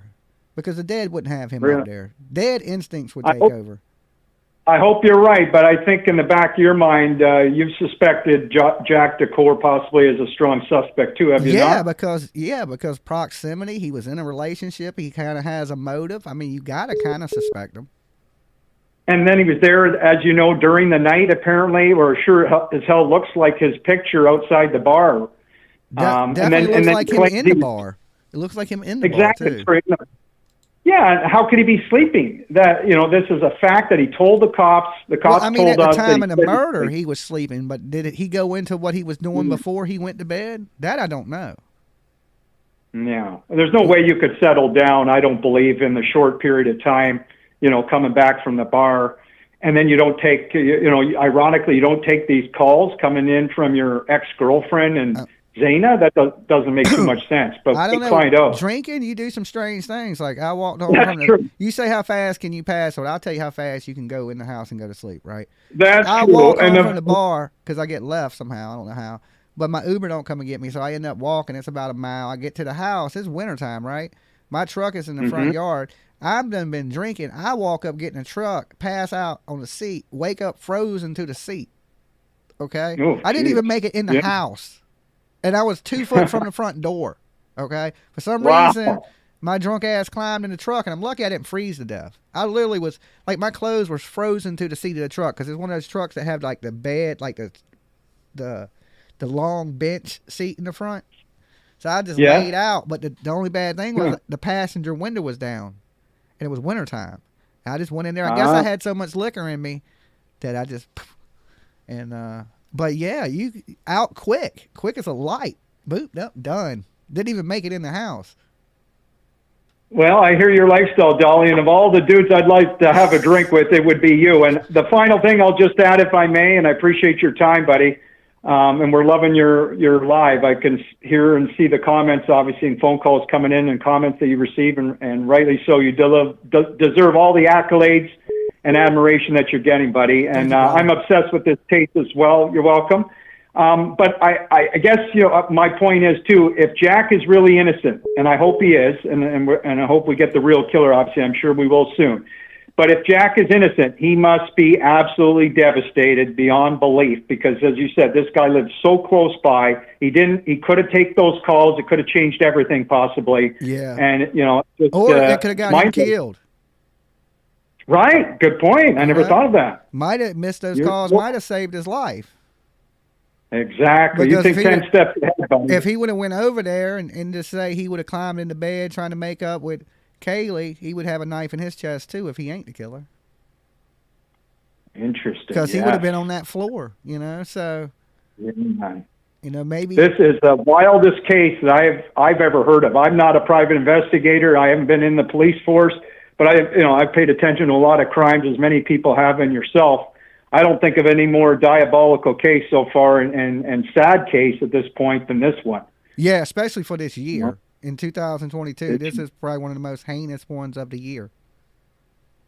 because the dad wouldn't have him Really? up there. Dad instincts would I take hope- over. I hope you're right, but I think in the back of your mind, you've suspected Jack DeCour possibly as a strong suspect too, have you not? Because proximity, he was in a relationship, he kind of has a motive. I mean, you got to kind of suspect him. And then he was there, as you know, during the night, apparently, or sure as hell looks like his picture outside the bar. Definitely looks like him in the bar. It looks like him in the bar, too. Exactly. Yeah, and how could he be sleeping? That this is a fact that he told the cops. The cops I mean, told at us the that time he of the said- murder, he was sleeping. But did he go into what he was doing before he went to bed? That I don't know. No, there's no way you could settle down. I don't believe in the short period of time. Coming back from the bar, and then you don't take. Ironically, you don't take these calls coming in from your ex-girlfriend and Xana. That doesn't make too much sense. But I don't we know. find out. Drinking, you do some strange things. Like I walked home That's from the. true. You say how fast can you pass? Well, I'll tell you how fast you can go in the house and go to sleep. Right. That's I true. walk And home from the bar because I get left somehow. I don't know how. But my Uber don't come and get me, so I end up walking. It's about a mile. I get to the house. It's wintertime, right? My truck is in the front yard. I've done been drinking. I walk up, get in the truck, pass out on the seat, wake up frozen to the seat. Okay? Oh, I didn't geez. even make it in the house. And I was 2 foot from the front door. Okay? For some Wow. reason, my drunk ass climbed in the truck, and I'm lucky I didn't freeze to death. I literally was, like, my clothes were frozen to the seat of the truck because it's one of those trucks that have, like, the bed, like the long bench seat in the front. So I just laid out. But the only bad thing was the passenger window was down. And it was wintertime. I just went in there. I guess I had so much liquor in me that I just, but yeah, you out quick as a light. Boop, up, done. Didn't even make it in the house. Well, I hear your lifestyle, Dolly, and of all the dudes I'd like to have a drink with, it would be you. And the final thing I'll just add, if I may, and I appreciate your time, buddy. And we're loving your live. I can hear and see the comments, obviously, and phone calls coming in and comments that you receive, and rightly so. You deserve all the accolades and admiration that you're getting, buddy. And I'm obsessed with this case as well. You're welcome. But I guess my point is too. If Jack is really innocent, and I hope he is, and I hope we get the real killer. Obviously, I'm sure we will soon. But if Jack is innocent, he must be absolutely devastated beyond belief because, as you said, this guy lived so close by. He could have taken those calls. It could have changed everything possibly. Yeah. And, Or it could have got him killed. Right. Good point. I never thought of that. Might have missed those calls. Might have saved his life. Exactly. Because you think 10 steps ahead, buddy. If he would have went over there and just say he would have climbed into bed trying to make up with Kaylee, he would have a knife in his chest too if he ain't the killer. Interesting. Because he would have been on that floor, so maybe this is the wildest case that I've ever heard of. I'm not a private investigator. I haven't been in the police force, but I've paid attention to a lot of crimes, as many people have, and yourself. I don't think of any more diabolical case so far and sad case at this point than this one. Yeah, especially for this year. In 2022, this is probably one of the most heinous ones of the year.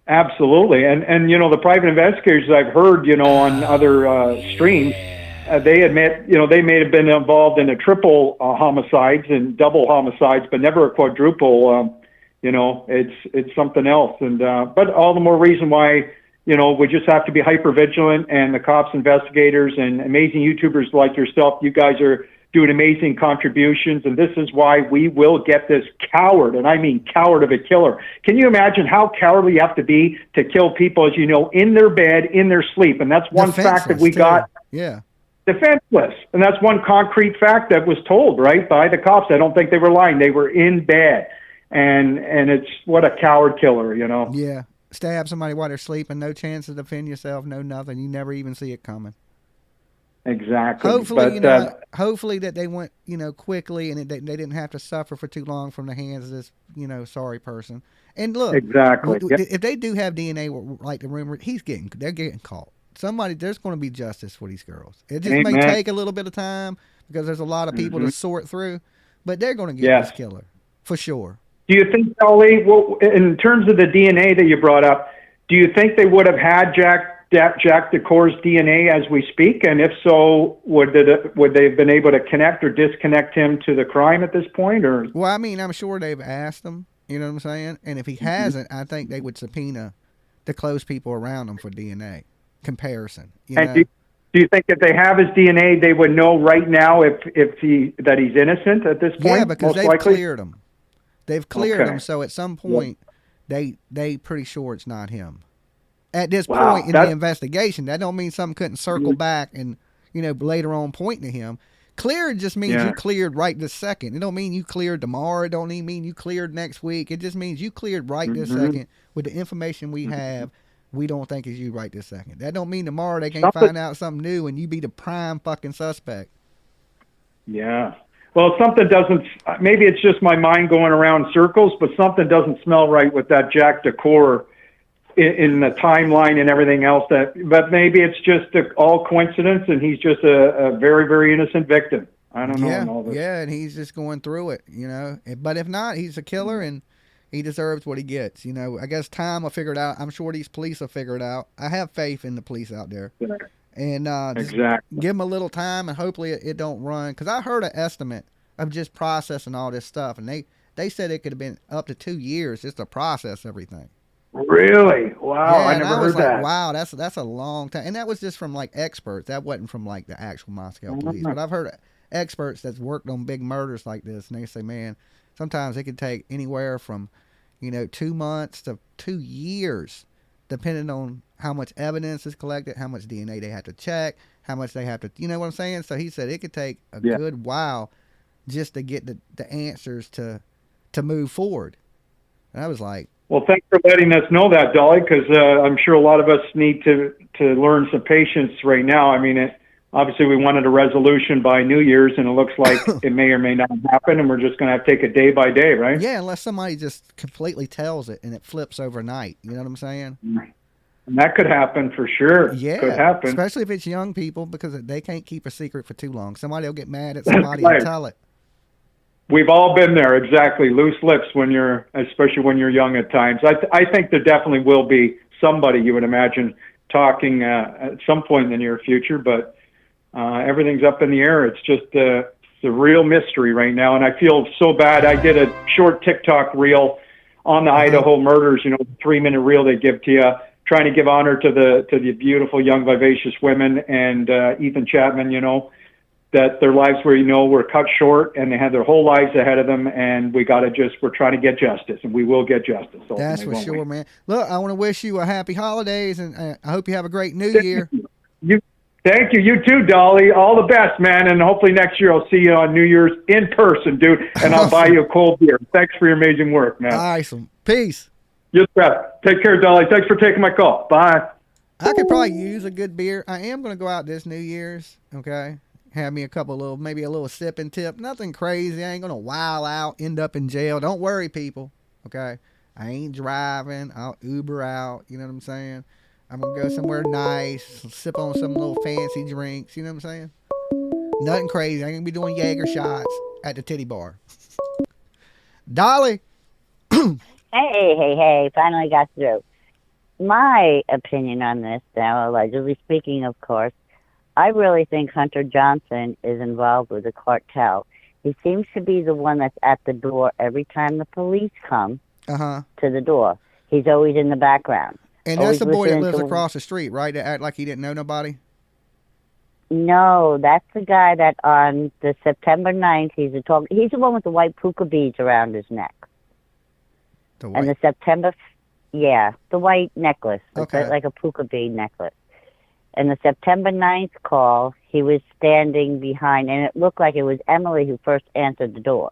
Absolutely. And the private investigators I've heard, on other streams, they admit, they may have been involved in a triple homicides and double homicides, but never a quadruple. It's something else. And but all the more reason why, we just have to be hyper vigilant, and the cops, investigators, and amazing YouTubers like yourself, you guys are doing amazing contributions, and this is why we will get this coward, and I mean coward of a killer. Can you imagine how cowardly you have to be to kill people, as you know, in their bed, in their sleep? And that's one fact that we got. Yeah. Defenseless. And that's one concrete fact that was told, right, by the cops. I don't think they were lying. They were in bed. And it's what a coward killer, Yeah. Stab somebody while they're sleeping, no chance to defend yourself, no nothing. You never even see it coming. Exactly. Hopefully, but, hopefully that they went, quickly, and they didn't have to suffer for too long from the hands of this, sorry person. And look, exactly. If they do have DNA, like the rumor, they're getting caught. There's going to be justice for these girls. It just may take a little bit of time because there's a lot of people to sort through, but they're going to get this killer for sure. Do you think, Dolly, in terms of the DNA that you brought up, do you think they would have had Jack DeCour's DNA as we speak? And if so, would they have been able to connect or disconnect him to the crime at this point? Or well, I mean, I'm sure they've asked him. You know what I'm saying? And if he hasn't, I think they would subpoena the close people around him for DNA comparison. Do you think if they have his DNA, they would know right now that he's innocent at this point? Yeah, because they've cleared him. They've cleared him, so at some point, they pretty sure it's not him. At this point in the investigation, that don't mean something couldn't circle back and later on point to him. Cleared just means Yeah. you cleared right this second. It don't mean you cleared tomorrow. It don't even mean you cleared next week. It just means you cleared right this second with the information we have. We don't think is you right this second. That don't mean tomorrow they can't find out something new and you be the prime fucking suspect. Yeah. Well, something doesn't, maybe it's just my mind going around circles, but something doesn't smell right with that Jack Decor in the timeline and everything else. But maybe it's just all coincidence and he's just a very, very innocent victim. I don't know. Yeah, and all this. yeah, and he's just going through it, you know. But if not, he's a killer and he deserves what he gets. You know, I guess time will figure it out. I'm sure these police will figure it out. I have faith in the police out there. And just give them a little time, and hopefully it don't run. Because I heard an estimate of just processing all this stuff, and they said it could have been up to 2 years just to process everything. Really? Wow, Yeah, I and never was heard like, that. wow, that's a long time. And that was just from like experts. That wasn't from like the actual Moscow police. But I've heard experts that's worked on big murders like this, and they say, man, sometimes it can take anywhere from 2 months to 2 years, depending on how much evidence is collected, how much DNA they have to check, how much they have to, you know what I'm saying? So he said it could take a good while just to get the answers to move forward. And I was like, Well, thanks for letting us know that, Dolly, because I'm sure a lot of us need to learn some patience right now. I mean, obviously we wanted a resolution by New Year's, and it looks like it may or may not happen, and we're just going to have to take it day by day, right? yeah, unless somebody just completely tells it and it flips overnight. You know what I'm saying? And that could happen for sure. Yeah, could happen. especially if it's young people, because they can't keep a secret for too long. Somebody will get mad at somebody Right. and tell it. We've all been there, exactly. Loose lips especially when you're young at times. I think there definitely will be somebody, you would imagine, talking at some point in the near future, but everything's up in the air. It's just it's a real mystery right now, and I feel so bad. I did a short TikTok reel on the Idaho murders, 3-minute reel they give to you, trying to give honor to the beautiful, young, vivacious women and Ethan Chapin, that their lives were cut short, and they had their whole lives ahead of them, and we're trying to get justice, and we will get justice. That's for sure, man. Look, I want to wish you a happy holidays, and I hope you have a great New Year. Thank you. You too, Dolly. All the best, man, and hopefully next year I'll see you on New Year's in person, dude, and I'll buy you a cold beer. Thanks for your amazing work, man. Awesome. Peace. You bet. Take care, Dolly. Thanks for taking my call. Bye. I could probably use a good beer. I am going to go out this New Year's, okay? Have me maybe a little sipping tip. Nothing crazy. I ain't going to wild out, end up in jail. Don't worry, people, okay? I ain't driving. I'll Uber out, you know what I'm saying? I'm going to go somewhere nice, sip on some little fancy drinks, you know what I'm saying? Nothing crazy. I ain't going to be doing Jaeger shots at the titty bar. Dolly. Hey, finally got through. My opinion on this, now allegedly speaking, of course, I really think Hunter Johnson is involved with the cartel. He seems to be the one that's at the door every time the police come to the door. He's always in the background. And that's the boy that lives across the street, right? That act like he didn't know nobody? No, that's the guy that on the September 9th, he's the one with the white puka beads around his neck. And the September, the white necklace. Okay. Like a puka bead necklace. And the September 9th call, he was standing behind, and it looked like it was Emily who first answered the door.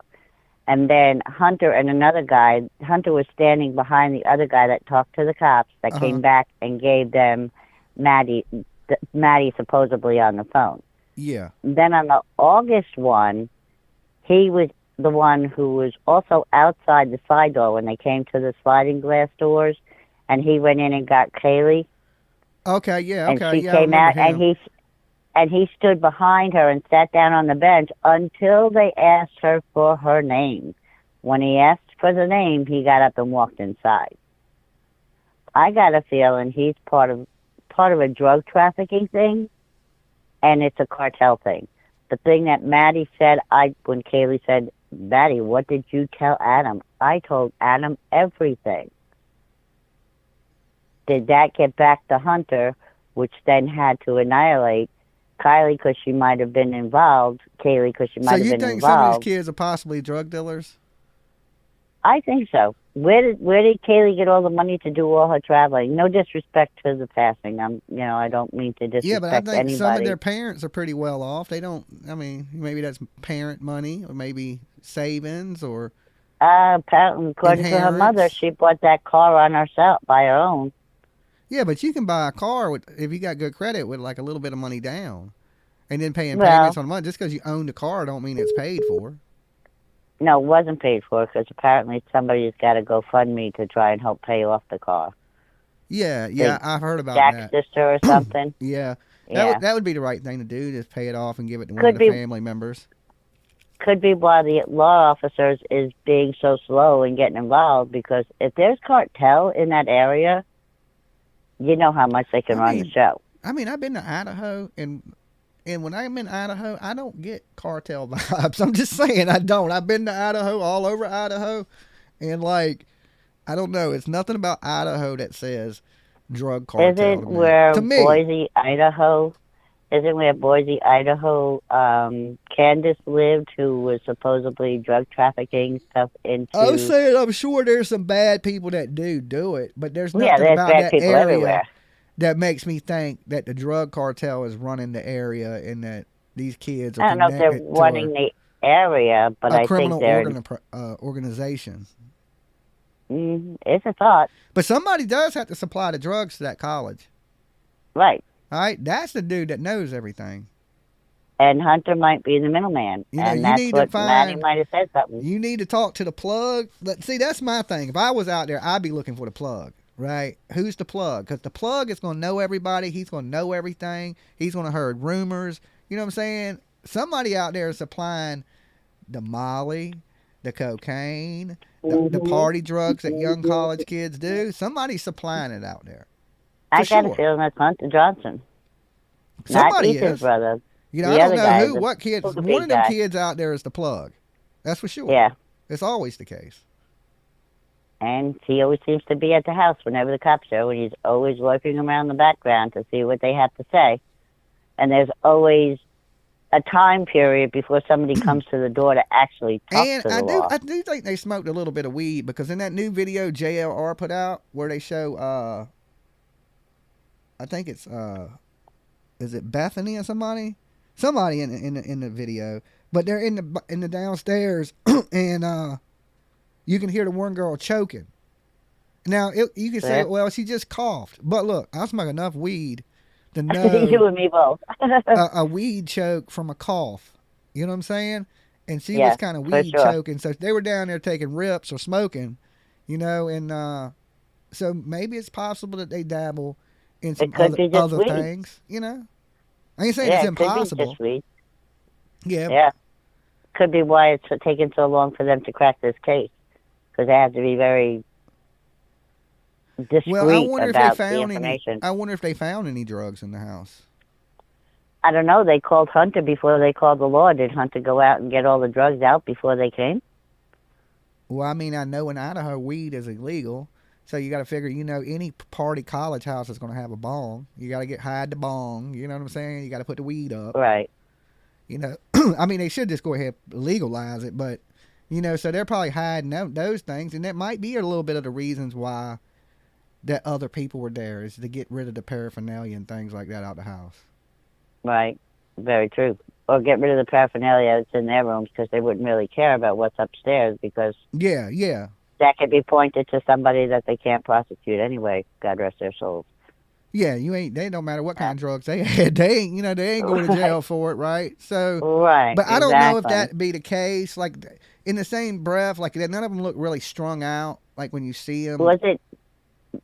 And then Hunter and another guy, Hunter was standing behind the other guy that talked to the cops that came back and gave them Maddie supposedly on the phone. Yeah. Then on the August one, he was the one who was also outside the side door when they came to the sliding glass doors, and he went in and got Kaylee. Okay, yeah, okay. And she yeah, came out, him. and he stood behind her and sat down on the bench until they asked her for her name. When he asked for the name, he got up and walked inside. I got a feeling he's part of a drug trafficking thing, and it's a cartel thing. The thing that Maddie said, when Kaylee said, Maddie, what did you tell Adam? I told Adam everything. Did that get back to Hunter, which then had to annihilate Kaylee because she might have been involved, Kaylee because she might have been involved. So you think some of these kids are possibly drug dealers? I think so. Where did Kaylee get all the money to do all her traveling? No disrespect to the passing. I don't mean to disrespect Yeah, but I think anybody. some of their parents are pretty well off. They don't. I mean, maybe that's parent money, or maybe savings, or. Apparently, according to her mother, she bought that car on herself by her own. Yeah, but you can buy a car if you got good credit with like a little bit of money down, and then paying payments on the money. Just because you own the car, don't mean it's paid for. No, it wasn't paid for because apparently somebody's got to GoFundMe to try and help pay off the car. Yeah, I've heard about Jack's that. sister or something. Yeah, Yeah. that would be the right thing to do. Just pay it off and give it to one of the family members. Could be why the law officers is being so slow in getting involved, because if there's cartel in that area, you know how much they can run the show. I mean, I've been to Idaho, and when I'm in Idaho, I don't get cartel vibes. I'm just saying, I don't. I've been to Idaho, all over Idaho, and like, I don't know. It's nothing about Idaho that says drug cartel. Isn't where Boise, Idaho? Isn't where Boise, Idaho, Candace lived, who was supposedly drug trafficking stuff into... I was saying, I'm sure there's some bad people that do it, but there's nothing there's about bad that people area everywhere. that makes me think that the drug cartel is running the area and that these kids are I don't know if they're connected to running the area, but I criminal think they're... organization. It's a thought. But somebody does have to supply the drugs to that college. Right. All right, that's the dude that knows everything. And Hunter might be the middleman. And that's what Maddie might have said something. You need to talk to the plug. See, that's my thing. If I was out there, I'd be looking for the plug, right? Who's the plug? Because the plug is going to know everybody. He's going to know everything. He's going to heard rumors. You know what I'm saying? Somebody out there is supplying the Molly, the cocaine, the party drugs that young college kids do. Somebody's supplying it out there. I got a feeling that's Hunter Johnson. Somebody not Ethan's brother. You know, I don't know what kids. One of them kids out there is the plug. That's for sure. Yeah. It's always the case. And he always seems to be at the house whenever the cops are, and he's always lurking around the background to see what they have to say. And there's always a time period before somebody comes to the door to actually talk to the law. I do think they smoked a little bit of weed, because in that new video JLR put out where they show I think it's is it Bethany or somebody in the video, but they're in the downstairs and you can hear the one girl choking. Now you can say, well, she just coughed, but look, I smoke enough weed to know you and me both. a weed choke from a cough. You know what I'm saying? And she was kind of weed choking, so they were down there taking rips or smoking, you know, and so maybe it's possible that they dabble in some other things, you know. I ain't saying it's impossible. Yeah. Could be why it's taking so long for them to crack this case, because they have to be very discreet about the information. I wonder if they found any drugs in the house. I don't know. They called Hunter before they called the law. Did Hunter go out and get all the drugs out before they came? Well, I mean, I know in Idaho weed is illegal. So you got to figure, you know, any party college house is going to have a bong. You got to hide the bong. You know what I'm saying? You got to put the weed up. Right. You know, I mean, they should just go ahead and legalize it, but, you know, so they're probably hiding those things, and that might be a little bit of the reasons why that other people were there, is to get rid of the paraphernalia and things like that out the house. Right. Very true. Or get rid of the paraphernalia that's in their rooms, because they wouldn't really care about what's upstairs, because... Yeah. That could be pointed to somebody that they can't prosecute anyway. God rest their souls. Yeah, they don't matter what kind of drugs they had. They ain't going to jail for it, right? So, right. But I don't know if that be the case. Like in the same breath, like none of them look really strung out. Like when you see them. Was it?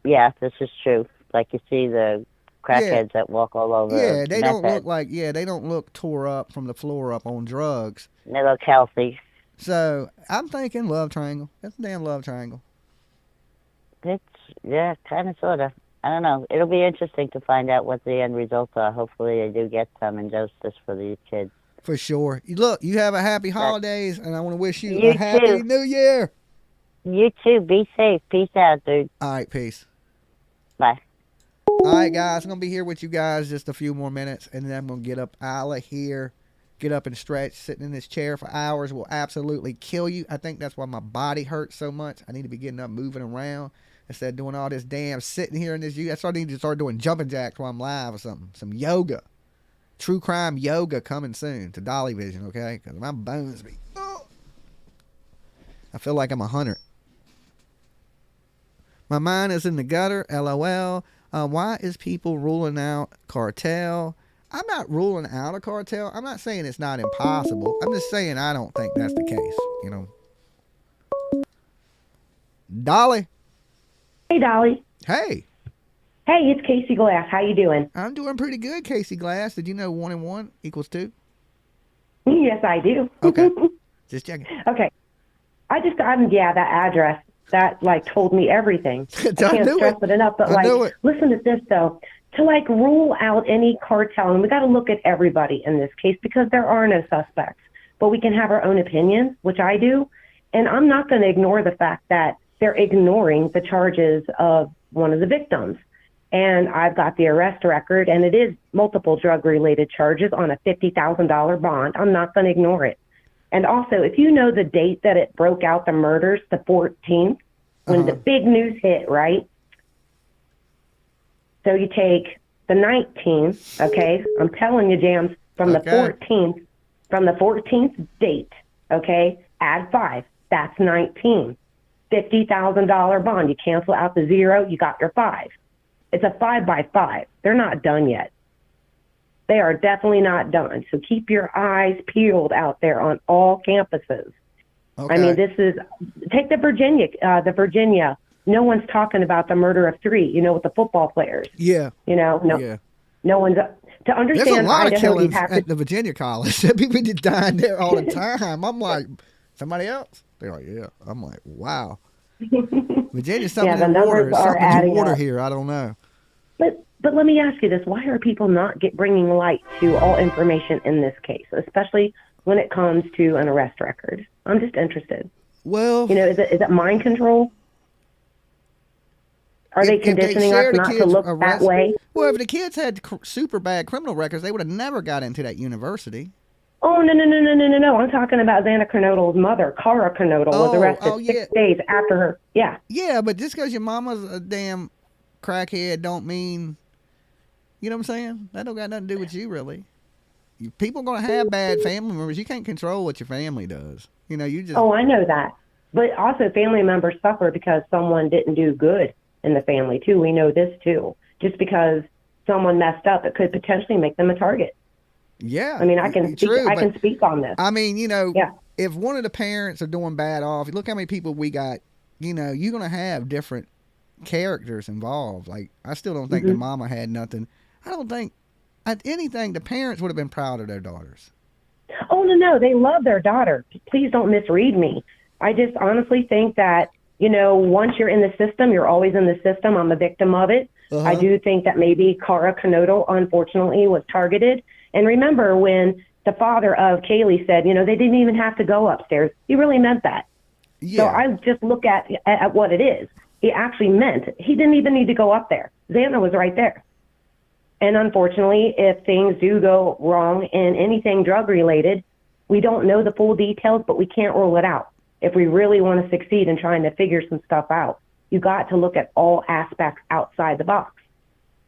Yeah, this is true. Like you see the crackheads that walk all over. Yeah, they don't look like. Yeah, they don't look tore up from the floor up on drugs. They look healthy. So I'm thinking love triangle. That's a damn love triangle. It's kind of, sort of. I don't know. It'll be interesting to find out what the end results are. Hopefully they do get some injustice for these kids. For sure. Look, you have a happy holidays, and I want to wish you a happy New Year. You too. Be safe. Peace out, dude. All right, peace. Bye. All right, guys. I'm going to be here with you guys just a few more minutes, and then I'm going to get up out of here. get up and stretch. Sitting in this chair for hours will absolutely kill you. I think that's why my body hurts so much. I need to be getting up, moving around instead of doing all this damn sitting here in this. That's why I need to start doing jumping jacks while I'm live or something. Some yoga. True crime yoga coming soon to Dolly Vision, okay? Because my bones be... I feel like I'm 100. My mind is in the gutter, LOL. Why is people ruling out cartel? I'm not ruling out a cartel. I'm not saying it's not impossible. I'm just saying I don't think that's the case, you know. Dolly. Hey, Dolly. Hey. Hey, it's Casey Glass. How you doing? I'm doing pretty good, Casey Glass. Did you know 1 and 1 equals 2? Yes, I do. Okay. Just checking. Okay. I just got, that address, that, like, told me everything. I can't stress it enough, but, like, listen to this, though. To, like, rule out any cartel, and we got to look at everybody in this case because there are no suspects, but we can have our own opinions, which I do, and I'm not going to ignore the fact that they're ignoring the charges of one of the victims. And I've got the arrest record, and it is multiple drug-related charges on a $50,000 bond. I'm not going to ignore it. And also, if you know the date that it broke out, the murders, the 14th, when the big news hit, right? So you take the 19th, okay? I'm telling you, Jams, from the 14th date, okay? Add 5, that's 19. $50,000 bond. You cancel out the 0, you got your 5. It's a 5 by 5. They're not done yet. They are definitely not done. So keep your eyes peeled out there on all campuses. Okay. I mean, this is, take the Virginia. No one's talking about the murder of 3, you know, with the football players. Yeah. You know, no one's, to understand. There's a lot Idaho, of killings at the Virginia college. People just dying there all the time. I'm like, somebody else? They're like, yeah. I'm like, wow. Virginia's something in water here. I don't know. But let me ask you this: why are people not bringing light to all information in this case, especially when it comes to an arrest record? I'm just interested. Well, you know, is it mind control? Are they conditioning us not to look that way? Well, if the kids had super bad criminal records, they would have never got into that university. Oh, no. I'm talking about Xana Kernodle's mother, Cara Kernodle, was arrested 6 days after her. Yeah. Yeah, but just because your mama's a damn crackhead don't mean, you know what I'm saying? That don't got nothing to do with you, really. People going to have bad family members. You can't control what your family does. You know, you just... Oh, I know that. But also family members suffer because someone didn't do good in the family, too. We know this, too. Just because someone messed up, it could potentially make them a target. Yeah. I mean, I can speak on this. I mean, you know, if one of the parents are doing bad off, look how many people we got, you know, you're going to have different characters involved. Like, I still don't think the mama had nothing. I don't think anything, the parents would have been proud of their daughters. Oh, no. They love their daughter. Please don't misread me. I just honestly think that, you know, once you're in the system, you're always in the system. I'm a victim of it. I do think that maybe Cara Kernodle, unfortunately, was targeted. And remember when the father of Kaylee said, you know, they didn't even have to go upstairs. He really meant that. Yeah. So I just look at what it is. He actually meant he didn't even need to go up there. Xana was right there. And unfortunately, if things do go wrong in anything drug related, we don't know the full details, but we can't rule it out. If we really want to succeed in trying to figure some stuff out, you got to look at all aspects outside the box.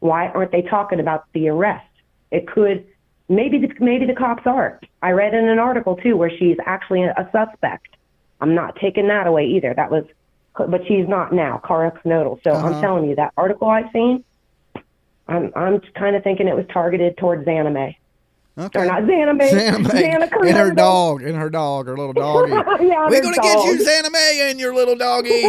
Why aren't they talking about the arrest? It could... Maybe the cops are. I read in an article, too, where she's actually a suspect. I'm not taking that away either. But she's not now, Cara Kernodle. So I'm telling you, that article I've seen, I'm kind of thinking it was targeted towards Xana May. Okay. Or not Xana May. Xana Kernodle. And her dog, her little doggy. We're going to get you, Xana May, and your little doggy.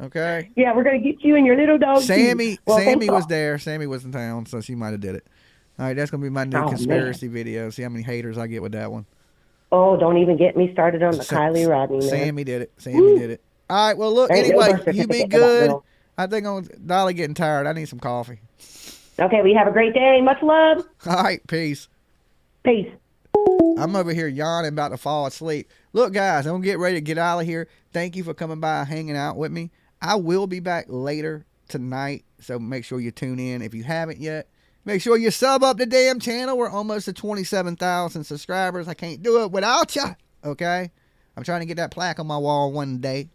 Okay? Yeah, we're going to get you and your little dog. Sammy was there. Sammy was in town, so she might have did it. All right, that's going to be my new conspiracy video. See how many haters I get with that one. Oh, don't even get me started on the Kylie Rodney. Man. Sammy did it. Sammy did it. All right, well, look, anyway, you be good. I think I'm Dolly getting tired. I need some coffee. Okay, we have a great day. Much love. All right, peace. Peace. I'm over here yawning, about to fall asleep. Look, guys, I'm going to get ready to get out of here. Thank you for coming by, hanging out with me. I will be back later tonight, so make sure you tune in if you haven't yet. Make sure you sub up the damn channel. We're almost at 27,000 subscribers. I can't do it without you. Okay? I'm trying to get that plaque on my wall one day.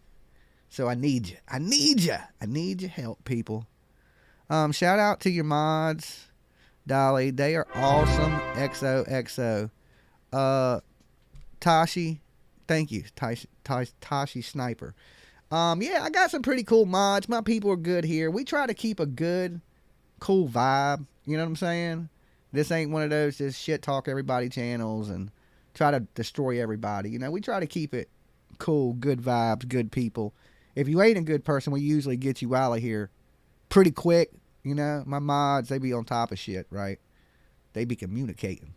So I need you. I need you. I need your help, people. Shout out to your mods, Dolly. They are awesome. XOXO. Tashi. Thank you. Tashi Sniper. Yeah, I got some pretty cool mods. My people are good here. We try to keep a good, cool vibe. You know what I'm saying? This ain't one of those just shit talk everybody channels and try to destroy everybody. You know, we try to keep it cool, good vibes, good people. If you ain't a good person, we usually get you out of here pretty quick. You know, my mods, they be on top of shit, right? They be communicating.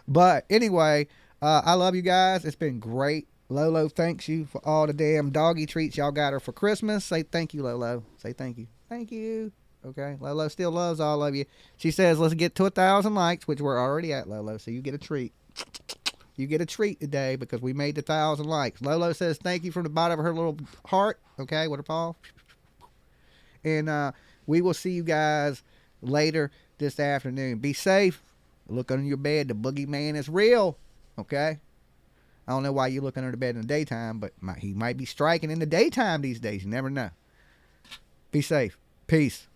But anyway, I love you guys. It's been great. Lolo thanks you for all the damn doggy treats y'all got her for Christmas. Say thank you, Lolo. Say thank you. Thank you. Okay, Lolo still loves all of you. She says, let's get to 1,000 likes, which we're already at, Lolo. So you get a treat. You get a treat today because we made the 1,000 likes. Lolo says thank you from the bottom of her little heart. Okay, with her paw. And we will see you guys later this afternoon. Be safe. Look under your bed. The boogeyman is real. Okay? I don't know why you look under the bed in the daytime, but he might be striking in the daytime these days. You never know. Be safe. Peace.